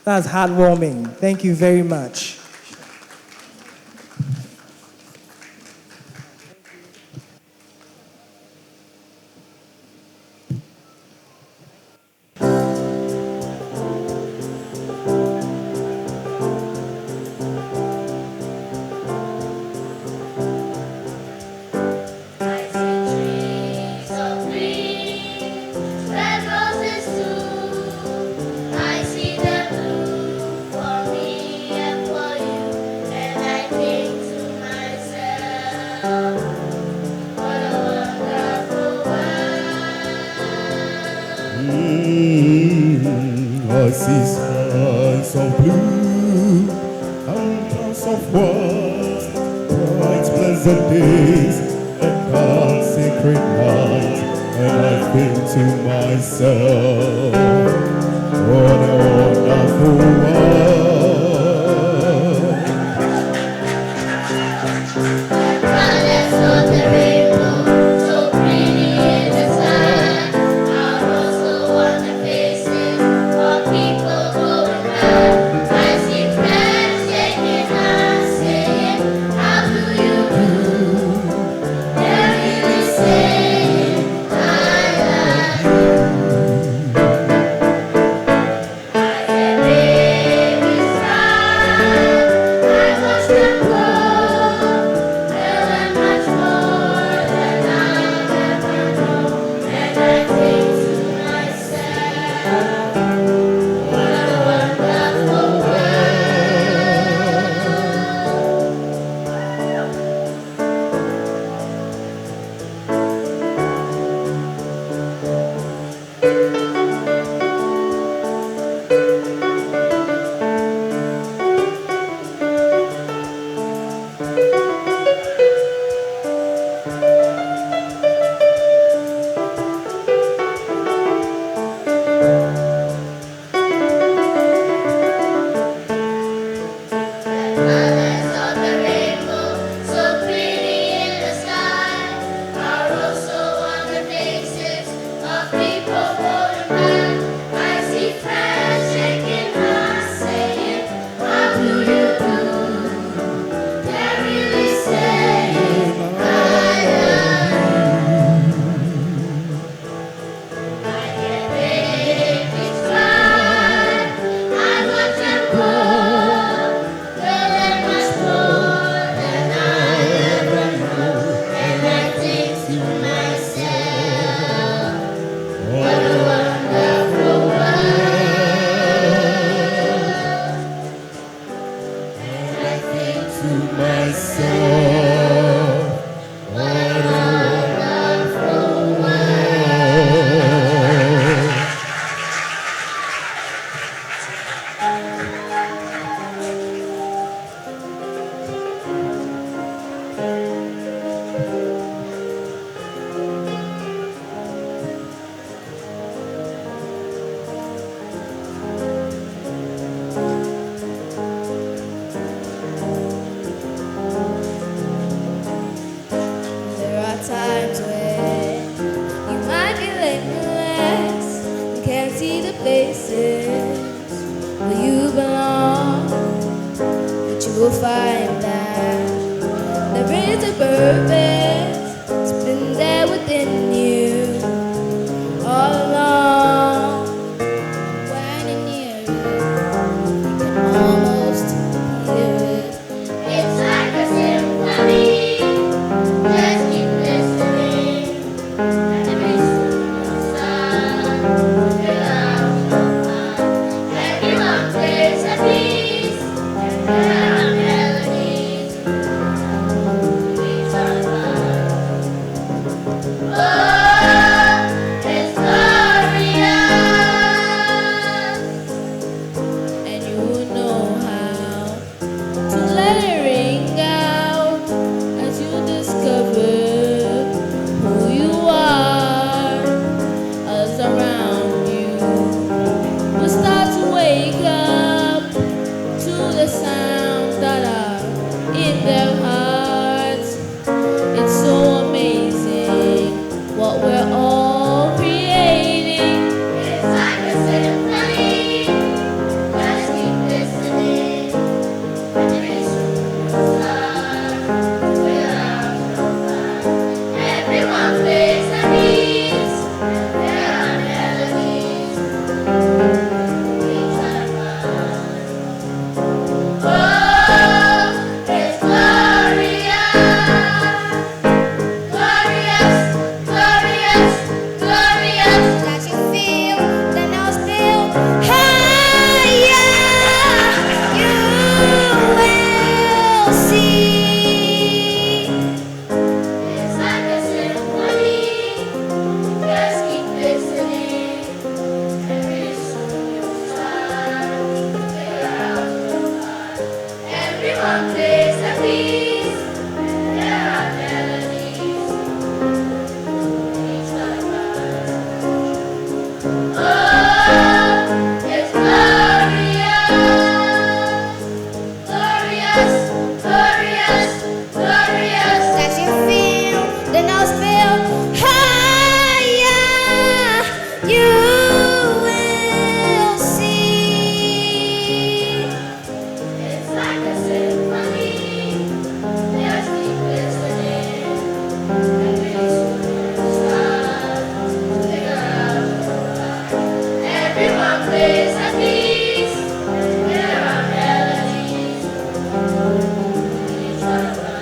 Speaker 1: That's heartwarming. Thank you very much.
Speaker 5: I see skies of blue and clouds of white, bright pleasant days and dark sacred nights, and I think to myself, what a wonderful world. Colors of the rainbow, so pretty in the sky, are also on the faces of people going by. I see friends shaking hands, saying, how do you do? They're really saying, I love you. I said,
Speaker 10: There are times when you might be legs, you can't see the places where you belong, but you will find that there is a purpose, it's been there within you all along. When you're near it, you can almost hear it.
Speaker 5: It's like a symphony. Just keep listening. Every single song, without your mind. Everyone plays a piece, and there are melodies. Each other. Oh, it's glorious.
Speaker 10: And you will know how to let it ring out as you discover who you are. Others around you will start to wake up to the sounds that are in their hearts. It's so amazing what we're all creating.
Speaker 5: It's like a symphony. Just keep listening. Every single song, without your mind. Everyone plays a piece, and there are melodies. Each other. Oh, it's glorious, glorious, glorious, glorious.
Speaker 10: That you feel, the notes feel higher. You will see.
Speaker 5: It's like a symphony. Just keep listening. Every single time, without your mind. Everyone plays a piece, and there are melodies. Each other. Oh, it's glorious, glorious, glorious, glorious.
Speaker 10: That you feel, the notes feel higher. You will see.
Speaker 5: It's like a symphony. Just keep listening. Every single song, figure out your mind. Everyone plays a piece, and there are melodies. Each other.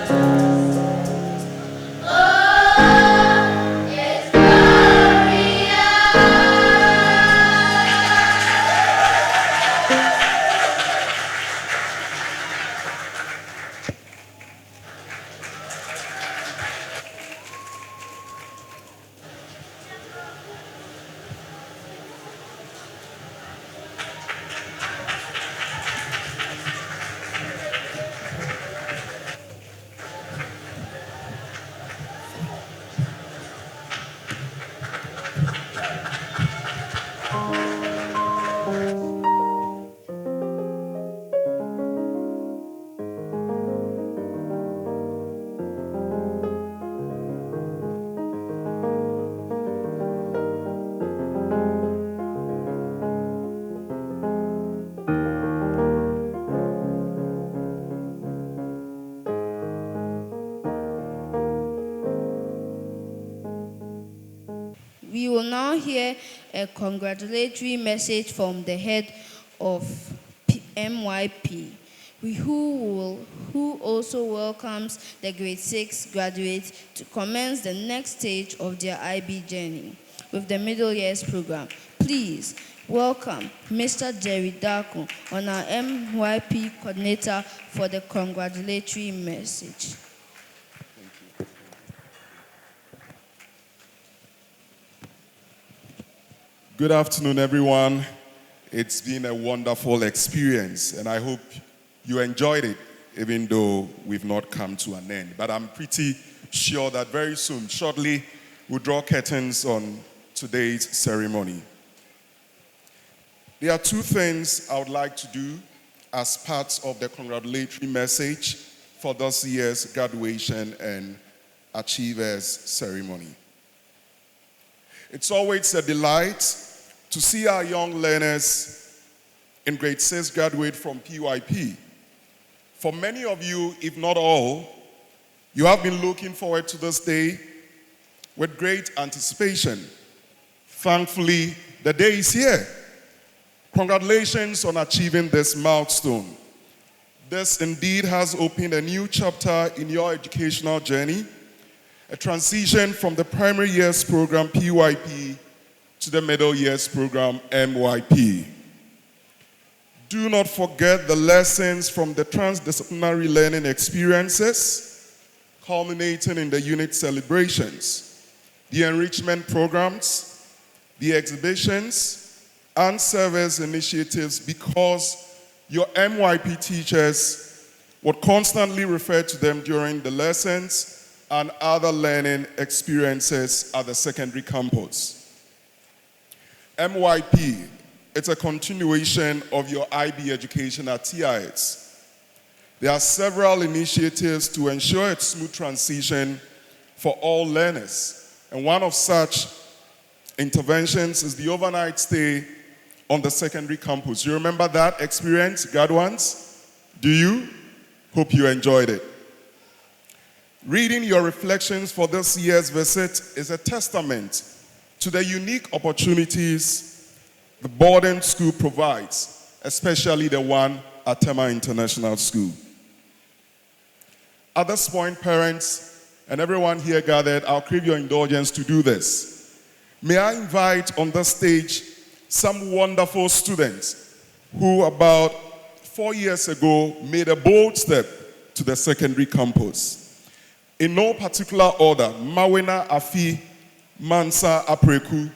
Speaker 5: Oh, it's glorious.
Speaker 2: We will now hear a congratulatory message from the head of MYP, who also welcomes the grade 6 graduates to commence the next stage of their IB journey with the middle years program. Please welcome Mr. Jerry Darko, on our MYP coordinator, for the congratulatory message.
Speaker 6: Good afternoon, everyone. It's been a wonderful experience, and I hope you enjoyed it, even though we've not come to an end. But I'm pretty sure that very soon, shortly, we'll draw curtains on today's ceremony. There are two things I would like to do as part of the congratulatory message for this year's graduation and Achievers ceremony. It's always a delight to see our young learners in grade 6 graduate from PYP. For many of you, if not all, you have been looking forward to this day with great anticipation. Thankfully, the day is here. Congratulations on achieving this milestone. This indeed has opened a new chapter in your educational journey, a transition from the primary years program PYP to the middle years program MYP. Do not forget the lessons from the transdisciplinary learning experiences, culminating in the unit celebrations, the enrichment programs, the exhibitions, and service initiatives, because your MYP teachers would constantly refer to them during the lessons and other learning experiences at the secondary campus. MYP, it's a continuation of your IB education at TIS. There are several initiatives to ensure a smooth transition for all learners. And one of such interventions is the overnight stay on the secondary campus. You remember that experience, graduates? Do you? Hope you enjoyed it. Reading your reflections for this year's visit is a testament to the unique opportunities the boarding school provides, especially the one at Tema International School. At this point, parents and everyone here gathered, I'll crave your indulgence to do this. May I invite on the stage some wonderful students who about 4 years ago made a bold step to the secondary campus. In no particular order, Mawena Afi, Mansa Apreku,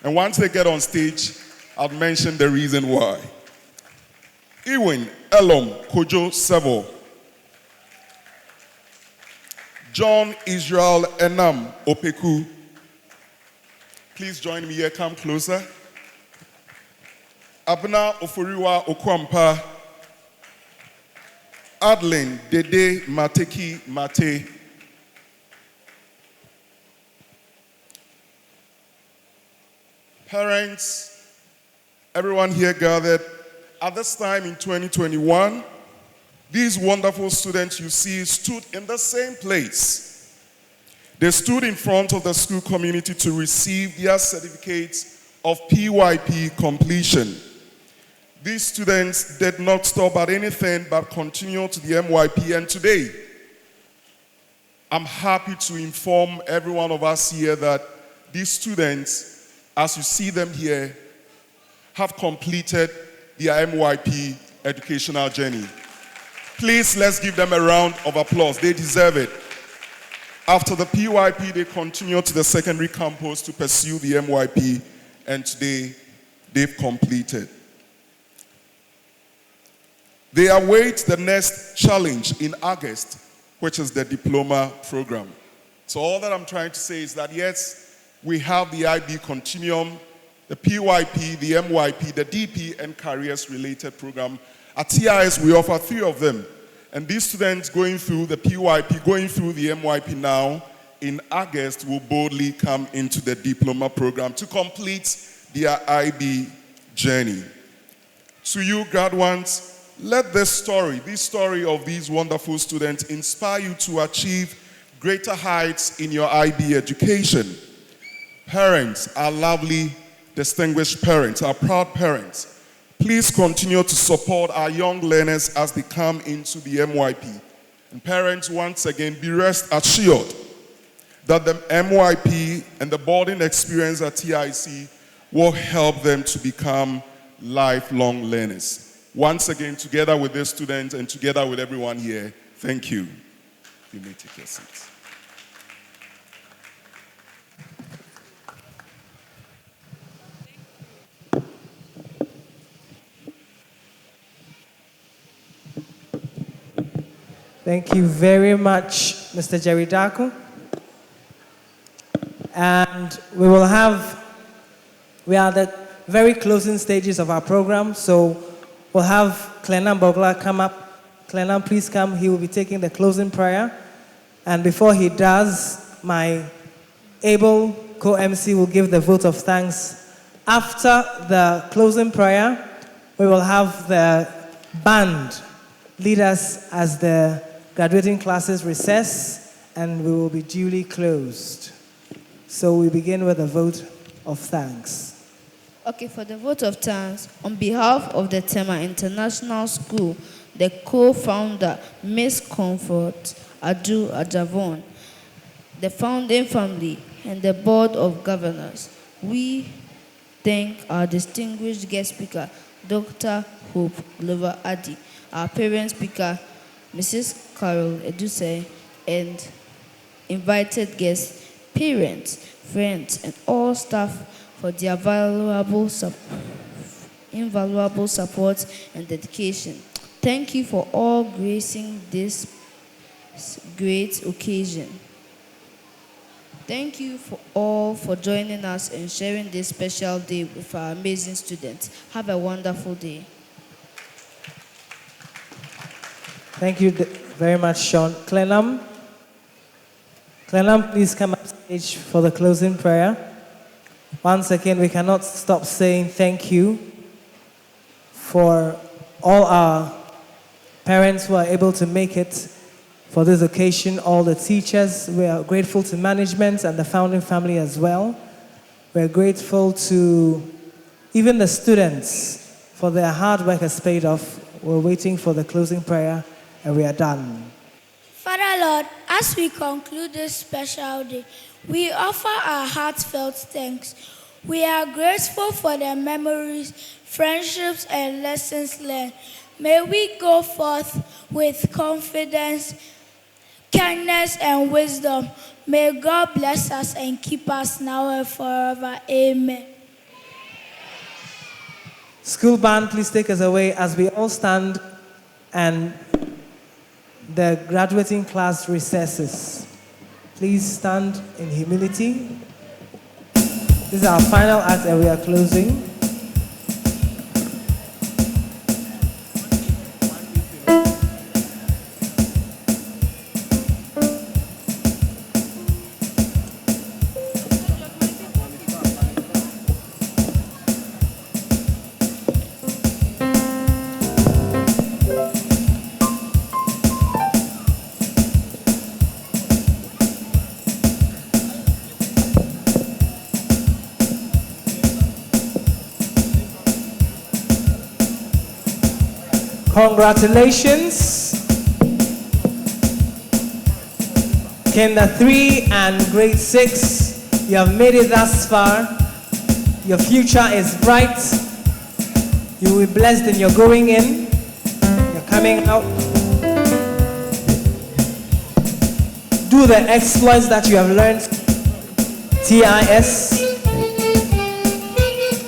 Speaker 6: and once they get on stage, I'll mention the reason why. Iwin Elom Kojo Sevo, John Israel Enam Opeku. Please join me here, come closer. Abna Oforiwa Okwampa, Adeline Dede Mateki Mate, parents, everyone here gathered, at this time in 2021, these wonderful students you see stood in the same place. They stood in front of the school community to receive their certificates of PYP completion. These students did not stop at anything but continued to the MYP, and today, I'm happy to inform every one of us here that these students, as you see them here, have completed their MYP educational journey. Please, let's give them a round of applause. They deserve it. After the PYP, they continued to the secondary campus to pursue the MYP, and today, they've completed. They await the next challenge in August, which is the diploma program. So all that I'm trying to say is that, yes, we have the IB Continuum, the PYP, the MYP, the DP, and careers-related program. At TIS, we offer 3 of them. And these students going through the PYP, going through the MYP now, in August, will boldly come into the diploma program to complete their IB journey. To you, graduates, let this story of these wonderful students inspire you to achieve greater heights in your IB education. Parents, our lovely, distinguished parents, our proud parents, please continue to support our young learners as they come into the MYP. And parents, once again, be rest assured that the MYP and the boarding experience at TIC will help them to become lifelong learners. Once again, together with the students and together with everyone here, thank you. You may take your seats.
Speaker 1: Thank you very much, Mr. Jerry Darko. And we are at the very closing stages of our program, so we'll have Clenam Bogla come up. Clenam, please come. He will be taking the closing prayer. And before he does, my able co-MC will give the vote of thanks. After the closing prayer, we will have the band lead us as the graduating classes recess, and we will be duly closed. So we begin with a vote of thanks.
Speaker 2: Okay, for the vote of thanks, on behalf of the Tema International School, the co-founder, Miss Comfort Adu Ajavon, the founding family, and the Board of Governors, we thank our distinguished guest speaker, Dr. Hope Glover Adi, our parent speaker, Mrs. Carol Eduse, and invited guests, parents, friends, and all staff for their invaluable support and dedication. Thank you for all gracing this great occasion. Thank you for joining us and sharing this special day with our amazing students. Have a wonderful day.
Speaker 1: Thank you very much, Sean. Clenam, please come up stage for the closing prayer. Once again, we cannot stop saying thank you for all our parents who are able to make it for this occasion, all the teachers. We are grateful to management and the founding family as well. We're grateful to even the students for their hard work has paid off. We're waiting for the closing prayer, and we are done.
Speaker 8: Father Lord, as we conclude this special day, we offer our heartfelt thanks. We are grateful for the memories, friendships, and lessons learned. May we go forth with confidence, kindness, and wisdom. May God bless us and keep us now and forever. Amen.
Speaker 1: School band, please take us away as we all stand and the graduating class recesses. Please stand in humility. This is our final act and we are closing. Congratulations, Kinder 3 and Grade 6. You have made it thus far. Your future is bright. You will be blessed in your going in, your coming out. Do the exploits that you have learned. TIS.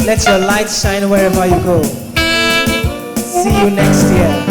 Speaker 1: Let your light shine wherever you go. See you next year.